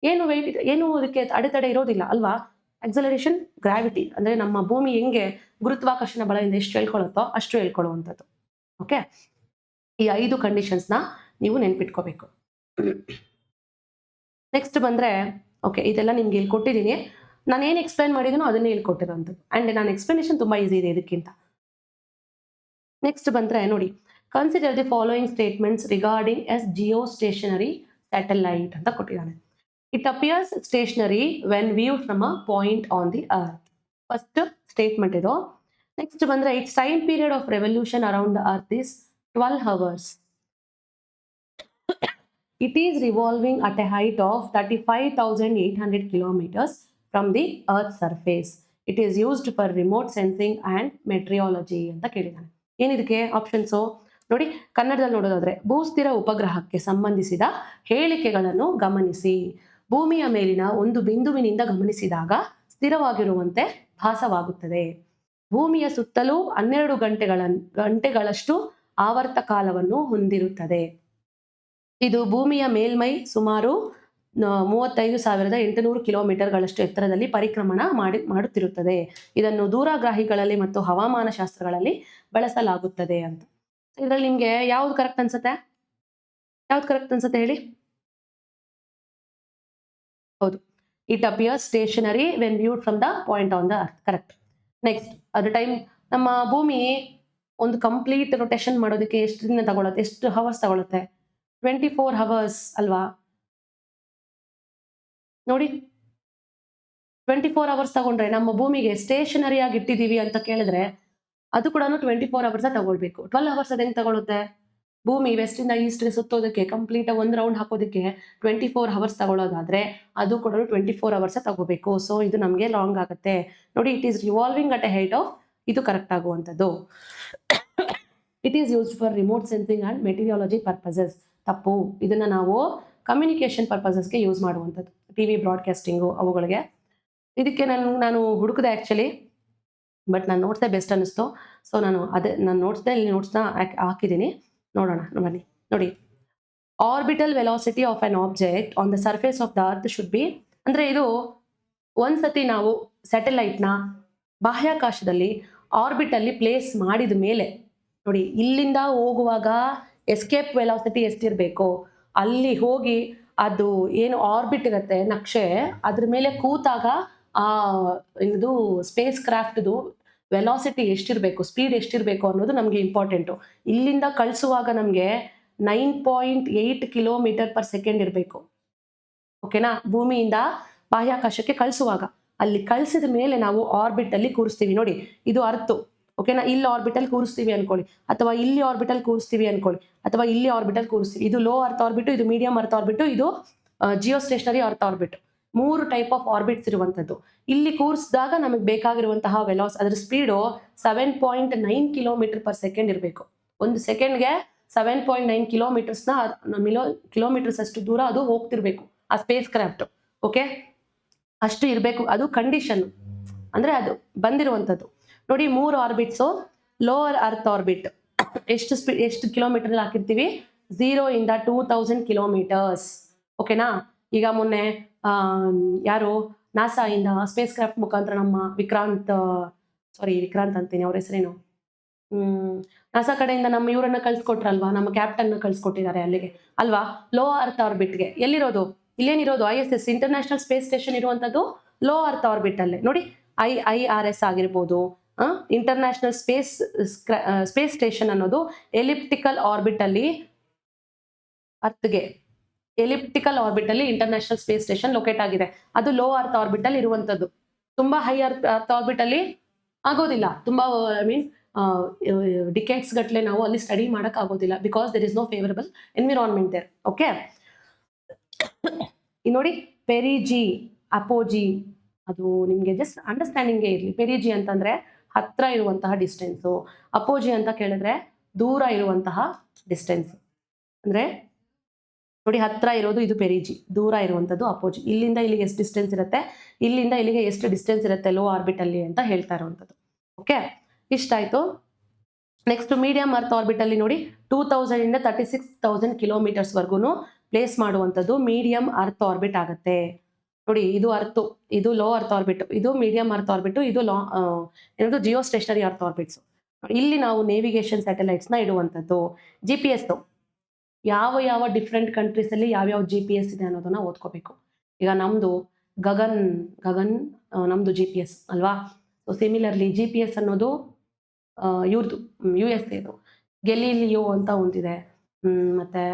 ಏನು ವೆಯ್ಟ್, ಏನು ಅದಕ್ಕೆ ಅಡೆತಡೆ ಇರೋದಿಲ್ಲ ಅಲ್ವಾ. ಆಕ್ಸಲರೇಷನ್ ಗ್ರಾವಿಟಿ ಅಂದರೆ ನಮ್ಮ ಭೂಮಿ ಹೆಂಗೆ ಗುರುತ್ವಾಕರ್ಷಣ ಬಲದಿಂದ ಎಷ್ಟು ಹೇಳ್ಕೊಳ್ಳುತ್ತೋ ಅಷ್ಟು ಹೇಳ್ಕೊಳ್ಳುವಂಥದ್ದು. ಓಕೆ, ಈ 5 ಕಂಡೀಷನ್ಸ್ನ ನೀವು ನೆನ್ಪಿಟ್ಕೋಬೇಕು. ನೆಕ್ಸ್ಟ್ ಬಂದರೆ, ಓಕೆ, ಇದೆಲ್ಲ ನಿಮ್ಗೆ ಇಲ್ಲಿ ಕೊಟ್ಟಿದ್ದೀನಿ, ನಾನು ಏನು ಎಕ್ಸ್ಪ್ಲೈನ್ ಮಾಡಿದ್ದೀನೋ ಅದನ್ನೇ ಇಲ್ಲಿ ಕೊಟ್ಟಿರೋಂಥದ್ದು, ಆ್ಯಂಡ್ ನಾನು ಎಕ್ಸ್ಪ್ಲನೇಷನ್ ತುಂಬ ಈಸಿ ಇದೆ ಇದಕ್ಕಿಂತ. ನೆಕ್ಸ್ಟ್ ಬಂದರೆ ನೋಡಿ, consider the following statements regarding as geostationary satellite ಅಂತ ಕೊಟ್ಟಿದ್ದಾನೆ. It appears stationary when viewed from a point on the earth. First statement ಇದು. ನೆಕ್ಸ್ಟ್ ಬಂದರೆ, its time period of revolution around the earth is 12 hours. It is revolving at a height of 35,800 kilometers from the Earth's surface. It is used for remote sensing and meteorology ಅಂತ ಕೇಳಿದ್ದಾನೆ. ಏನಿದಕ್ಕೆ options ನೋಡಿ, ಕನ್ನಡದಲ್ಲಿ ನೋಡೋದಾದ್ರೆ, ಭೂಸ್ಥಿರ ಉಪಗ್ರಹಕ್ಕೆ ಸಂಬಂಧಿಸಿದ ಹೇಳಿಕೆಗಳನ್ನು ಗಮನಿಸಿ. ಭೂಮಿಯ ಮೇಲಿನ ಒಂದು ಬಿಂದುವಿನಿಂದ ಗಮನಿಸಿದಾಗ ಸ್ಥಿರವಾಗಿರುವಂತೆ ಭಾಸವಾಗುತ್ತದೆ. ಭೂಮಿಯ ಸುತ್ತಲೂ 12 ಗಂಟೆಗಳಷ್ಟು ಆವರ್ತ ಕಾಲವನ್ನು ಹೊಂದಿರುತ್ತದೆ. ಇದು ಭೂಮಿಯ ಮೇಲ್ಮೈ ಸುಮಾರು 35,800 ಕಿಲೋಮೀಟರ್ಗಳಷ್ಟು ಎತ್ತರದಲ್ಲಿ ಪರಿಕ್ರಮಣ ಮಾಡುತ್ತಿರುತ್ತದೆ. ಇದನ್ನು ದೂರಗ್ರಾಹಿಗಳಲ್ಲಿ ಮತ್ತು ಹವಾಮಾನ ಶಾಸ್ತ್ರಗಳಲ್ಲಿ ಬಳಸಲಾಗುತ್ತದೆ ಅಂತ. ಇದರಲ್ಲಿ ನಿಮಗೆ ಯಾವ್ದು ಕರೆಕ್ಟ್ ಅನ್ಸುತ್ತೆ ಹೇಳಿ? ಹೌದು, it appears stationary when viewed from the point on the earth. Correct. Next, ಅದ್ರ ಟೈಮ್ ನಮ್ಮ ಭೂಮಿ ಒಂದು ಕಂಪ್ಲೀಟ್ ರೊಟೇಷನ್ ಮಾಡೋದಕ್ಕೆ ಎಷ್ಟು ದಿನ ತಗೊಳುತ್ತೆ, ಎಷ್ಟು ಹವರ್ಸ್ ತಗೊಳುತ್ತೆ? 24 hours ಅಲ್ವಾ? ನೋಡಿ, 24 hours ತಗೊಂಡ್ರೆ ನಮ್ಮ ಭೂಮಿಗೆ ಸ್ಟೇಷನರಿ ಆಗಿ ಇಟ್ಟಿದ್ದೀವಿ ಅಂತ ಕೇಳಿದ್ರೆ ಅದು ಕೂಡ 24 hours ತಗೊಳ್ಬೇಕು. 12 hours ಅದು ಹೆಂಗೆ ತಗೊಳುತ್ತೆ? ಭೂಮಿ ವೆಸ್ಟಿಂದ ಈಸ್ಟ್ಗೆ ಸುತ್ತೋದಕ್ಕೆ ಕಂಪ್ಲೀಟ್ ಒಂದು ರೌಂಡ್ ಹಾಕೋದಕ್ಕೆ 24 hours ತಗೊಳ್ಳೋದಾದ್ರೆ ಅದು ಕೂಡ 24 hours ತಗೋಬೇಕು. ಸೊ ಇದು ನಮಗೆ ಲಾಂಗ್ ಆಗುತ್ತೆ. ನೋಡಿ, it is revolving at a height of, ಇದು ಕರೆಕ್ಟ್ ಆಗುವಂಥದ್ದು. It is used for remote sensing and meteorology purposes. ತಪ್ಪು. ಇದನ್ನು ನಾವು ಕಮ್ಯುನಿಕೇಷನ್ ಪರ್ಪಸಸ್ಗೆ ಯೂಸ್ ಮಾಡುವಂಥದ್ದು, TV ಬ್ರಾಡ್ಕಾಸ್ಟಿಂಗು ಅವುಗಳಿಗೆ. ಇದಕ್ಕೆ ನಾನು ಹುಡುಕಿದೆ ಆ್ಯಕ್ಚುಲಿ, ಬಟ್ ನಾನು ನೋಟ್ಸೇ ಬೆಸ್ಟ್ ಅನ್ನಿಸ್ತು. ಸೊ ನಾನು ನೋಟ್ಸ್ನ ಹಾಕಿದ್ದೀನಿ, ನೋಡೋಣ ಬನ್ನಿ. ನೋಡಿ, orbital velocity of on object on the surface of the earth should be, ಅಂದರೆ ಇದು ಒಂದ್ಸತಿ ನಾವು ಸ್ಯಾಟಲೈಟ್ನ ಬಾಹ್ಯಾಕಾಶದಲ್ಲಿ ಆರ್ಬಿಟಲ್ಲಿ ಪ್ಲೇಸ್ ಮಾಡಿದ ಮೇಲೆ ನೋಡಿ, ಇಲ್ಲಿಂದ ಹೋಗುವಾಗ ಎಸ್ಕೇಪ್ ವೆಲಾಸಿಟಿ ಎಷ್ಟಿರಬೇಕು, ಅಲ್ಲಿ ಹೋಗಿ ಅದು ಏನು ಆರ್ಬಿಟ್ ಇರುತ್ತೆ ನಕ್ಷೆ, ಅದ್ರ ಮೇಲೆ ಕೂತಾಗ ಆ ಇದು ಸ್ಪೇಸ್ ಕ್ರಾಫ್ಟ್ದು ವೆಲಾಸಿಟಿ ಎಷ್ಟಿರಬೇಕು, ಸ್ಪೀಡ್ ಎಷ್ಟಿರಬೇಕು ಅನ್ನೋದು ನಮಗೆ ಇಂಪಾರ್ಟೆಂಟು. ಇಲ್ಲಿಂದ ಕಳಿಸುವಾಗ ನಮಗೆ 9.8 ಕಿಲೋಮೀಟರ್ ಪರ್ ಸೆಕೆಂಡ್ ಇರಬೇಕು. ಓಕೆನಾ, ಭೂಮಿಯಿಂದ ಬಾಹ್ಯಾಕಾಶಕ್ಕೆ ಕಳಿಸುವಾಗ. ಅಲ್ಲಿ ಕಳಿಸಿದ ಮೇಲೆ ನಾವು ಆರ್ಬಿಟಲ್ಲಿ ಕೂರಿಸ್ತೀವಿ. ನೋಡಿ, ಇದು ಅರ್ತು. ಓಕೆನಾ, ಇಲ್ಲಿ ಆರ್ಬಿಟಲ್ ಕೂರಿಸ್ತೀವಿ ಅನ್ಕೊಳ್ಳಿ, ಅಥವಾ ಇಲ್ಲಿ ಆರ್ಬಿಟಲ್ ಕೂರಿಸ್ತೀವಿ ಅನ್ಕೊಳ್ಳಿ, ಅಥವಾ ಇಲ್ಲಿ ಆರ್ಬಿಟಲ್ ಕೂರಿಸ್ತೀವಿ. ಇದು ಲೋ ಅರ್ತ್ ಆರ್ಬಿಟ್, ಇದು ಮೀಡಿಯಂ ಅರ್ತ್ ಆರ್ಬಿಟ್, ಇದು geostationary earth orbit. 3 type of orbits ಇರುವಂಥದ್ದು. ಇಲ್ಲಿ ಕೂರಿಸಿದಾಗ ನಮಗೆ ಬೇಕಾಗಿರುವಂತಹ ಅದರ ಸ್ಪೀಡು 7.9 ಕಿಲೋಮೀಟರ್ ಪರ್ ಸೆಕೆಂಡ್ ಇರಬೇಕು. ಒಂದು ಸೆಕೆಂಡ್ಗೆ 7.9 ಕಿಲೋಮೀಟರ್ಸ್ ಅಷ್ಟು ದೂರ ಅದು ಹೋಗ್ತಿರ್ಬೇಕು ಆ ಸ್ಪೇಸ್ ಕ್ರಾಫ್ಟ್. ಓಕೆ, ಅಷ್ಟು ಇರಬೇಕು. ಅದು ಕಂಡೀಷನ್, ಅಂದ್ರೆ ಅದು ಬಂದಿರುವಂಥದ್ದು. ನೋಡಿ, 3 ಆರ್ಬಿಟ್ಸು. ಲೋವರ್ ಅರ್ತ್ ಆರ್ಬಿಟ್ ಎಷ್ಟು ಕಿಲೋಮೀಟರ್ ಹಾಕಿರ್ತೀವಿ? 0 ಇಂದ 2000 ಕಿಲೋಮೀಟರ್ಸ್. ಓಕೆನಾ, ಈಗ ಮೊನ್ನೆ ಯಾರು ನಾಸಾ ಇಂದ ಸ್ಪೇಸ್ ಕ್ರಾಫ್ಟ್ ಮುಖಾಂತರ ನಮ್ಮ ವಿಕ್ರಾಂತ್ ಅಂತೀನಿ, ಅವ್ರ ಹೆಸರೇನು, ನಾಸಾ ಕಡೆಯಿಂದ ನಮ್ಮ ಇವರನ್ನ ಕಳ್ಸಿಕೊಟ್ರಲ್ವಾ, ನಮ್ಮ ಕ್ಯಾಪ್ಟನ್ ಕಳ್ಸಿಕೊಟ್ಟಿದ್ದಾರೆ ಅಲ್ಲಿಗೆ ಅಲ್ವಾ, ಲೋ ಅರ್ತ್ ಆರ್ಬಿಟ್ಗೆ. ಎಲ್ಲಿರೋದು? ಇಲ್ಲೇನಿರೋದು? ISS ಇಂಟರ್ನ್ಯಾಷನಲ್ ಸ್ಪೇಸ್ ಸ್ಟೇಷನ್ ಇರುವಂಥದ್ದು ಲೋ ಅರ್ತ್ ಆರ್ಬಿಟ್ ಅಲ್ಲೇ. ನೋಡಿ, IRS ಆಗಿರ್ಬೋದು, ಇಂಟರ್ನ್ಯಾಷನಲ್ ಸ್ಪೇಸ್ ಸ್ಟೇಷನ್ ಅನ್ನೋದು ಎಲಿಪ್ಟಿಕಲ್ ಆರ್ಬಿಟ್ ಅಲ್ಲಿ ಇಂಟರ್ನ್ಯಾಷನಲ್ ಸ್ಪೇಸ್ ಸ್ಟೇಷನ್ ಲೊಕೇಟ್ ಆಗಿದೆ. ಅದು ಲೋ ಅರ್ತ್ ಆರ್ಬಿಟ್ ಅಲ್ಲಿ ಇರುವಂತದ್ದು. ತುಂಬಾ ಹೈ ಅರ್ತ್ ಆರ್ಬಿಟ್ ಅಲ್ಲಿ ಆಗೋದಿಲ್ಲ. ತುಂಬಾ ಡಿಕೇಡ್ಸ್ ಗಟ್ಲೆ ನಾವು ಅಲ್ಲಿ ಸ್ಟಡಿ ಮಾಡಕ್ ಆಗೋದಿಲ್ಲ, because there is no favourable environment there. Okay, ನೋಡಿ, ಪೆರಿಜಿ, ಅಪೋಜಿ, ಅದು ನಿಮ್ಗೆ ಜಸ್ಟ್ ಅಂಡರ್ಸ್ಟ್ಯಾಂಡಿಂಗೇ ಇರಲಿ. ಪೆರಿಜಿ ಅಂತಂದ್ರೆ ಹತ್ರ ಇರುವಂತಹ ಡಿಸ್ಟೆನ್ಸು, ಅಪೋಜಿ ಅಂತ ಕೇಳಿದ್ರೆ ದೂರ ಇರುವಂತಹ ಡಿಸ್ಟೆನ್ಸ್. ಅಂದ್ರೆ ನೋಡಿ, ಹತ್ರ ಇರೋದು ಇದು ಪೆರಿಜಿ, ದೂರ ಇರುವಂಥದ್ದು ಅಪೋಜಿ. ಇಲ್ಲಿಂದ ಇಲ್ಲಿಗೆ ಎಷ್ಟು ಡಿಸ್ಟೆನ್ಸ್ ಇರುತ್ತೆ, ಇಲ್ಲಿಂದ ಇಲ್ಲಿಗೆ ಎಷ್ಟು ಡಿಸ್ಟೆನ್ಸ್ ಇರುತ್ತೆ ಲೋ ಆರ್ಬಿಟ್ ಅಲ್ಲಿ ಅಂತ ಹೇಳ್ತಾ ಇರುವಂಥದ್ದು. ಓಕೆ, ಇಷ್ಟಾಯ್ತು. ನೆಕ್ಸ್ಟ್ ಮೀಡಿಯಂ ಅರ್ತ್ ಆರ್ಬಿಟ್ ಅಲ್ಲಿ ನೋಡಿ, 2000 ಇಂದ 36,000 ಕಿಲೋಮೀಟರ್ಸ್ ವರ್ಗು ಪ್ಲೇಸ್ ಮಾಡುವಂಥದ್ದು ಮೀಡಿಯಂ ಅರ್ತ್ ಆರ್ಬಿಟ್ ಆಗುತ್ತೆ. ನೋಡಿ, ಇದು ಅರ್ತು, ಇದು ಲೋ ಅರ್ತ್ ಆರ್ಬಿಟ್, ಇದು ಮೀಡಿಯಂ ಅರ್ತ್ ಆರ್ಬಿಟ್, ಇದು ಏನದು ಜಿಯೋ ಸ್ಟೇಷನರಿ ಅರ್ತ್ ಆರ್ಬಿಟ್ಸ್. ಇಲ್ಲಿ ನಾವು ನೇವಿಗೇಷನ್ ಸ್ಯಾಟಲೈಟ್ಸ್ ನ ಇಡುವಂಥದ್ದು. GPS ಯಾವ ಡಿಫ್ರೆಂಟ್ ಕಂಟ್ರೀಸ್ ಅಲ್ಲಿ ಯಾವ್ಯಾವ GPS ಇದೆ ಅನ್ನೋದನ್ನ ಓದ್ಕೋಬೇಕು. ಈಗ ನಮ್ದು ಗಗನ್ ನಮ್ದು GPS ಅಲ್ವಾ. ಸೊ ಸಿಮಿಲರ್ಲಿ GPS ಅನ್ನೋದು ಇವ್ರದ್ದು USA ಗೆಲಿಲಿಯೋ ಅಂತ ಒಂದಿದೆ, ಮತ್ತೆ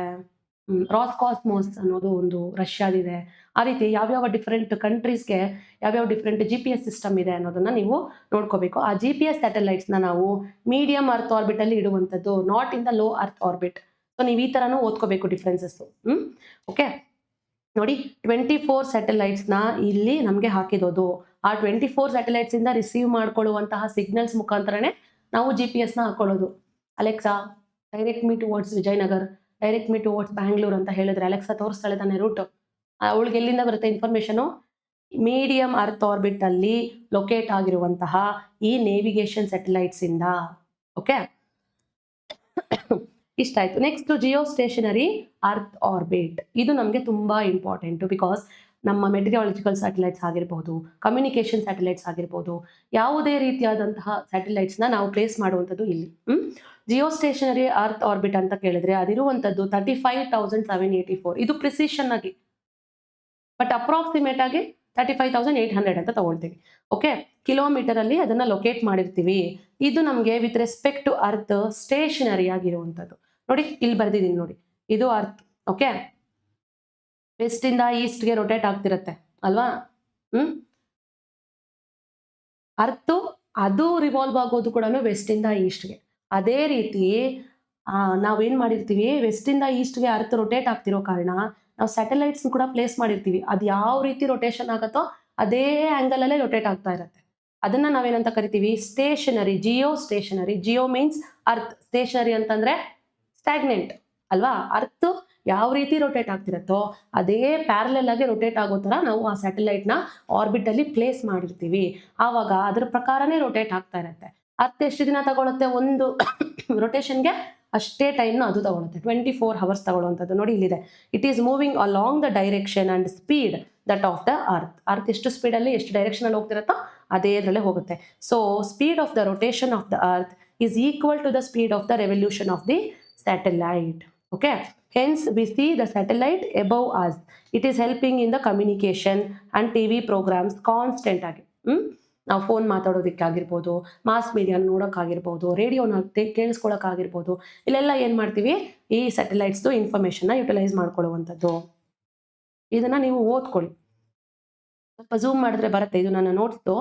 ರಾಸ್ಕಾಸ್ಮೋಸ್ ಅನ್ನೋದು ಒಂದು ರಷ್ಯಾದಿದೆ. ಆ ರೀತಿ ಯಾವ್ಯಾವ ಡಿಫ್ರೆಂಟ್ ಕಂಟ್ರೀಸ್ಗೆ ಯಾವ್ಯಾವ ಡಿಫ್ರೆಂಟ್ GPS ಸಿಸ್ಟಮ್ ಇದೆ ಅನ್ನೋದನ್ನ ನೀವು ನೋಡ್ಕೋಬೇಕು. ಆ GPS ಸ್ಯಾಟಲೈಟ್ಸ್ನ ನಾವು ಮೀಡಿಯಂ ಅರ್ತ್ ಆರ್ಬಿಟ್ ಅಲ್ಲಿ ಇಡುವಂಥದ್ದು, not in the low earth orbit. So ನೀವು ಈ ತರನೂ ಓದ್ಕೋಬೇಕು ಡಿಫ್ರೆನ್ಸಸ್. ಓಕೆ, ನೋಡಿ, 24 ಸ್ಯಾಟಲೈಟ್ಸ್ನ ಇಲ್ಲಿ ನಮಗೆ ಹಾಕಿರೋದು. ಆ 24 ಸ್ಯಾಟಲೈಟ್ಸ್ ಇಂದ ರಿಸೀವ್ ಮಾಡ್ಕೊಳ್ಳುವಂತಹ ಸಿಗ್ನಲ್ಸ್ ಮುಖಾಂತರನೇ ನಾವು GPS ನ ಹಾಕೊಳ್ಳೋದು. Alexa direct me towards Vijayanagar, direct me towards Bangalore ಅಂತ ಹೇಳಿದ್ರೆ ಅಲೆಕ್ಸಾ ತೋರಿಸ್ತಾಳೆ ತಾನೆ ರೂಟ್. ಅವಳಿಗೆ ಎಲ್ಲಿಂದ ಬರುತ್ತೆ ಇನ್ಫಾರ್ಮೇಶನು? ಮೀಡಿಯಂ ಅರ್ತ್ ಆರ್ಬಿಟ್ ಅಲ್ಲಿ ಲೊಕೇಟ್ ಆಗಿರುವಂತಹ ಈ ನೇವಿಗೇಷನ್ ಸ್ಯಾಟಲೈಟ್ಸ್ ಇಂದ. ಓಕೆ, ಇಷ್ಟ ಆಯ್ತು. Next geostationary earth orbit. ಇದು ನಮಗೆ ತುಂಬಾ ಇಂಪಾರ್ಟೆಂಟು, ಬಿಕಾಸ್ ನಮ್ಮ ಮೆಟೀರಿಯಾಲಜಿಕಲ್ ಸ್ಯಾಟಲೈಟ್ಸ್ ಆಗಿರ್ಬೋದು, ಕಮ್ಯುನಿಕೇಶನ್ ಸ್ಯಾಟಲೈಟ್ಸ್ ಆಗಿರ್ಬೋದು, ಯಾವುದೇ ರೀತಿಯಾದಂತಹ ಸ್ಯಾಟಲೈಟ್ಸ್ನ ನಾವು ಪ್ಲೇಸ್ ಮಾಡುವಂಥದ್ದು ಇಲ್ಲಿ. ಜಿಯೋ ಸ್ಟೇಷನರಿ ಅರ್ತ್ ಆರ್ಬಿಟ್ ಅಂತ ಕೇಳಿದ್ರೆ ಅದಿರುವಂಥದ್ದು 35,784. ಇದು ಪ್ರಿಸಿಷನ್ ಆಗಿ, ಬಟ್ ಅಪ್ರಾಕ್ಸಿಮೇಟ್ ಆಗಿ 35,800 ಅಂತ ತಗೊಳ್ತೀವಿ. ಓಕೆ, ಕಿಲೋಮೀಟರ್ ಅಲ್ಲಿ ಅದನ್ನ ಲೊಕೇಟ್ ಮಾಡಿರ್ತೀವಿ. ಇದು ನಮಗೆ with respect to earth stationary ಆಗಿರುವಂಥದ್ದು. ನೋಡಿ, ಇಲ್ಲಿ ಬರ್ದಿದ್ದೀನಿ ನೋಡಿ, ಇದು ಅರ್ತ್. ಓಕೆ, ವೆಸ್ಟ್ ಇಂದ ಈಸ್ಟ್ಗೆ ರೊಟೇಟ್ ಆಗ್ತಿರತ್ತೆ ಅಲ್ವಾ. ಅರ್ತು ಅದು ರಿವಾಲ್ವ್ ಆಗೋದು ಕೂಡ ವೆಸ್ಟ್ ಇಂದ ಈಸ್ಟ್ಗೆ. ಅದೇ ರೀತಿ ನಾವೇನ್ ಮಾಡಿರ್ತೀವಿ, ವೆಸ್ಟ್ ಇಂದ ಈಸ್ಟ್ಗೆ ಅರ್ತ್ ರೊಟೇಟ್ ಆಗ್ತಿರೋ ಕಾರಣ ನಾವು ಸ್ಯಾಟಲೈಟ್ಸ್ ಕೂಡ ಪ್ಲೇಸ್ ಮಾಡಿರ್ತೀವಿ. ಅದು ಯಾವ ರೀತಿ ರೊಟೇಷನ್ ಆಗುತ್ತೋ ಅದೇ ಆಂಗಲ್ ಅಲ್ಲೇ ರೊಟೇಟ್ ಆಗ್ತಾ ಇರುತ್ತೆ. ಅದನ್ನ ನಾವೇನಂತ ಕರಿತೀವಿ? Stationary, geostationary. Geo means earth, stationary ಅಂತಂದ್ರೆ ಸ್ಟಾಗ್ನೆಂಟ್ ಅಲ್ವಾ. ಅರ್ತ್ ಯಾವ ರೀತಿ ರೊಟೇಟ್ ಆಗ್ತಿರತ್ತೋ ಅದೇ ಪ್ಯಾರಲಲ್ ಆಗಿ ರೊಟೇಟ್ ಆಗೋ ತರ ನಾವು ಆ ಸ್ಯಾಟಲೈಟ್ ನ ಆರ್ಬಿಟ್ ಅಲ್ಲಿ ಪ್ಲೇಸ್ ಮಾಡಿರ್ತೀವಿ. ಆವಾಗ ಅದ್ರ ಪ್ರಕಾರನೇ ರೊಟೇಟ್ ಆಗ್ತಾ ಇರತ್ತೆ. ಅರ್ತ್ ಎಷ್ಟು ದಿನ ತಗೊಳುತ್ತೆ ಒಂದು ರೊಟೇಷನ್ಗೆ? ಅಷ್ಟೇ ಟೈಮ್ನ ಅದು ತಗೊಳುತ್ತೆ, 24 hours ತಗೊಳ್ಳುವಂಥದ್ದು. ನೋಡಿ, ಇಲ್ಲಿದೆ, it is moving along the direction and speed that of the earth. Earth ಎಷ್ಟು ಸ್ಪೀಡಲ್ಲಿ ಎಷ್ಟು ಡೈರೆಕ್ಷನ್ ಅಲ್ಲಿ ಹೋಗ್ತಿರತ್ತೋ ಅದೇ ಇದರಲ್ಲೇ ಹೋಗುತ್ತೆ. So speed of the rotation of the earth is equal to the speed of the revolution of the satellite. Okay, hence we see the satellite above us. It is helping in the communication and TV programmes constant ಆಗಿ. ನಾವು phone ಮಾತಾಡೋದಕ್ಕಾಗಿರ್ಬೋದು, mass media ನೋಡೋಕ್ಕಾಗಿರ್ಬೋದು, ರೇಡಿಯೋನ ಕೇಳಿಸ್ಕೊಳ್ಳೋಕ್ಕಾಗಿರ್ಬೋದು, ಇಲ್ಲೆಲ್ಲ ಏನು ಮಾಡ್ತೀವಿ, ಈ ಸ್ಯಾಟಲೈಟ್ಸ್ದು ಇನ್ಫಾರ್ಮೇಷನ್ನ utilise ಮಾಡ್ಕೊಳ್ಳುವಂಥದ್ದು. ಇದನ್ನು ನೀವು ಓದ್ಕೊಳ್ಳಿ, ಸ್ವಲ್ಪ ಝೂಮ್ ಮಾಡಿದ್ರೆ ಬರುತ್ತೆ. ಇದು ನನ್ನ ನೋಟ್ಸ್ದು.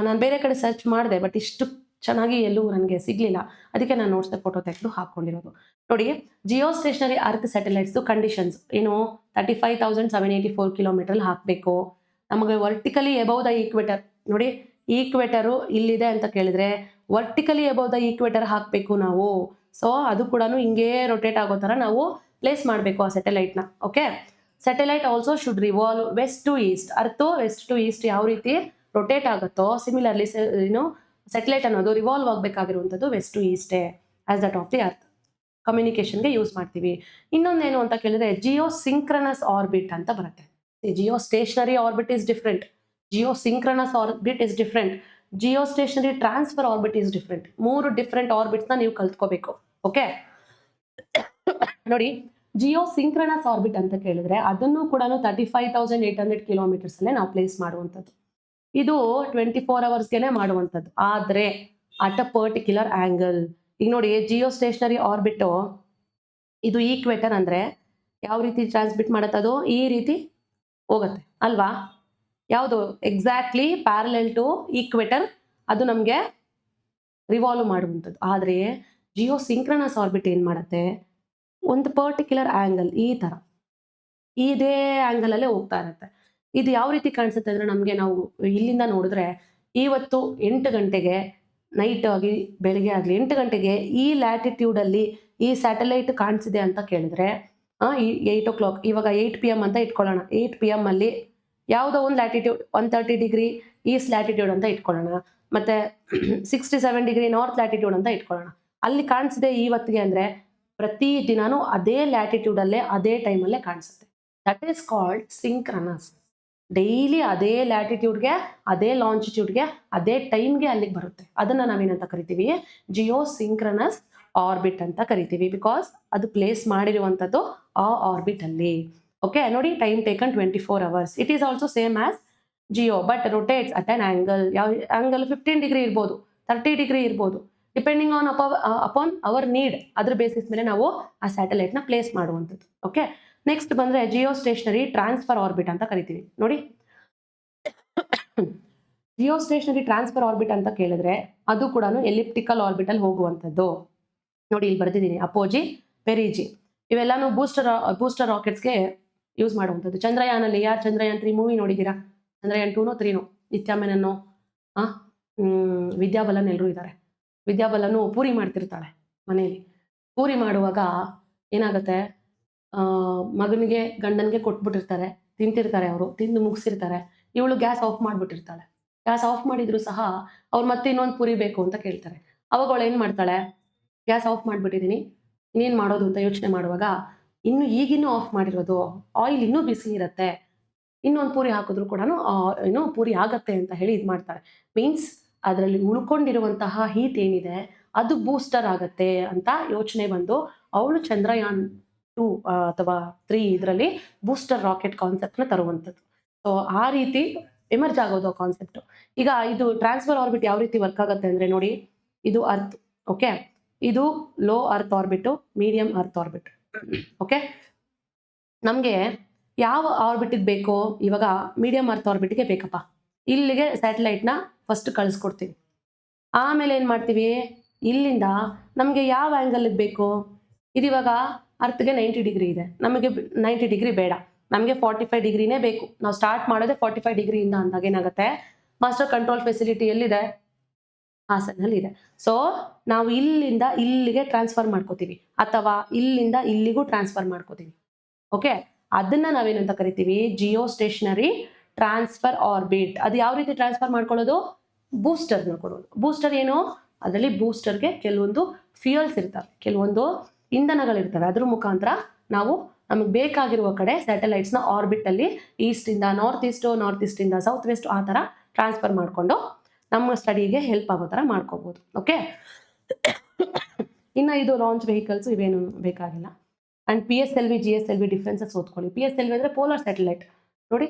ನಾನು ಬೇರೆ ಕಡೆ ಸರ್ಚ್ ಮಾಡಿದೆ, ಬಟ್ ಇಷ್ಟು ಚೆನ್ನಾಗಿ ಎಲ್ಲೂ ನನಗೆ ಸಿಗಲಿಲ್ಲ. ಅದಕ್ಕೆ ನಾನು ನೋಟ್ಸ್ದ ಫೋಟೋ ತೆಗೆದು ಹಾಕ್ಕೊಂಡಿರೋದು. ನೋಡಿ, ಜಿಯೋ ಸ್ಟೇಷನರಿ ಅರ್ತ್ ಸ್ಯಾಟಲೈಟ್ಸ್ದು ಕಂಡೀಷನ್ಸ್ ಏನು, 35,784 ಕಿಲೋಮೀಟ್ರಲ್ಲಿ ಹಾಕಬೇಕು. ನಮಗೆ ವರ್ಟಿಕಲಿ ಎಬವ್ ದ ಈಕ್ವೇಟರ್, ನೋಡಿ ಈಕ್ವೇಟರು ಇಲ್ಲಿದೆ ಅಂತ ಕೇಳಿದ್ರೆ ವರ್ಟಿಕಲಿ ಎಬವ್ ದ ಈಕ್ವೇಟರ್ ಹಾಕಬೇಕು ನಾವು. ಸೊ ಅದು ಕೂಡ ಹಿಂಗೇ ರೊಟೇಟ್ ಆಗೋ ಥರ ನಾವು ಪ್ಲೇಸ್ ಮಾಡಬೇಕು ಆ ಸ್ಯಾಟಲೈಟ್ನ. Okay, satellite also should revolve west to east. Earth west to east ಯಾವ ರೀತಿ ರೊಟೇಟ್ ಆಗುತ್ತೋ ಸಿಮಿಲರ್ಲಿ ಸ್ಯಾಟಲೈಟ್ ಅನ್ನೋದು ರಿವಾಲ್ವ್ ಆಗಬೇಕಾಗಿರುವಂಥದ್ದು ವೆಸ್ಟ್ ಟು ಈಸ್ಟೇ, as that of the earth. ಕಮ್ಯುನಿಕೇಷನ್ಗೆ ಯೂಸ್ ಮಾಡ್ತೀವಿ. ಇನ್ನೊಂದೇನು ಅಂತ ಕೇಳಿದ್ರೆ ಜಿಯೋ ಸಿಂಕ್ರನಸ್ ಆರ್ಬಿಟ್ ಅಂತ ಬರುತ್ತೆ. Geostationary orbit is different, geosynchronous orbit is different, geostationary transfer orbit is different. 3 different ಆರ್ಬಿಟ್ಸ್ನ ನೀವು ಕಲ್ತ್ಕೋಬೇಕು. ಓಕೆ, ನೋಡಿ ಜಿಯೋ ಸಿಂಕ್ರನಸ್ ಆರ್ಬಿಟ್ ಅಂತ ಕೇಳಿದ್ರೆ ಅದನ್ನು ಕೂಡ 35,800 ಕಿಲೋಮೀಟರ್ಸಲ್ಲೇ ನಾವು ಪ್ಲೇಸ್ ಮಾಡುವಂಥದ್ದು. ಇದು 24 ಅವರ್ಸ್ಗೆ ಮಾಡುವಂಥದ್ದು, ಆದರೆ ಅಟ್ ಅ ಪರ್ಟಿಕ್ಯುಲರ್ ಆ್ಯಂಗಲ್. ಈಗ ನೋಡಿ, ಜಿಯೋ ಸ್ಟೇಷನರಿ ಆರ್ಬಿಟು ಇದು ಈಕ್ವೇಟರ್ ಅಂದರೆ ಯಾವ ರೀತಿ ಟ್ರಾನ್ಸ್ಮಿಟ್ ಮಾಡುತ್ತೆ, ಅದು ಈ ರೀತಿ ಹೋಗುತ್ತೆ ಅಲ್ವಾ. ಯಾವುದು ಎಕ್ಸಾಕ್ಟ್ಲಿ ಪ್ಯಾರಲೆಲ್ ಟು ಈಕ್ವೇಟರ್, ಅದು ನಮಗೆ ರಿವಾಲ್ವ್ ಮಾಡುವಂಥದ್ದು. ಆದರೆ ಜಿಯೋ ಸಿಂಕ್ರನಸ್ ಆರ್ಬಿಟ್ ಏನು ಮಾಡುತ್ತೆ, ಒಂದು ಪರ್ಟಿಕ್ಯುಲರ್ ಆ್ಯಂಗಲ್ ಈ ಥರ ಇದೇ ಆ್ಯಂಗಲಲ್ಲೇ ಹೋಗ್ತಾ ಇರುತ್ತೆ. ಇದು ಯಾವ ರೀತಿ ಕಾಣಿಸುತ್ತೆ ಅಂದರೆ ನಮಗೆ, ನಾವು ಇಲ್ಲಿಂದ ನೋಡಿದ್ರೆ ಇವತ್ತು 8 ಗಂಟೆಗೆ ನೈಟ್ ಆಗಿ ಬೆಳಗ್ಗೆ ಆಗಲಿ 8 ಗಂಟೆಗೆ ಈ ಲ್ಯಾಟಿಟ್ಯೂಡಲ್ಲಿ ಈ ಸ್ಯಾಟಲೈಟ್ ಕಾಣಿಸಿದೆ ಅಂತ ಕೇಳಿದ್ರೆ 8 o'clock, ಇವಾಗ 8 PM ಅಂತ ಇಟ್ಕೊಳ್ಳೋಣ. 8 PM ಅಲ್ಲಿ ಯಾವುದೋ ಒಂದು ಲ್ಯಾಟಿಟ್ಯೂಡ್ 130 ಡಿಗ್ರಿ ಈಸ್ಟ್ ಲ್ಯಾಟಿಟ್ಯೂಡ್ ಅಂತ ಇಟ್ಕೊಳ್ಳೋಣ, ಮತ್ತು 67 ಡಿಗ್ರಿ ನಾರ್ತ್ ಲ್ಯಾಟಿಟ್ಯೂಡ್ ಅಂತ ಇಟ್ಕೊಳ್ಳೋಣ. ಅಲ್ಲಿ ಕಾಣಿಸಿದೆ ಇವತ್ತಿಗೆ ಅಂದರೆ ಪ್ರತಿ ದಿನಾನೂ ಅದೇ ಲ್ಯಾಟಿಟ್ಯೂಡಲ್ಲೇ ಅದೇ ಟೈಮಲ್ಲೇ ಕಾಣಿಸುತ್ತೆ. That is called synchronous. Daily ಅದೇ ಲ್ಯಾಟಿಟ್ಯೂಡ್ಗೆ ಅದೇ ಲಾಂಜಿಟ್ಯೂಡ್ಗೆ ಅದೇ ಟೈಮ್ಗೆ ಅಲ್ಲಿಗೆ ಬರುತ್ತೆ. ಅದನ್ನು ನಾವೇನಂತ ಕರಿತೀವಿ, ಜಿಯೋ ಸಿಂಕ್ರನಸ್ ಆರ್ಬಿಟ್ ಅಂತ ಕರಿತೀವಿ. ಬಿಕಾಸ್ ಅದು ಪ್ಲೇಸ್ ಮಾಡಿರುವಂಥದ್ದು ಆ ಆರ್ಬಿಟಲ್ಲಿ. ಓಕೆ, ನೋಡಿ, time taken 24 hours. It is also same as geo, but rotates at an angle. ಯಾವ ಆ್ಯಂಗಲ್ 15 ಡಿಗ್ರಿ ಇರ್ಬೋದು, 30 ಡಿಗ್ರಿ ಇರ್ಬೋದು, depending on upon our need. ಅದ್ರ ಬೇಸಿಸ್ ಮೇಲೆ ನಾವು ಆ ಸ್ಯಾಟಲೈಟ್ನ ಪ್ಲೇಸ್ ಮಾಡುವಂಥದ್ದು. ಓಕೆ, ನೆಕ್ಸ್ಟ್ ಬಂದರೆ ಜಿಯೋ ಸ್ಟೇಷನರಿ ಟ್ರಾನ್ಸ್ಫರ್ ಆರ್ಬಿಟ್ ಅಂತ ಕರಿತೀವಿ. ನೋಡಿ, ಜಿಯೋ ಸ್ಟೇಷನರಿ ಟ್ರಾನ್ಸ್ಫರ್ ಆರ್ಬಿಟ್ ಅಂತ ಕೇಳಿದ್ರೆ ಅದು ಕೂಡ ಎಲಿಪ್ಟಿಕಲ್ ಆರ್ಬಿಟಲ್ ಹೋಗುವಂಥದ್ದು. ನೋಡಿ, ಇಲ್ಲಿ ಬರ್ತಿದ್ದೀನಿ, ಅಪೋಜಿ, ಪೆರಿಜಿ, ಇವೆಲ್ಲಾನು ಬೂಸ್ಟರ್ ರಾಕೆಟ್ಸ್ಗೆ ಯೂಸ್ ಮಾಡುವಂಥದ್ದು. ಚಂದ್ರಯಾನಲ್ಲಿ ಯಾರು ಚಂದ್ರಯಾನ್ 3 ಮೂವಿ ನೋಡಿದ್ದೀರಾ? ಚಂದ್ರಯಾನ್ 2ನೋ 3ನೋ, ನಿತ್ಯಾ ಮೆನನ್ನೋ, ವಿದ್ಯಾಬಲನ್ ಎಲ್ಲರೂ ಇದ್ದಾರೆ. ವಿದ್ಯಾಬಲನು ಪೂರಿ ಮಾಡ್ತಿರ್ತಾಳೆ ಮನೆಯಲ್ಲಿ. ಪೂರಿ ಮಾಡುವಾಗ ಏನಾಗುತ್ತೆ, ಮಗನಿಗೆ ಗಂಡನಿಗೆ ಕೊಟ್ಬಿಟ್ಟಿರ್ತಾರೆ, ತಿಂತಿರ್ತಾರೆ, ಅವರು ತಿಂದು ಮುಗಿಸಿರ್ತಾರೆ. ಇವಳು ಗ್ಯಾಸ್ ಆಫ್ ಮಾಡಿಬಿಟ್ಟಿರ್ತಾಳೆ. ಗ್ಯಾಸ್ ಆಫ್ ಮಾಡಿದ್ರು ಸಹ ಅವ್ರು ಮತ್ತೆ ಇನ್ನೊಂದು ಪೂರಿ ಬೇಕು ಅಂತ ಕೇಳ್ತಾರೆ. ಅವಾಗ ಅವಳು ಏನು ಮಾಡ್ತಾಳೆ, ಗ್ಯಾಸ್ ಆಫ್ ಮಾಡಿಬಿಟ್ಟಿದ್ದೀನಿ, ಇನ್ನೇನು ಮಾಡೋದು ಅಂತ ಯೋಚನೆ ಮಾಡುವಾಗ ಈಗಿನ್ನೂ ಆಫ್ ಮಾಡಿರೋದು, ಆಯಿಲ್ ಇನ್ನೂ ಬಿಸಿ ಇರುತ್ತೆ, ಇನ್ನೊಂದು ಪೂರಿ ಹಾಕಿದ್ರು ಕೂಡ ಏನೋ ಪೂರಿ ಆಗತ್ತೆ ಅಂತ ಹೇಳಿ ಇದು ಮಾಡ್ತಾರೆ. ಮೀನ್ಸ್ ಅದರಲ್ಲಿ ಉಳ್ಕೊಂಡಿರುವಂತಹ ಹೀಟ್ ಏನಿದೆ ಅದು ಬೂಸ್ಟರ್ ಆಗತ್ತೆ ಅಂತ ಯೋಚನೆ ಬಂದು ಅವಳು ಚಂದ್ರಯಾನ್ 2 ಅಥವಾ 3 ಇದರಲ್ಲಿ ಬೂಸ್ಟರ್ ರಾಕೆಟ್ ಕಾನ್ಸೆಪ್ಟ್ನ ತರುವಂಥದ್ದು. ಸೊ ಆ ರೀತಿ ಎಮರ್ಜ್ ಆಗೋದು ಆ ಕಾನ್ಸೆಪ್ಟು. ಈಗ ಇದು ಟ್ರಾನ್ಸ್ಫರ್ ಆರ್ಬಿಟ್ ಯಾವ ರೀತಿ ವರ್ಕ್ ಆಗುತ್ತೆ ಅಂದರೆ ನೋಡಿ, ಇದು ಅರ್ತ್. ಓಕೆ, ಇದು low earth orbit, medium earth orbit. Okay, ನಮಗೆ ಯಾವ ಆರ್ಬಿಟಿಗೆ ಬೇಕೋ, ಇವಾಗ ಮೀಡಿಯಂ ಅರ್ತ್ ಆರ್ಬಿಟ್ಗೆ ಬೇಕಪ್ಪ, ಇಲ್ಲಿಗೆ ಸ್ಯಾಟಲೈಟ್ನ ಫಸ್ಟ್ ಕಳಿಸ್ಕೊಡ್ತೀವಿ. ಆಮೇಲೆ ಏನು ಮಾಡ್ತೀವಿ, ಇಲ್ಲಿಂದ ನಮಗೆ ಯಾವ ಆ್ಯಂಗಲ್ಗೆ ಬೇಕು, ಇದಿವಾಗ ಅರ್ತ್ಗೆ 90 ಡಿಗ್ರಿ ಇದೆ, ನಮಗೆ 90 ಡಿಗ್ರಿ ಬೇಡ, ನಮಗೆ 45 ಡಿಗ್ರಿನೇ ಬೇಕು. ನಾವು ಸ್ಟಾರ್ಟ್ ಮಾಡೋದೇ 45 ಡಿಗ್ರಿಯಿಂದ ಅಂದಾಗ ಏನಾಗುತ್ತೆ, ಮಾಸ್ಟರ್ ಕಂಟ್ರೋಲ್ ಫೆಸಿಲಿಟಿ ಎಲ್ಲಿದೆ, ಹಾಸನಲ್ಲಿ. ಸೊ ನಾವು ಇಲ್ಲಿಂದ ಇಲ್ಲಿಗೆ ಟ್ರಾನ್ಸ್ಫರ್ ಮಾಡ್ಕೋತೀವಿ, ಅಥವಾ ಇಲ್ಲಿಂದ ಇಲ್ಲಿಗೂ ಟ್ರಾನ್ಸ್ಫರ್ ಮಾಡ್ಕೋತೀವಿ. ಓಕೆ, ಅದನ್ನು ನಾವೇನಂತ ಕರಿತೀವಿ, ಜಿಯೋ ಸ್ಟೇಷನರಿ ಟ್ರಾನ್ಸ್ಫರ್ ಆರ್ಬಿಟ್. ಅದು ಯಾವ ರೀತಿ ಟ್ರಾನ್ಸ್ಫರ್ ಮಾಡ್ಕೊಳ್ಳೋದು, ಬೂಸ್ಟರ್ನ ಕೊಡೋದು. ಬೂಸ್ಟರ್ ಏನು, ಅದರಲ್ಲಿ ಬೂಸ್ಟರ್ಗೆ ಕೆಲವೊಂದು ಫ್ಯೂಯಲ್ಸ್ ಇರ್ತವೆ, ಕೆಲವೊಂದು ಇಂಧನಗಳಿರ್ತವೆ. ಅದ್ರ ಮುಖಾಂತರ ನಾವು ನಮಗೆ ಬೇಕಾಗಿರುವ ಕಡೆ ಸ್ಯಾಟಲೈಟ್ಸ್ನ ಆರ್ಬಿಟಲ್ಲಿ ಈಸ್ಟಿಂದ ನಾರ್ತ್ ಈಸ್ಟು, ನಾರ್ತ್ ಈಸ್ಟಿಂದ ಸೌತ್ ವೆಸ್ಟ್, ಆ ಥರ ಟ್ರಾನ್ಸ್ಫರ್ ಮಾಡಿಕೊಂಡು ನಮ್ಮ ಸ್ಟಡಿಗೆ ಹೆಲ್ಪ್ ಆಗೋ ಥರ ಮಾಡ್ಕೋಬೋದು. ಓಕೆ, ಇನ್ನು ಇದು ಲಾಂಚ್ ವೆಹಿಕಲ್ಸ್ ಇವೇನು ಬೇಕಾಗಿಲ್ಲ. ಆ್ಯಂಡ್ PSLV GSLV ಡಿಫ್ರೆನ್ಸಸ್ ಓದ್ಕೊಳ್ಳಿ. PSLV ಅಂದರೆ ಪೋಲಾರ್ ಸ್ಯಾಟಲೈಟ್. ನೋಡಿ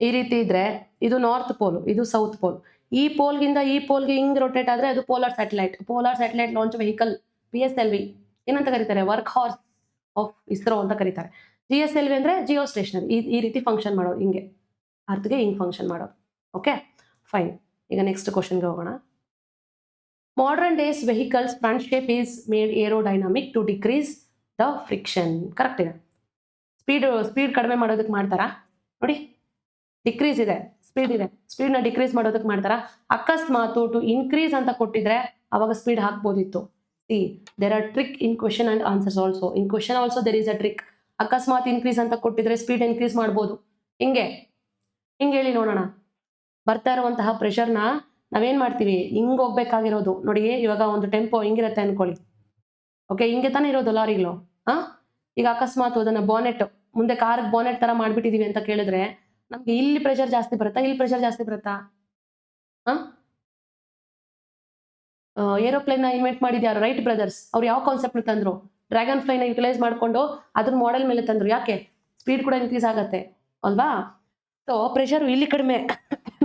ಈ ರೀತಿ ಇದ್ರೆ ಇದು ನಾರ್ತ್ ಪೋಲ್, ಇದು ಸೌತ್ ಪೋಲ್. ಈ ಪೋಲ್ಗಿಂದ ಈ ಪೋಲ್ಗೆ ಹಿಂಗೆ ರೊಟೇಟ್ ಆದರೆ ಅದು polar satellite launch vehicle PSLV. ಏನಂತ ಕರೀತಾರೆ? ವರ್ಕ್ ಹಾರ್ಸ್ ಆಫ್ ಇಸ್ರೋ ಅಂತ ಕರೀತಾರೆ. GSLV ಅಂದರೆ ಜಿಯೋ ಸ್ಟೇಷನರಿ. ಈ ರೀತಿ ಫಂಕ್ಷನ್ ಮಾಡೋದು, ಹಿಂಗೆ ಅರ್ಥಗೆ ಹಿಂಗೆ ಫಂಕ್ಷನ್ ಮಾಡೋದು. Okay fine. ಈಗ ನೆಕ್ಸ್ಟ್ ಕ್ವಶನ್ಗೆ ಹೋಗೋಣ. Modern days vehicles front shape is made aerodynamic to decrease the friction. Correct ಇದೆ. ಸ್ಪೀಡ್ ಕಡಿಮೆ ಮಾಡೋದಕ್ಕೆ ಮಾಡ್ತಾರಾ? ನೋಡಿ ಡಿಕ್ರೀಸ್ ಇದೆ, ಸ್ಪೀಡ್ ಇದೆ, ಸ್ಪೀಡ್ನ ಡಿಕ್ರೀಸ್ ಮಾಡೋದಕ್ಕೆ ಮಾಡ್ತಾರಾ? ಅಕಸ್ಮಾತು ಟು ಇನ್ಕ್ರೀಸ್ ಅಂತ ಕೊಟ್ಟಿದ್ರೆ ಅವಾಗ ಸ್ಪೀಡ್ ಹಾಕ್ಬೋದಿತ್ತು. See there are trick in question and answers also. In question also there is a trick. ಅಕಸ್ಮಾತ್ ಇನ್ಕ್ರೀಸ್ ಅಂತ ಕೊಟ್ಟಿದ್ರೆ ಸ್ಪೀಡ್ ಇನ್ಕ್ರೀಸ್ ಮಾಡ್ಬೋದು. ಹಿಂಗೆ ಹೇಳಿ ನೋಡೋಣ. ಬರ್ತಾ ಇರುವಂತಹ ಪ್ರೆಷರ್ನ ನಾವೇನು ಮಾಡ್ತೀವಿ? ಹಿಂಗೆ ಹೋಗ್ಬೇಕಾಗಿರೋದು. ನೋಡಿ ಇವಾಗ ಒಂದು ಟೆಂಪೋ ಹಿಂಗಿರುತ್ತೆ ಅನ್ಕೊಳ್ಳಿ. ಓಕೆ, ಹಿಂಗೆ ತಾನೇ ಇರೋದು ಲಾರಿಗಳು. ಈಗ ಅಕಸ್ಮಾತ್ ಅದನ್ನು ಬಾನೆಟ್ ಮುಂದೆ ಕಾರ್ಗೆ ಬಾನೆಟ್ ಥರ ಮಾಡಿಬಿಟ್ಟಿದ್ದೀವಿ ಅಂತ ಕೇಳಿದ್ರೆ ನಮ್ಗೆ ಇಲ್ಲಿ ಪ್ರೆಷರ್ ಜಾಸ್ತಿ ಬರುತ್ತಾ, ಇಲ್ಲಿ ಪ್ರೆಷರ್ ಜಾಸ್ತಿ ಬರುತ್ತಾ? ಏರೋಪ್ಲೇನ್ನ ಇನ್ವೆಂಟ್ ಮಾಡಿದ್ಯಾರು? Wright brothers. ಅವ್ರು ಯಾವ ಕಾನ್ಸೆಪ್ಟ್ ತಂದ್ರು? ಡ್ರ್ಯಾಗನ್ ಫ್ಲೈನ ಯುಟಿಲೈಸ್ ಮಾಡಿಕೊಂಡು ಅದ್ರ ಮಾಡೆಲ್ ಮೇಲೆ ತಂದ್ರು. ಯಾಕೆ? ಸ್ಪೀಡ್ ಕೂಡ ಇನ್ಕ್ರೀಸ್ ಆಗುತ್ತೆ ಅಲ್ವಾ? ಸೊ ಪ್ರೆಷರ್ ಇಲ್ಲಿ ಕಡಿಮೆ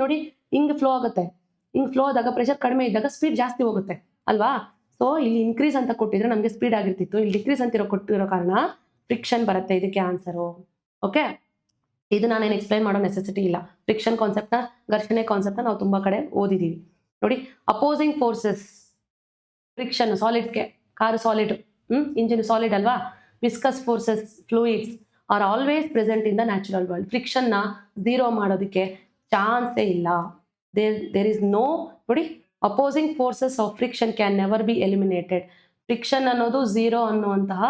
ನೋಡಿ ಹಿಂಗೆ ಫ್ಲೋ ಆಗುತ್ತೆ. ಹಿಂಗೆ ಫ್ಲೋ ಆದಾಗ ಪ್ರೆಷರ್ ಕಡಿಮೆ ಇದ್ದಾಗ ಸ್ಪೀಡ್ ಜಾಸ್ತಿ ಹೋಗುತ್ತೆ ಅಲ್ವಾ? ಸೊ ಇಲ್ಲಿ ಇನ್ಕ್ರೀಸ್ ಅಂತ ಕೊಟ್ಟಿದ್ರೆ ನಮಗೆ ಸ್ಪೀಡ್ ಆಗಿರ್ತಿತ್ತು. ಇಲ್ಲಿ ಡಿಕ್ರೀಸ್ ಅಂತ ಕೊಟ್ಟಿರೋ ಕಾರಣ ಫ್ರಿಕ್ಷನ್ ಬರುತ್ತೆ. ಇದಕ್ಕೆ ಆನ್ಸರು. ಓಕೆ, ಇದು ನಾನೇನು ಎಕ್ಸ್ಪ್ಲೈನ್ ಮಾಡೋ ನೆಸೆಸಿಟಿ ಇಲ್ಲ. ಫ್ರಿಕ್ಷನ್ ಕಾನ್ಸೆಪ್ಟ್ನ, ಘರ್ಷಣೆ ಕಾನ್ಸೆಪ್ಟ್ನ ನಾವು ತುಂಬ ಕಡೆ ಓದಿದ್ದೀವಿ. ನೋಡಿ ಅಪೋಸಿಂಗ್ ಫೋರ್ಸಸ್, ಫ್ರಿಕ್ಷನ್ ಸಾಲಿಡ್ಸ್ಗೆ, ಕಾರು ಸಾಲಿಡ್, ಇಂಜಿನ್ ಸಾಲಿಡ್ ಅಲ್ವಾ? Viscous forces, fluids are always present in the natural world. ಫ್ರಿಕ್ಷನ್ನ ಝೀರೋ ಮಾಡೋದಕ್ಕೆ ಚಾನ್ಸೇ ಇಲ್ಲ. There is no. ನೋಡಿ opposing forces of friction can never be eliminated. Friction ಅನ್ನೋದು ಝೀರೋ ಅನ್ನುವಂತಹ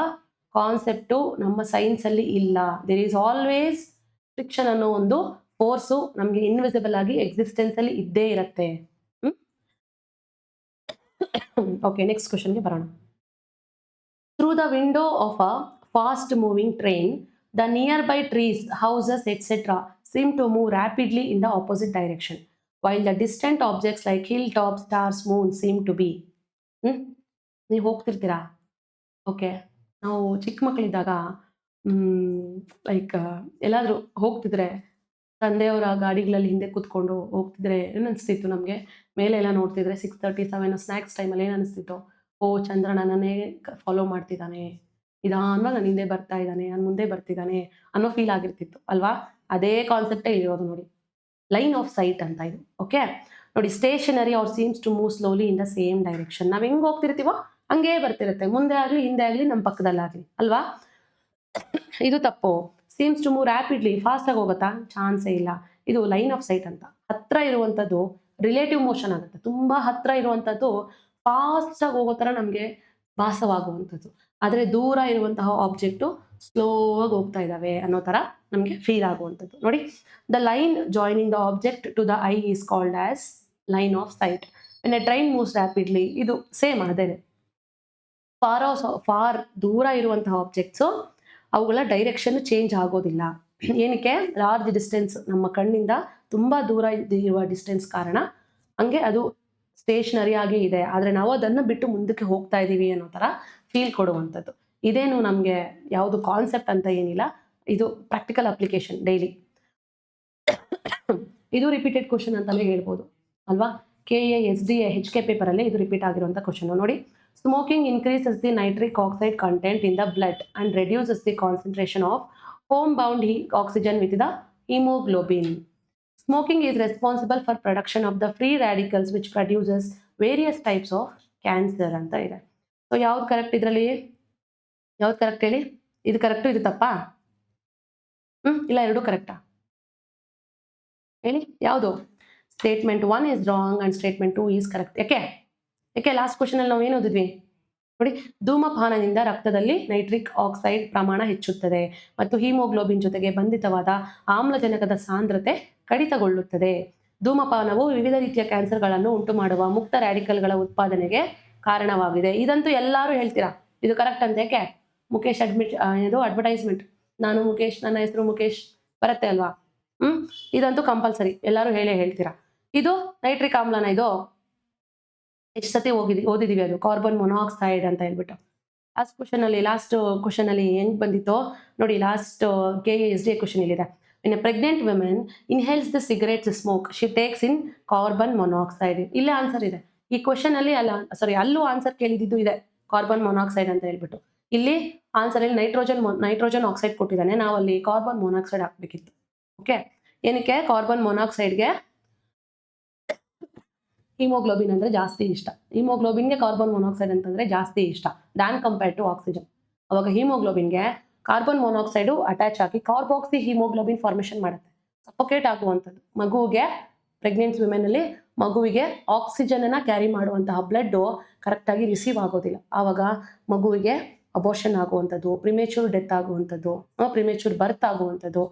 concept ನಮ್ಮ ಸೈನ್ಸಲ್ಲಿ ಇಲ್ಲ. ದೇರ್ ಈಸ್ ಆಲ್ವೇಸ್ ಫ್ರಿಕ್ಷನ್ ಅನ್ನೋ ಒಂದು ಫೋರ್ಸು ನಮಗೆ ಇನ್ವಿಸಿಬಲ್ ಆಗಿ ಎಕ್ಸಿಸ್ಟೆನ್ಸಲ್ಲಿ ಇದ್ದೇ ಇರುತ್ತೆ. ಓಕೆ, ನೆಕ್ಸ್ಟ್ ಕ್ವಶನ್ಗೆ ಬರೋಣ. Through the window of a fast moving train the near by trees, houses et cetera seem to move rapidly in the opposite direction, while the distant objects like hilltops, stars, moon seem to be. ನೀವು ಹೋಗ್ತಿರ್ತೀರಾ? Okay, ನಾವು ಚಿಕ್ಕ ಮಕ್ಕಳಿದ್ದಾಗ like ಎಲ್ಲಾದರೂ ಹೋಗ್ತಿದ್ರೆ ತಂದೆಯವರ ಗಾಡಿಗಳಲ್ಲಿ ಹಿಂದೆ ಕೂತ್ಕೊಂಡು ಹೋಗ್ತಿದ್ರೆ ಏನು ಅನಿಸ್ತಿತ್ತು ನಮಗೆ? ಮೇಲೆ ಎಲ್ಲ ನೋಡ್ತಿದ್ರೆ 6:30, 7 ಸ್ನ್ಯಾಕ್ಸ್ ಟೈಮಲ್ಲಿ ಏನು ಅನಿಸ್ತಿತ್ತು? ಓ ಚಂದ್ರ ನನ್ನನ್ನೇ ಫಾಲೋ ಮಾಡ್ತಿದ್ದಾನೆ, ನಿಧಾನವಾಗಿ ನನ್ನ ಹಿಂದೆ ಬರ್ತಾ ಇದ್ದಾನೆ, ನಾನು ಮುಂದೆ ಬರ್ತಿದ್ದಾನೆ ಅನ್ನೋ ಫೀಲ್ ಆಗಿರ್ತಿತ್ತು ಅಲ್ವಾ? ಅದೇ ಕಾನ್ಸೆಪ್ಟೇ ಇರೋದು ನೋಡಿ, ಲೈನ್ ಆಫ್ ಸೈಟ್ ಅಂತ ಇದು. ಓಕೆ ನೋಡಿ, stationary are seems to move slowly in the same direction. ನಾವು ಹೆಂಗೆ ಹೋಗ್ತಿರ್ತೀವೋ ಹಂಗೇ ಬರ್ತಿರುತ್ತೆ, ಮುಂದೆ ಆಗಲಿ ಹಿಂದೆ ಆಗಲಿ ನಮ್ಮ ಪಕ್ಕದಲ್ಲಾಗಲಿ ಅಲ್ವಾ? ಇದು ತಪ್ಪು. ಸೀಮ್ಸ್ ಟು ಮೂವ್ ರ್ಯಾಪಿಡ್ಲಿ, ಫಾಸ್ಟಾಗಿ ಹೋಗುತ್ತಾ? ಚಾನ್ಸೇ ಇಲ್ಲ. ಇದು ಲೈನ್ ಆಫ್ ಸೈಟ್ ಅಂತ. ಹತ್ರ ಇರುವಂಥದ್ದು ರಿಲೇಟಿವ್ ಮೋಷನ್ ಆಗುತ್ತೆ. ತುಂಬ ಹತ್ರ ಇರುವಂಥದ್ದು ಫಾಸ್ಟಾಗಿ ಹೋಗೋ ಥರ ನಮಗೆ ಭಾಸವಾಗುವಂಥದ್ದು. ಆದರೆ ದೂರ ಇರುವಂತಹ ಆಬ್ಜೆಕ್ಟು ಸ್ಲೋ ಆಗಿ ಹೋಗ್ತಾ ಇದ್ದಾವೆ ಅನ್ನೋ ಥರ ನಮಗೆ ಫೀಲ್ ಆಗುವಂಥದ್ದು. ನೋಡಿ, the line joining the object to the eye is called as line of sight. When a train moves rapidly, ಇದು ಸೇಮ್ ಅದೇನೆ. ಫಾರ್ ದೂರ ಇರುವಂತಹ ಆಬ್ಜೆಕ್ಟ್ಸು ಅವುಗಳ ಡೈರೆಕ್ಷನ್ ಚೇಂಜ್ ಆಗೋದಿಲ್ಲ. ಏನಕ್ಕೆ? ಲಾರ್ಜ್ ಡಿಸ್ಟೆನ್ಸ್, ನಮ್ಮ ಕಣ್ಣಿಂದ ತುಂಬ ದೂರ ಇರುವ ಡಿಸ್ಟೆನ್ಸ್ ಕಾರಣ ಹಂಗೆ ಅದು ಸ್ಟೇಷನರಿ ಆಗಿ ಇದೆ. ಆದರೆ ನಾವು ಅದನ್ನು ಬಿಟ್ಟು ಮುಂದಕ್ಕೆ ಹೋಗ್ತಾ ಇದ್ದೀವಿ ಅನ್ನೋ ಥರ ಫೀಲ್ ಕೊಡುವಂಥದ್ದು. ಇದೇನು ನಮಗೆ ಯಾವುದು ಕಾನ್ಸೆಪ್ಟ್ ಅಂತ ಏನಿಲ್ಲ, ಇದು ಪ್ರಾಕ್ಟಿಕಲ್ ಅಪ್ಲಿಕೇಶನ್ ಡೈಲಿ. ಇದು ರಿಪೀಟೆಡ್ ಕ್ವಶನ್ ಅಂತಲೇ ಹೇಳ್ಬೋದು ಅಲ್ವಾ? KA SDA HK ಪೇಪರಲ್ಲಿ ಇದು ರಿಪೀಟ್ ಆಗಿರುವಂಥ ಕ್ವಶನ್. ನೋಡಿ, smoking increases the nitric oxide content in the blood and reduces the concentration of home bound oxygen with the haemoglobin. Smoking is responsible for production of the free radicals which produces various types of cancer ಅಂತ ಇದೆ. So ಯಾವ್ದು correct ಇದರಲ್ಲಿ? ಯಾವ್ದು correct ಹೇಳಿ? ಇದು correct, ಇದು ತಪ್ಪಾ? ಇಲ್ಲ ಎರಡೂ ಕರೆಕ್ಟಾ ಹೇಳಿ? ಯಾವುದು? Statement 1 is wrong and statement 2 is correct. ಯಾಕೆ ಲಾಸ್ಟ್ ಕ್ವಶನಲ್ಲಿ ನಾವು ಏನು ಓದಿದ್ವಿ ನೋಡಿ? ಧೂಮಪಾನದಿಂದ ರಕ್ತದಲ್ಲಿ ನೈಟ್ರಿಕ್ ಆಕ್ಸೈಡ್ ಪ್ರಮಾಣ ಹೆಚ್ಚುತ್ತದೆ ಮತ್ತು ಹಿಮೋಗ್ಲೋಬಿನ್ ಜೊತೆಗೆ ಬಂಧಿತವಾದ ಆಮ್ಲಜನಕದ ಸಾಂದ್ರತೆ ಕಡಿತಗೊಳ್ಳುತ್ತದೆ. ಧೂಮಪಾನವು ವಿವಿಧ ರೀತಿಯ ಕ್ಯಾನ್ಸರ್ಗಳನ್ನು ಉಂಟು ಮಾಡುವ ಮುಕ್ತ ರ್ಯಾಡಿಕಲ್ಗಳ ಉತ್ಪಾದನೆಗೆ ಕಾರಣವಾಗಿದೆ. ಇದಂತೂ ಎಲ್ಲರೂ ಹೇಳ್ತೀರಾ ಇದು ಕರೆಕ್ಟ್ ಅಂತ. ಯಾಕೆ? ಮುಖೇಶ್ ಇದು ಅಡ್ವರ್ಟೈಸ್ಮೆಂಟ್, ನಾನು ಮುಖೇಶ್, ನನ್ನ ಹೆಸರು ಮುಖೇಶ್ ಬರುತ್ತೆ ಅಲ್ವಾ? ಇದಂತೂ ಕಂಪಲ್ಸರಿ, ಎಲ್ಲರೂ ಹೇಳ್ತೀರಾ. ಇದು ನೈಟ್ರಿಕ್ ಆಮ್ಲನ, ಇದು ಎಷ್ಟು ಸತಿ ಓದಿದೀವಿ, ಅದು ಕಾರ್ಬನ್ ಮೊನಾಕ್ಸೈಡ್ ಅಂತ ಹೇಳ್ಬಿಟ್ಟು. ಲಾಸ್ಟ್ ಕ್ವಶನ್ ಅಲ್ಲಿ ಹೆಂಗ್ ಬಂದಿತ್ತು ನೋಡಿ, ಲಾಸ್ಟ್ KSDA ಕ್ವಶನ್ ಇಲ್ಲಿದೆ. In a pregnant women inhales the cigarette smoke, she takes in carbon monoxide. ಇಲ್ಲೇ ಆನ್ಸರ್ ಇದೆ ಈ ಕ್ವಶನ್ ಅಲ್ಲಿ. ಅಲ್ಲೂ ಆನ್ಸರ್ ಕೇಳಿದ್ದು ಇದೆ, ಕಾರ್ಬನ್ ಮೊನಾಕ್ಸೈಡ್ ಅಂತ ಹೇಳ್ಬಿಟ್ಟು. ಇಲ್ಲಿ ಆನ್ಸರ್ ಅಲ್ಲಿ ನೈಟ್ರೋಜನ್ ಆಕ್ಸೈಡ್ ಕೊಟ್ಟಿದ್ದಾನೆ, ನಾವು ಅಲ್ಲಿ ಕಾರ್ಬನ್ ಮೊನಾಕ್ಸೈಡ್ ಹಾಕ್ಬೇಕಿತ್ತು. ಓಕೆ, ಏನಕ್ಕೆ ಕಾರ್ಬನ್ ಮೊನಾಕ್ಸೈಡ್ಗೆ ಹಿಮೋಗ್ಲೋಬಿನ್ ಅಂದ್ರೆ ಜಾಸ್ತಿ ಇಷ್ಟ. ಹಿಮೋಗ್ಲೋಬಿನ್ಗೆ ಕಾರ್ಬನ್ ಮೊನಾಕ್ಸೈಡ್ ಅಂತಂದ್ರೆ ಜಾಸ್ತಿ ಇಷ್ಟ ದ್ಯಾನ್ ಕಂಪೇರ್ಡ್ ಟು ಆಕ್ಸಿಜನ್. ಅವಾಗ ಹಿಮೋಗ್ಲೋಬಿನ್ಗೆ ಕಾರ್ಬನ್ ಮೊನಾಕ್ಸೈಡು ಅಟ್ಯಾಚ್ ಆಗಿ ಕಾರ್ಬಾಕ್ಸಿ ಹಿಮೋಗ್ಲೋಬಿನ್ ಫಾರ್ಮೇಷನ್ ಮಾಡುತ್ತೆ, ಸಫೋಕೇಟ್ ಆಗುವಂಥದ್ದು. ಮಗುವಿಗೆ ಪ್ರೆಗ್ನೆಂಟ್ ವುಮೆನ್ ಅಲ್ಲಿ ಮಗುವಿಗೆ ಆಕ್ಸಿಜನ್ ಅನ್ನ ಕ್ಯಾರಿ ಮಾಡುವಂತಹ ಬ್ಲಡ್ ಕರೆಕ್ಟಾಗಿ ರಿಸೀವ್ ಆಗೋದಿಲ್ಲ. ಆವಾಗ ಮಗುವಿಗೆ ಅಬೋರ್ಷನ್ ಆಗುವಂಥದ್ದು, ಪ್ರಿಮೇಚೂರ್ ಡೆತ್ ಆಗುವಂಥದ್ದು, ಪ್ರಿಮೇಚೂರ್ ಬರ್ತ್ ಆಗುವಂಥದ್ದು,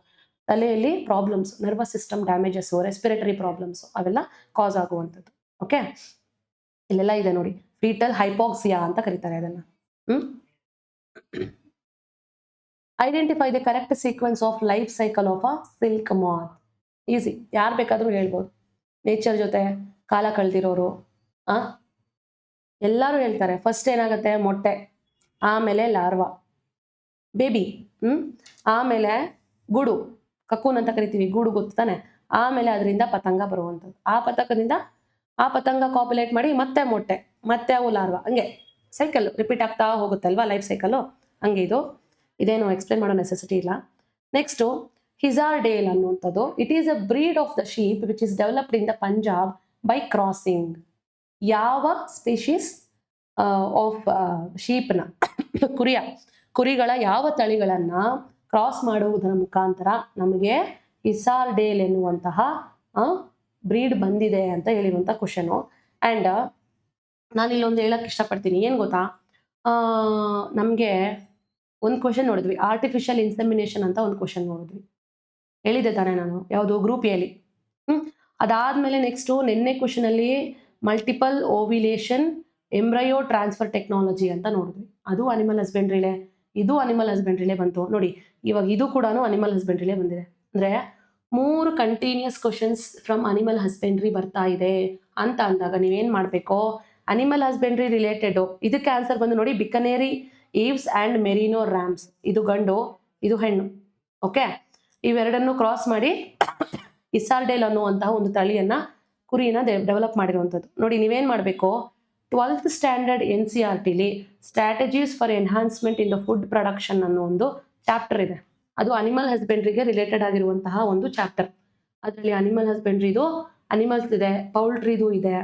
ತಲೆಯಲ್ಲಿ problems, nervous system damages, respiratory problems ಅವೆಲ್ಲ ಕಾಸ್ ಆಗುವಂಥದ್ದು. ಓಕೆ, ಇಲ್ಲೆಲ್ಲ ಇದೆ ನೋಡಿ, ಫೀಟಲ್ ಹೈಪಾಕ್ಸಿಯಾ ಅಂತ ಕರೀತಾರೆ ಅದನ್ನ. Identify the correct sequence of life cycle of a silk ಮಾತ್. ಈಸಿ, ಯಾರು ಬೇಕಾದ್ರೂ ಹೇಳ್ಬೋದು. ನೇಚರ್ ಜೊತೆ ಕಾಲ ಕಳೆದಿರೋರು ಎಲ್ಲರೂ ಹೇಳ್ತಾರೆ. ಫಸ್ಟ್ ಏನಾಗುತ್ತೆ, ಮೊಟ್ಟೆ, ಆಮೇಲೆ ಲಾರ್ವಾ, ಬೇಬಿ, ಆಮೇಲೆ ಗೂಡು, ಕಕ್ಕೂನ್ ಅಂತ ಕರಿತೀವಿ, ಗೂಡು ಗೊತ್ತಾನೆ. ಆಮೇಲೆ ಅದರಿಂದ ಪತಂಗ ಬರುವಂಥದ್ದು, ಆ ಪತಂಗ ಕಾಪುಲೇಟ್ ಮಾಡಿ ಮತ್ತೆ ಮೊಟ್ಟೆ, ಮತ್ತೆ ಅವು ಲಾರ್ವಾ, ಹಂಗೆ ಸೈಕಲ್ ರಿಪೀಟ್ ಆಗ್ತಾ ಹೋಗುತ್ತಲ್ವಾ ಲೈಫ್ ಸೈಕಲ್. ಹಂಗೆ ಇದೇನು ಎಕ್ಸ್ಪ್ಲೇನ್ ಮಾಡೋ ನೆಸೆಸಿಟಿ ಇಲ್ಲ. ನೆಕ್ಸ್ಟು ಹಿಜಾರ್ಡೇಲ್ ಅನ್ನುವಂಥದ್ದು. It is a breed of the sheep which is developed in the Punjab by crossing. ಯಾವ ಸ್ಪೀಶೀಸ್ ಆಫ್ ಶೀಪ್ನ ಕುರಿಗಳ ಯಾವ ತಳಿಗಳನ್ನ ಕ್ರಾಸ್ ಮಾಡುವುದರ ಮುಖಾಂತರ ನಮಗೆ ಹಿಸಾರ್ಡೇಲ್ ಎನ್ನುವಂತಹ ಬ್ರೀಡ್ ಬಂದಿದೆ ಅಂತ ಹೇಳಿರುವಂಥ ಕ್ವಶನು. ಆ್ಯಂಡ್ ನಾನು ಇಲ್ಲೊಂದು ಹೇಳಕ್ಕೆ ಇಷ್ಟಪಡ್ತೀನಿ, ಏನು ಗೊತ್ತಾ, ನಮಗೆ ಒಂದು ಕ್ವಶನ್ ನೋಡಿದ್ವಿ, ಆರ್ಟಿಫಿಷಿಯಲ್ ಇನ್ಸೆಮಿನೇಷನ್ ಅಂತ ಒಂದು ಕ್ವಶನ್ ನೋಡಿದ್ವಿ, ಹೇಳಿದ್ದೆ ತಾನೇ ನಾನು, ಯಾವುದು ಗ್ರೂಪ್ ಎಲಿ. ಅದಾದಮೇಲೆ ನೆಕ್ಸ್ಟು ನಿನ್ನೆ ಕ್ವಶನಲ್ಲಿ ಮಲ್ಟಿಪಲ್ ಓವಿಲೇಷನ್ ಎಂಬ್ರಯೋ ಟ್ರಾನ್ಸ್ಫರ್ ಟೆಕ್ನಾಲಜಿ ಅಂತ ನೋಡಿದ್ವಿ, ಅದು ಅನಿಮಲ್ ಹಸ್ಬೆಂಡ್ರಿಲೇ, ಇದು ಅನಿಮಲ್ ಹಸ್ಬೆಂಡ್ರಿಲೇ ಬಂತು ನೋಡಿ. ಇವಾಗ ಇದು ಕೂಡ ಅನಿಮಲ್ ಹಸ್ಬೆಂಡ್ರಿಲೇ ಬಂದಿದೆ. ಅಂದರೆ 3 continuous questions from animal husbandry ಬರ್ತಾ ಇದೆ ಅಂತ ಅಂದಾಗ ನೀವೇನು ಮಾಡಬೇಕು, ಅನಿಮಲ್ ಹಸ್ಬೆಂಡ್ರಿ ರಿಲೇಟೆಡು ಇದಕ್ಕೆ ಆನ್ಸರ್ ಬಂದು ನೋಡಿ, Bikaneri ewes and merino rams, ಇದು ಗಂಡು ಇದು ಹೆಣ್ಣು. ಓಕೆ, ಇವೆರಡನ್ನು ಕ್ರಾಸ್ ಮಾಡಿ ಹಿಸಾರ್ಡೇಲ್ ಅನ್ನುವಂತಹ ಒಂದು ತಳಿಯನ್ನ ಕುರಿನ ಡೆವಲಪ್ ಮಾಡಿರುವಂಥದ್ದು ನೋಡಿ. ನೀವೇನು ಮಾಡಬೇಕು, 12th ಸ್ಟ್ಯಾಂಡರ್ಡ್ NCERTಲಿ strategies for enhancement in the food production ಅನ್ನೋ ಒಂದು ಚಾಪ್ಟರ್ ಇದೆ, ಅದು ಅನಿಮಲ್ ಹಸ್ಬೆಂಡ್ರಿಗೆ ರಿಲೇಟೆಡ್ ಆಗಿರುವಂತಹ ಒಂದು ಚಾಪ್ಟರ್. ಅದರಲ್ಲಿ ಅನಿಮಲ್ ಹಸ್ಬೆಂಡ್ರಿದು ಅನಿಮಲ್ಸ್ ಇದೆ, ಪೌಲ್ಟ್ರಿದು ಇದೆ,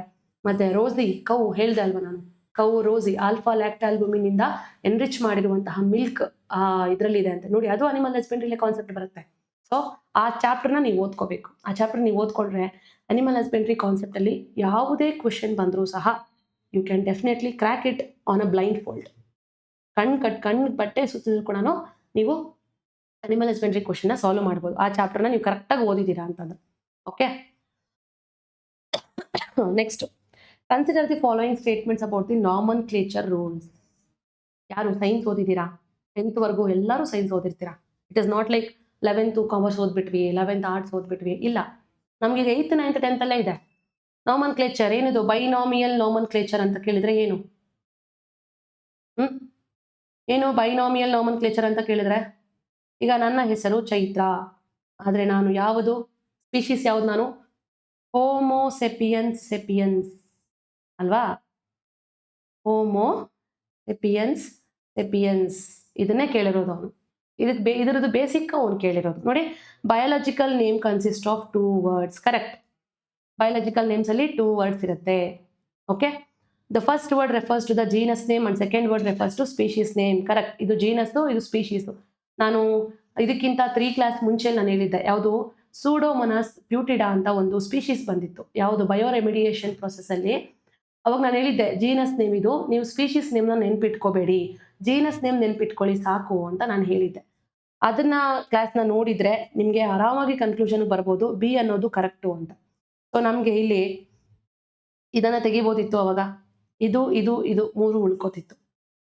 ಮತ್ತೆ ರೋಸಿ ಕೌ ಹೇಳ್ದೆ ಅಲ್ವಾ ನಾನು, ಕೌ ರೋಸಿ ಆಲ್ಫಾ ಲ್ಯಾಕ್ಟಾಲ್ಬುಮಿನ್ ಇಂದ ಎನ್ರಿಚ್ ಮಾಡಿರುವಂತಹ ಮಿಲ್ಕ್ ಇದರಲ್ಲಿ ಇದೆ ಅಂತ ನೋಡಿ, ಅದು ಅನಿಮಲ್ ಹಸ್ಬೆಂಡ್ರಿಲೇ ಕಾನ್ಸೆಪ್ಟ್ ಬರುತ್ತೆ. ಸೊ ಆ ಚಾಪ್ಟರ್ನ ನೀವು ಓದ್ಕೋಬೇಕು. ಆ ಚಾಪ್ಟರ್ ನೀವು ಓದ್ಕೊಂಡ್ರೆ ಅನಿಮಲ್ ಹಸ್ಬೆಂಡ್ರಿ ಕಾನ್ಸೆಪ್ಟ್ ಅಲ್ಲಿ ಯಾವುದೇ ಕ್ವಶನ್ ಬಂದರೂ ಸಹ you can definitely crack it on a blindfold. ಕಣ್ಣು ಬಟ್ಟೆ ಸುತ್ತಿದ್ರು ಕೂಡ ನೀವು ಅನಿಮಲ್ ಹಸ್ಬೆಂಡ್ರಿ ಕ್ವಶನ್ನ ಸಾಲ್ವ್ ಮಾಡ್ಬೋದು, ಆ ಚಾಪ್ಟರ್ನ ನೀವು ಕರೆಕ್ಟಾಗಿ ಓದಿದ್ದೀರಾ ಅಂತಂದು. Okay, next consider the following statements about the nomenclature rules. ಯಾರು ಸೈನ್ಸ್ ಓದಿದ್ದೀರಾ, 10th ವರೆಗೂ ಎಲ್ಲರೂ ಸೈನ್ಸ್ ಓದಿರ್ತೀರಾ. It is not like 11th commerce ಓದ್ಬಿಟ್ವಿ, 11th ಆರ್ಟ್ಸ್ ಓದ್ಬಿಟ್ವಿ, ಇಲ್ಲ, ನಮಗೆ 8th 9th 10th ಅಲ್ಲೇ ಇದೆ ನಾಮನ್ಕ್ಲೇಚರ್. ಏನಿದು ಬೈನಾಮಿಯಲ್ ನಾಮನ್ಕ್ಲೇಚರ್ ಅಂತ ಕೇಳಿದ್ರೆ ಏನು, ಏನು ಬೈನಾಮಿಯಲ್ ನಾಮನ್ಕ್ಲೇಚರ್ ಅಂತ ಕೇಳಿದ್ರೆ, ಈಗ ನನ್ನ ಹೆಸರು ಚೈತ್ರ, ಆದರೆ ನಾನು ಯಾವುದು ಸ್ಪೀಶೀಸ್ ಯಾವುದು, ನಾನು ಹೋಮೋಸೆಪಿಯನ್ಸ್ ಸೆಪಿಯನ್ಸ್ ಅಲ್ವಾ, ಹೋಮೋಸೆಪಿಯನ್ಸ್ ಸೆಪಿಯನ್ಸ್ ಇದನ್ನೇ ಕೇಳಿರೋದು ಅವನು. ಇದರದ್ದು ಬೇಸಿಕ್ ಅವನು ಕೇಳಿರೋದು ನೋಡಿ. Biological name consist of 2 words, correct. Biological names ಅಲ್ಲಿ 2 words ಇರುತ್ತೆ. Okay, the first word refers to the genus name and second word refers to species name, correct. ಇದು ಜೀನಸ್ಸು, ಇದು ಸ್ಪೀಶೀಸು. ನಾನು ಇದಕ್ಕಿಂತ 3 ಕ್ಲಾಸ್ ಮುಂಚೆ ನಾನು ಹೇಳಿದ್ದೆ, ಯಾವುದು ಸೂಡೋಮೊನಾಸ್ ಪ್ಯೂಟಿಡಾ ಅಂತ ಒಂದು ಸ್ಪೀಶೀಸ್ ಬಂದಿತ್ತು, ಯಾವುದು ಬಯೋರೆಮಿಡಿಯೇಷನ್ ಪ್ರೊಸೆಸ್ಸಲ್ಲಿ. ಅವಾಗ ನಾನು ಹೇಳಿದ್ದೆ ಜೀನಸ್ ನೇಮ್ ಇದು, ನೀವು ಸ್ಪೀಶೀಸ್ ನೇಮ್ನ ನೆನ್ಪಿಟ್ಕೋಬೇಡಿ, ಜೀನಸ್ ನೇಮ್ ನೆನ್ಪಿಟ್ಕೊಳ್ಳಿ ಸಾಕು ಅಂತ ನಾನು ಹೇಳಿದ್ದೆ. ಅದನ್ನ ಕ್ಲಾಸ್ನ ನೋಡಿದರೆ ನಿಮಗೆ ಆರಾಮಾಗಿ ಕನ್ಕ್ಲೂಷನ್ ಬರ್ಬೋದು, ಬಿ ಅನ್ನೋದು ಕರೆಕ್ಟು ಅಂತ. ಸೊ ನಮಗೆ ಇಲ್ಲಿ ಇದನ್ನು ತೆಗಿಬೋದಿತ್ತು, ಅವಾಗ ಇದು ಇದು ಇದು 3 ಉಳ್ಕೋತಿತ್ತು.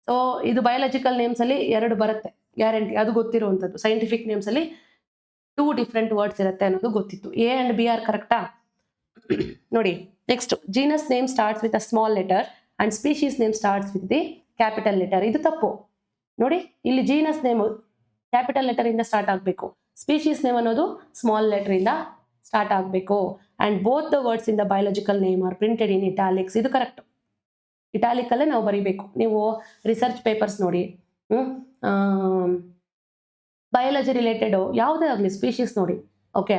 ಸೊ ಇದು ಬಯಾಲಜಿಕಲ್ ನೇಮ್ಸಲ್ಲಿ 2 ಬರುತ್ತೆ ಗ್ಯಾರಂಟಿ, ಅದು ಗೊತ್ತಿರುವಂಥದ್ದು. ಸೈಂಟಿಫಿಕ್ ನೇಮ್ಸಲ್ಲಿ 2 ಡಿಫ್ರೆಂಟ್ ವರ್ಡ್ಸ್ ಇರುತ್ತೆ ಅನ್ನೋದು ಗೊತ್ತಿತ್ತು. ಎ ಅಂಡ್ ಬಿ ಆರ್ ಕರೆಕ್ಟಾ? ನೋಡಿ next, genus name starts with a small letter and species name starts with the capital letter. ಇದು ತಪ್ಪು. ನೋಡಿ ಇಲ್ಲಿ ಜೀನಸ್ ನೇಮ್ ಕ್ಯಾಪಿಟಲ್ ಲೆಟರ್ ಇಂದ ಸ್ಟಾರ್ಟ್ ಆಗಬೇಕು, ಸ್ಪೀಶೀಸ್ ನೇಮ್ ಅನ್ನೋದು ಸ್ಮಾಲ್ ಲೆಟರ್ ಇಂದ ಸ್ಟಾರ್ಟ್ ಆಗಬೇಕು. And both the words in the biological name are printed in italics. ಇದು ಕರೆಕ್ಟ್, ಇಟಾಲಿಕ್ ಅಲ್ಲೇ ನಾವು ಬರೀಬೇಕು. ನೀವು ರಿಸರ್ಚ್ ಪೇಪರ್ಸ್ ನೋಡಿ, ಬಯಾಲಜಿ ರಿಲೇಟೆಡ್ ಯಾವುದೇ ಆಗಲಿ ಸ್ಪೀಶೀಸ್ ನೋಡಿ, ಓಕೆ,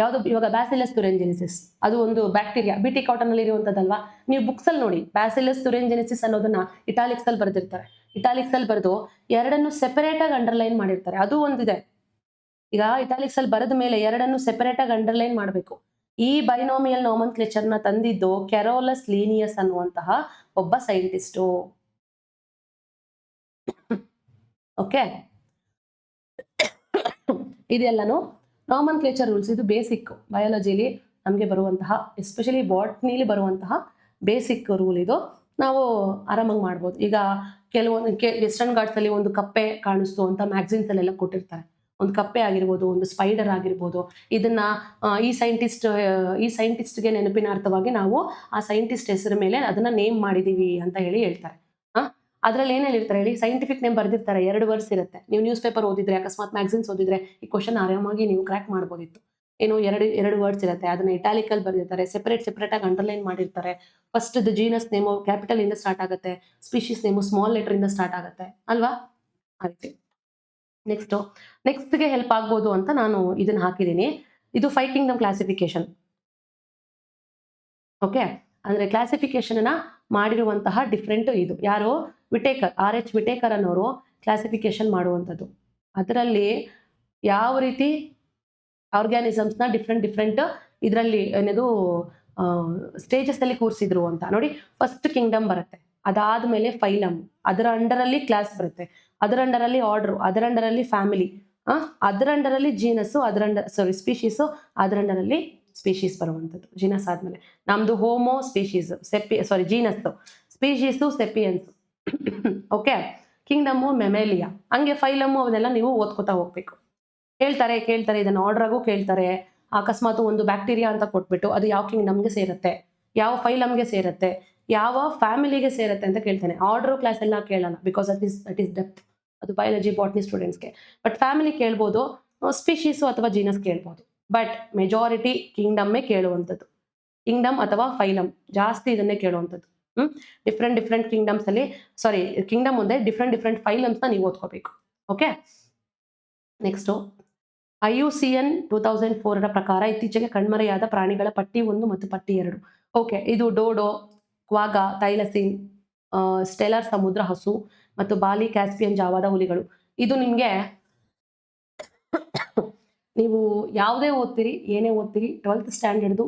ಯಾವುದು ಇವಾಗ ಬ್ಯಾಸಿಲಸ್ ತುರೆಂಜೆನಿಸಿಸ್ ಅದು ಒಂದು ಬ್ಯಾಕ್ಟೀರಿಯಾ, ಬಿಟಿ ಕಾಟನ್ ಅಲ್ಲಿ ಇರುವಂತದಲ್ವಾ. ನೀವು ಬುಕ್ಸ್ ಅಲ್ಲಿ ನೋಡಿ ಬ್ಯಾಸಿಲಸ್ ತುರೆಂಜೆನಿಸಿಸ್ ಅನ್ನೋದನ್ನ ಇಟಾಲಿಕ್ಸ್ ಅಲ್ಲಿ ಬರೆದಿರ್ತಾರೆ. ಇಟಾಲಿಕ್ಸ್ ಅಲ್ಲಿ ಬರೆದು ಎರಡನ್ನು ಸೆಪರೇಟ್ ಆಗಿ ಅಂಡರ್ಲೈನ್ ಮಾಡಿರ್ತಾರೆ. ಅದು ಒಂದಿದೆ. ಈಗ ಇಟಾಲಿಕ್ಸ್ ಅಲ್ಲಿ ಬರೆದ ಮೇಲೆ ಎರಡನ್ನು ಸೆಪರೇಟ್ ಆಗಿ ಅಂಡರ್ಲೈನ್ ಮಾಡಬೇಕು. ಈ ಬೈನೋಮಿಯಲ್ ನಾಮನ್ಕ್ಲೇಚರ್ ನ ತಂದಿದ್ದು ಕ್ಯಾರೋಲಸ್ ಲೀನಿಯಸ್ ಅನ್ನುವಂತಹ ಒಬ್ಬ ಸೈಂಟಿಸ್ಟು. ಓಕೆ, ಇದೆಲ್ಲನೂ ನಾಮನ್ಕ್ಲೇಚರ್ ರೂಲ್ಸ್. ಇದು ಬೇಸಿಕ್ ಬಯಾಲಜಿಲಿ ನಮಗೆ ಬರುವಂತಹ, ಎಸ್ಪೆಷಲಿ ಬಾಟ್ನಿಲಿ ಬರುವಂತಹ ಬೇಸಿಕ್ ರೂಲ್. ಇದು ನಾವು ಆರಾಮಾಗಿ ಮಾಡ್ಬೋದು. ಈಗ ಕೆಲವೊಂದು ವೆಸ್ಟರ್ನ್ ಘಾಟ್ಸ್ ಅಲ್ಲಿ ಒಂದು ಕಪ್ಪೆ ಕಾಣಿಸ್ತು ಅಂತ ಮ್ಯಾಗ್ಝಿನ್ಸ್ ಅಲ್ಲೆಲ್ಲ ಕೊಟ್ಟಿರ್ತಾರೆ. ಒಂದು ಕಪ್ಪೆ ಆಗಿರ್ಬೋದು, ಒಂದು ಸ್ಪೈಡರ್ ಆಗಿರ್ಬೋದು. ಇದನ್ನ ಈ ಸೈಂಟಿಸ್ಟ್ಗೆ ನೆನಪಿನಾರ್ಥವಾಗಿ ನಾವು ಆ ಸೈಂಟಿಸ್ಟ್ ಹೆಸರ ಮೇಲೆ ಅದನ್ನ ನೇಮ್ ಮಾಡಿದೀವಿ ಅಂತ ಹೇಳ್ತಾರೆ. ಅದ್ರಲ್ಲಿ ಏನ್ ಹೇಳಿರ್ತಾರೆ ಹೇಳಿ, ಸೈಂಟಿಫಿಕ್ ನೇಮ್ ಬರ್ದಿರ್ತಾರೆ, 2 ವರ್ಡ್ಸ್ ಇರುತ್ತೆ. ನೀವು ನ್ಯೂಸ್ ಪೇಪರ್ ಓದಿದ್ರೆ, ಅಕಸ್ಮಾತ್ ಮ್ಯಾಗ್ಝಿನ್ಸ್ ಓದಿದ್ರೆ ಈ ಕ್ವಶನ್ ಆರಾಮಾಗಿ ನೀವು ಕ್ರ್ಯಾಕ್ ಮಾಡ್ಬೋದಿತ್ತು. ಏನು, ಎರಡು ವರ್ಡ್ಸ್ ಇರುತ್ತೆ, ಅದನ್ನ ಇಟಾಲಿಕಲ್ ಬರ್ದಿರ್ತಾರೆ, ಸೆಪರೇಟ್ ಆಗಿ ಅಂಡರ್ಲೈನ್ ಮಾಡಿರ್ತಾರೆ. First the genus name capital ಇಂದ ಸ್ಟಾರ್ಟ್ ಆಗುತ್ತೆ, ಸ್ಪೀಶೀಸ್ ನೇಮು ಸ್ಮಾಲ್ ಲೆಟರ್ ಇಂದ ಸ್ಟಾರ್ಟ್ ಆಗುತ್ತೆ ಅಲ್ವಾ. ಅದಕ್ಕೆ ನೆಕ್ಸ್ಟ್ಗೆ ಹೆಲ್ಪ್ ಆಗ್ಬೋದು ಅಂತ ನಾನು ಇದನ್ನ ಹಾಕಿದ್ದೀನಿ. ಇದು 5 ಕಿಂಗ್ಡಮ್ ಕ್ಲಾಸಿಫಿಕೇಶನ್. ಓಕೆ, ಅಂದ್ರೆ ಕ್ಲಾಸಿಫಿಕೇಶನ್ ಅನ್ನ ಮಾಡಿರುವಂತಹ ಡಿಫ್ರೆಂಟ್ ಇದು ಯಾರು, ವಿಟೇಕರ್, RH ವಿಟೇಕರ್ ಅನ್ನೋರು ಕ್ಲಾಸಿಫಿಕೇಶನ್ ಮಾಡುವಂಥದ್ದು. ಅದರಲ್ಲಿ ಯಾವ ರೀತಿ ಆರ್ಗ್ಯಾನಿಸಮ್ಸ್ನ ಡಿಫ್ರೆಂಟ್ ಇದರಲ್ಲಿ ಏನದು ಸ್ಟೇಜಸ್ ಅಲ್ಲಿ ಕೂರಿಸಿದ್ರು ಅಂತ ನೋಡಿ. ಫಸ್ಟ್ ಕಿಂಗ್ಡಮ್ ಬರುತ್ತೆ, ಅದಾದ್ಮೇಲೆ ಫೈಲಮ್, ಅದರ ಅಂಡರಲ್ಲಿ ಕ್ಲಾಸ್ ಬರುತ್ತೆ, ಅದರ ಅಂಡರಲ್ಲಿ ಆರ್ಡರ್, ಅದರ ಅಂಡರಲ್ಲಿ ಫ್ಯಾಮಿಲಿ, ಅದರ ಅಂಡರಲ್ಲಿ ಜೀನಸ್ಸು, ಸ್ಪೀಶೀಸು, ಅದರ ಅಂಡರಲ್ಲಿ ಸ್ಪೀಶೀಸ್ ಬರುವಂಥದ್ದು. ಜೀನಸ್ ಆದ್ಮೇಲೆ ನಮ್ದು homo species, genus, species sapiens. Okay, kingdom mammalia, ಹಂಗೆ ಫೈಲಮ್ಮು ಅವನ್ನೆಲ್ಲ ನೀವು ಓದ್ಕೋತಾ ಹೋಗ್ಬೇಕು. ಕೇಳ್ತಾರೆ ಇದನ್ನ ಆರ್ಡರ್ ಆಗು ಕೇಳ್ತಾರೆ. ಅಕಸ್ಮಾತ್ ಒಂದು ಬ್ಯಾಕ್ಟೀರಿಯಾ ಅಂತ ಕೊಟ್ಬಿಟ್ಟು ಅದು ಯಾವ ಕಿಂಗ್ಡಮ್ಗೆ ಸೇರುತ್ತೆ, ಯಾವ ಫೈಲಮ್ಗೆ ಸೇರುತ್ತೆ, ಯಾವ ಫ್ಯಾಮಿಲಿಗೆ ಸೇರುತ್ತೆ ಅಂತ ಕೇಳ್ತಾನೆ. ಆರ್ಡರ್ ಕ್ಲಾಸ್ ಎಲ್ಲ ಕೇಳಲ್ಲ, ಬಿಕಾಸ್ ದಟ್ ಇಸ್ ಡೆಪ್ತ್, ಅದು ಬಯಾಲಜಿ ಬಾಟ್ನಿ ಸ್ಟೂಡೆಂಟ್ಸ್ಗೆ. ಬಟ್ ಫ್ಯಾಮಿಲಿ ಕೇಳ್ಬೋದು, ಸ್ಪೀಶೀಸು ಅಥವಾ ಜೀನಸ್ ಕೇಳ್ಬೋದು. ಬಟ್ ಮೆಜಾರಿಟಿ ಕಿಂಗ್ಡಮ್ಮೇ ಕೇಳುವಂಥದ್ದು, ಕಿಂಗ್ಡಮ್ ಅಥವಾ ಫೈಲಮ್ ಜಾಸ್ತಿ ಇದನ್ನೇ ಕೇಳುವಂಥದ್ದು. ಡಿಫ್ರೆಂಟ್ ಕಿಂಗ್ಡಮ್ಸ್ ಅಲ್ಲಿ, ಕಿಂಗ್ಡಮ್ ಮುಂದೆ ಡಿಫ್ರೆಂಟ್ ಫೈಲಮ್ಸ್ನ ನೀವು ಓದ್ಕೋಬೇಕು. ಓಕೆ, ನೆಕ್ಸ್ಟು IUCN 2004 ಪ್ರಕಾರ ಇತ್ತೀಚೆಗೆ ಕಣ್ಮರೆಯಾದ ಪ್ರಾಣಿಗಳ ಪಟ್ಟಿ 1 ಮತ್ತು ಪಟ್ಟಿ 2. ಓಕೆ, ಇದು ಡೋಡೋ, ಕ್ವಾಗ, ಥೈಲಸಿನ್, ಸ್ಟೆಲರ್ ಸಮುದ್ರ ಹಸು ಮತ್ತು ಬಾಲಿ, ಕ್ಯಾಸ್ಪಿಯನ್ ಜಾವಾದ ಹುಲಿಗಳು. ಇದು ನಿಮಗೆ ನೀವು ಯಾವುದೇ ಓದ್ತೀರಿ, ಏನೇ ಓದ್ತೀರಿ, 12th ಸ್ಟ್ಯಾಂಡರ್ಡ್ದು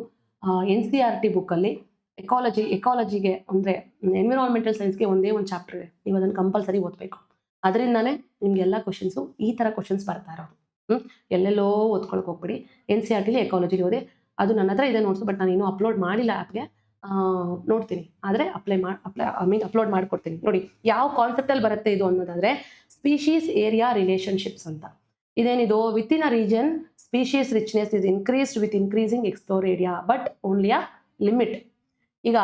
NCERT ಬುಕ್ಕಲ್ಲಿ ಎಕಾಲಜಿಗೆ ಅಂದರೆ ಎನ್ವಿರಾನ್ಮೆಂಟಲ್ ಸೈನ್ಸ್ಗೆ ಒಂದೇ ಒಂದು ಚಾಪ್ಟರ್ ಇದೆ. ನೀವು ಅದನ್ನು ಕಂಪಲ್ಸರಿ ಓದಬೇಕು. ಅದರಿಂದಾನೇ ನಿಮ್ಗೆಲ್ಲ ಕ್ವಶನ್ಸು ಈ ಥರ ಕ್ವಶನ್ಸ್ ಬರ್ತಾ ಇರೋದು. ಎಲ್ಲೆಲ್ಲೋ ಓದ್ಕೊಳಕ್ಕೆ ಹೋಗ್ಬಿಡಿ. NCERTಲಿ ಎಕಾಲಜಿಲಿ ಓದಿ. ಅದು ನನ್ನ ಹತ್ರ ಇದೆ ನೋಟ್ಸು, ಬಟ್ ನಾನು ಇನ್ನೂ ಅಪ್ಲೋಡ್ ಮಾಡಿಲ್ಲ ಆ್ಯಪ್ಗೆ. ನೋಡ್ತೀನಿ, ಆದರೆ ಅಪ್ಲೋಡ್ ಮಾಡಿಕೊಡ್ತೀನಿ. ನೋಡಿ ಯಾವ ಕಾನ್ಸೆಪ್ಟಲ್ಲಿ ಬರುತ್ತೆ ಇದು ಅನ್ನೋದಾದರೆ, ಸ್ಪೀಶೀಸ್ ಏರಿಯಾ ರಿಲೇಷನ್ಶಿಪ್ಸ್ ಅಂತ. ಇದೇನಿದು, with in a region species richness is increased with increasing explore area but only a limit. ಈಗ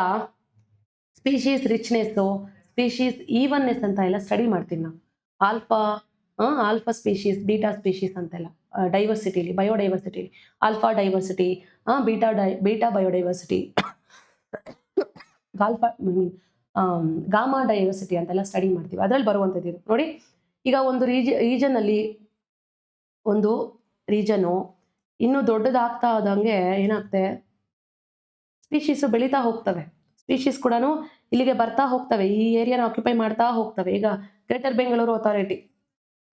ಸ್ಪೀಶೀಸ್ ರಿಚ್ನೆಸ್ಸು, ಸ್ಪೀಶೀಸ್ ಈವನ್ನೆಸ್ ಅಂತ ಎಲ್ಲ ಸ್ಟಡಿ ಮಾಡ್ತೀವಿ ನಾವು. ಆಲ್ಫಾ ಸ್ಪೀಶೀಸ್, ಬೀಟಾ ಸ್ಪೀಶೀಸ್ ಅಂತೆಲ್ಲ ಡೈವರ್ಸಿಟಿಲಿ, ಬಯೋಡೈವರ್ಸಿಟಿಲಿ alpha diversity, beta biodiversity, gamma diversity ಅಂತೆಲ್ಲ ಸ್ಟಡಿ ಮಾಡ್ತೀವಿ. ಅದರಲ್ಲಿ ಬರುವಂಥದ್ದು ಇದು ನೋಡಿ. ಈಗ ಒಂದು ರೀಜನಲ್ಲಿ ಒಂದು ರೀಜನು ಇನ್ನೂ ದೊಡ್ಡದಾಗ್ತಾ ಆದಂಗೆ ಏನಾಗ್ತದೆ, ಸ್ಪೀಶೀಸು ಬೆಳೀತಾ ಹೋಗ್ತವೆ. ಸ್ಪೀಶೀಸ್ ಕೂಡ ಇಲ್ಲಿಗೆ ಬರ್ತಾ ಹೋಗ್ತವೆ, ಈ ಏರಿಯಾನ ಆಕ್ಯುಪೈ ಮಾಡ್ತಾ ಹೋಗ್ತವೆ. ಈಗ ಗ್ರೇಟರ್ ಬೆಂಗಳೂರು ಅಥಾರಿಟಿ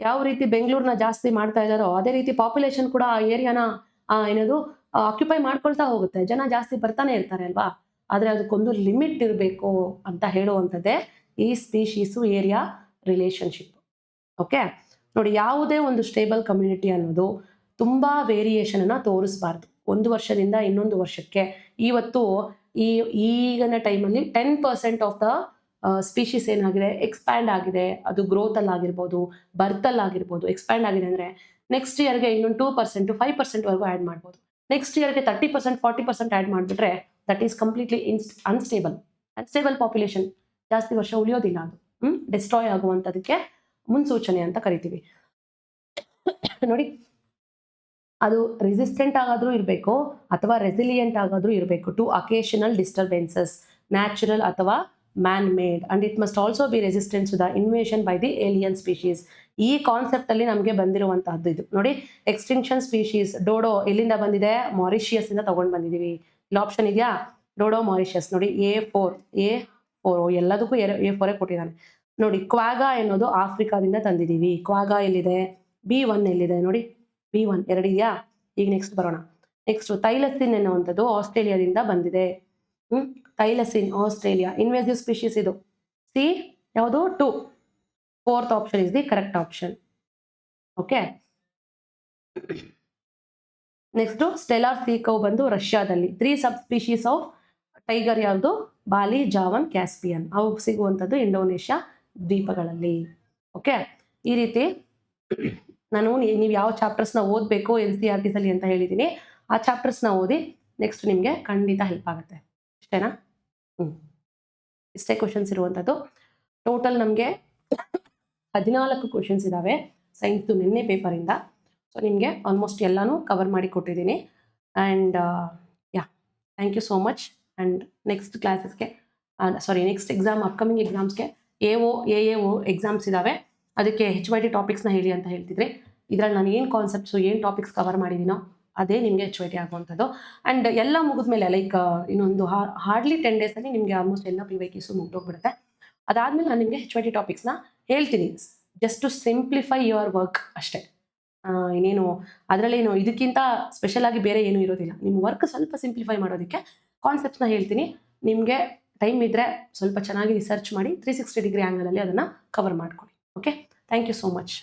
ಯಾವ ರೀತಿ ಬೆಂಗಳೂರನ್ನ ಜಾಸ್ತಿ ಮಾಡ್ತಾ ಇದ್ದಾರೋ, ಅದೇ ರೀತಿ ಪಾಪ್ಯುಲೇಷನ್ ಕೂಡ ಆ ಏರಿಯಾನ ಆಕ್ಯುಪೈ ಮಾಡ್ಕೊಳ್ತಾ ಹೋಗುತ್ತೆ. ಜನ ಜಾಸ್ತಿ ಬರ್ತಾನೆ ಇರ್ತಾರೆ ಅಲ್ವಾ. ಆದರೆ ಅದಕ್ಕೊಂದು ಲಿಮಿಟ್ ಇರಬೇಕು ಅಂತ ಹೇಳುವಂಥದ್ದೇ ಈ ಸ್ಪೀಶೀಸು ಏರಿಯಾ ರಿಲೇಷನ್ಶಿಪ್. ಓಕೆ, ನೋಡಿ, ಯಾವುದೇ ಒಂದು ಸ್ಟೇಬಲ್ ಕಮ್ಯುನಿಟಿ ಅನ್ನೋದು ತುಂಬ ವೇರಿಯೇಷನನ್ನು ತೋರಿಸ್ಬಾರ್ದು ಒಂದು ವರ್ಷದಿಂದ ಇನ್ನೊಂದು ವರ್ಷಕ್ಕೆ. ಇವತ್ತು ಈಗಿನ ಟೈಮಲ್ಲಿ 10% ಆಫ್ ದ ಸ್ಪೀಶೀಸ್ ಏನಾಗಿದೆ, ಎಕ್ಸ್ಪ್ಯಾಂಡ್ ಆಗಿದೆ. ಅದು ಗ್ರೋತಲ್ಲಿ ಆಗಿರ್ಬೋದು, ಬರ್ತಲ್ಲಿ ಆಗಿರ್ಬೋದು. ಎಕ್ಸ್ಪ್ಯಾಂಡ್ ಆಗಿದೆ ಅಂದರೆ ನೆಕ್ಸ್ಟ್ ಇಯರ್ಗೆ ಇನ್ನೊಂದು 2% 5%ವರೆಗೂ ಆ್ಯಡ್ ಮಾಡ್ಬೋದು. ನೆಕ್ಸ್ಟ್ ಇಯರ್ಗೆ 30% 40% ಆ್ಯಡ್ ಮಾಡಿಬಿಟ್ರೆ that is completely unstable population, ಜಾಸ್ತಿ ವರ್ಷ ಉಳಿಯೋದಿಲ್ಲ ಅದು, ಡಿಸ್ಟ್ರಾಯ್ ಆಗುವಂಥದಕ್ಕೆ ಮುನ್ಸೂಚನೆ ಅಂತ ಕರಿತೀವಿ. ನೋಡಿ, ಅದು ರೆಸಿಸ್ಟೆಂಟ್ ಆಗಾದರೂ ಇರಬೇಕು ಅಥವಾ ರೆಸಿಲಿಯಂಟ್ ಆಗಾದರೂ ಇರಬೇಕು ಟು ಅಕೇಶನಲ್ ಡಿಸ್ಟರ್ಬೆನ್ಸಸ್, ನ್ಯಾಚುರಲ್ ಅಥವಾ man made, and it must also be resistant to the invasion by the alien species. ಈ ಕಾನ್ಸೆಪ್ಟ್ ಅಲ್ಲಿ ನಮಗೆ ಬಂದಿರುವಂತಹದ್ದು ಇದು ನೋಡಿ. ಎಕ್ಸ್ಟಿಂಕ್ಷನ್ ಸ್ಪೀಶೀಸ್ ಡೋಡೋ ಎಲ್ಲಿಂದ ಬಂದಿದೆ? ಮಾರಿಷಿಯಸ್ ಇಂದ ತಗೊಂಡು ಬಂದಿದ್ದೀವಿ. ಇಲ್ಲಿ ಆಪ್ಷನ್ ಇದೆಯಾ? ಡೋಡೋ ಮಾರಿಷಿಯಸ್. ನೋಡಿ A4 ಎಲ್ಲದಕ್ಕೂ A4 ಕೊಟ್ಟಿದ್ದಾನೆ ನೋಡಿ. ಕ್ವಾಗಾ ಎನ್ನೋದು ಆಫ್ರಿಕಾದಿಂದ ತಂದಿದ್ದೀವಿ. ಕ್ವಾಗಾ ಎಲ್ಲಿದೆ? B1 ಎಲ್ಲಿದೆ ನೋಡಿ? B1 2 ಇದೆಯಾ? ಈಗ ನೆಕ್ಸ್ಟ್ ಬರೋಣ. ನೆಕ್ಸ್ಟ್ ಥೈಲಸಿನ್ ಎನ್ನುವಂಥದ್ದು ಆಸ್ಟ್ರೇಲಿಯಾದಿಂದ ಬಂದಿದೆ. ಥೈಲಸಿನ್ ಆಸ್ಟ್ರೇಲಿಯಾ, ಇನ್ವೇಸಿವ್ ಸ್ಪೀಶೀಸ್ ಇದು. ಸಿ ಯಾವುದು? 2. 4th option is the correct option. Okay. Next stellar sea cow ಬಂದು ರಷ್ಯಾದಲ್ಲಿ. 3 ಸಬ್ ಸ್ಪೀಶೀಸ್ ಆಫ್ ಟೈಗರ್ ಯಾವುದು? Bali, Javan, Caspian. ಅವು ಸಿಗುವಂಥದ್ದು ಇಂಡೋನೇಷ್ಯಾ ದ್ವೀಪಗಳಲ್ಲಿ. ಓಕೆ. ಈ ರೀತಿ ನಾನು ನೀವು ಯಾವ ಚಾಪ್ಟರ್ಸ್ನ ಓದಬೇಕು NCERTs ಅಲ್ಲಿ ಅಂತ ಹೇಳಿದ್ದೀನಿ, ಆ ಚಾಪ್ಟರ್ಸ್ನ ಓದಿ ನೆಕ್ಸ್ಟ್ ನಿಮಗೆ ಖಂಡಿತ ಹೆಲ್ಪ್ ಆಗುತ್ತೆ. ಇಷ್ಟೇನಾ? ಇಷ್ಟೇ ಕ್ವಶನ್ಸ್ ಇರುವಂಥದ್ದು. ಟೋಟಲ್ ನಮಗೆ 14 ಕ್ವಶನ್ಸ್ ಇದ್ದಾವೆ ಸೈನ್ಸ್ದು ನಿನ್ನೆ ಪೇಪರಿಂದ. ಸೊ ನಿಮಗೆ ಆಲ್ಮೋಸ್ಟ್ ಎಲ್ಲನೂ ಕವರ್ ಮಾಡಿ ಕೊಟ್ಟಿದ್ದೀನಿ. And thank you so much. And next ಕ್ಲಾಸಸ್ಗೆ ನೆಕ್ಸ್ಟ್ ಎಕ್ಸಾಮ್, ಅಪ್ಕಮಿಂಗ್ ಎಕ್ಸಾಮ್ಸ್ಗೆ AO ಎಕ್ಸಾಮ್ಸ್ ಇದ್ದಾವೆ. ಅದಕ್ಕೆ HYT ಟಾಪಿಕ್ಸ್ನ ಹೇಳಿ ಅಂತ ಹೇಳ್ತಿದ್ರಿ. ಇದರಲ್ಲಿ ನಾನು ಏನು ಕಾನ್ಸೆಪ್ಟ್ಸು, ಏನು ಟಾಪಿಕ್ಸ್ ಕವರ್ ಮಾಡಿದ್ದೀನೋ ಅದೇ ನಿಮಗೆ HYT ಆಗುವಂಥದ್ದು. ಆ್ಯಂಡ್ ಎಲ್ಲ ಮುಗಿದ್ಮೇಲೆ ಲೈಕ್ ಇನ್ನೊಂದು ಹಾರ್ಡ್ಲಿ 10 ಡೇಸಲ್ಲಿ ನಿಮಗೆ ಆಲ್ಮೋಸ್ಟ್ ಎಲ್ಲ PYQs ಮುಗ್ದೋಗ್ಬಿಡುತ್ತೆ. ಅದಾದಮೇಲೆ ನಾನು ನಿಮಗೆ HYT ಟಾಪಿಕ್ಸ್ನ ಹೇಳ್ತೀನಿ, just to simplify your work ಅಷ್ಟೇ. ಇನ್ನೇನು ಅದರಲ್ಲೇನು ಇದಕ್ಕಿಂತ ಸ್ಪೆಷಲ್ ಆಗಿ ಬೇರೆ ಏನೂ ಇರೋದಿಲ್ಲ. ನಿಮ್ಮ ವರ್ಕ್ ಸ್ವಲ್ಪ ಸಿಂಪ್ಲಿಫೈ ಮಾಡೋದಕ್ಕೆ ಕಾನ್ಸೆಪ್ಟ್ಸ್ನ ಹೇಳ್ತೀನಿ. ನಿಮಗೆ ಟೈಮ್ ಇದ್ದರೆ ಸ್ವಲ್ಪ ಚೆನ್ನಾಗಿ ರಿಸರ್ಚ್ ಮಾಡಿ 360 ಡಿಗ್ರಿ ಆ್ಯಂಗಲಲ್ಲಿ ಅದನ್ನು ಕವರ್ ಮಾಡ್ಕೊಳ್ಳಿ. Okay. Thank you so much.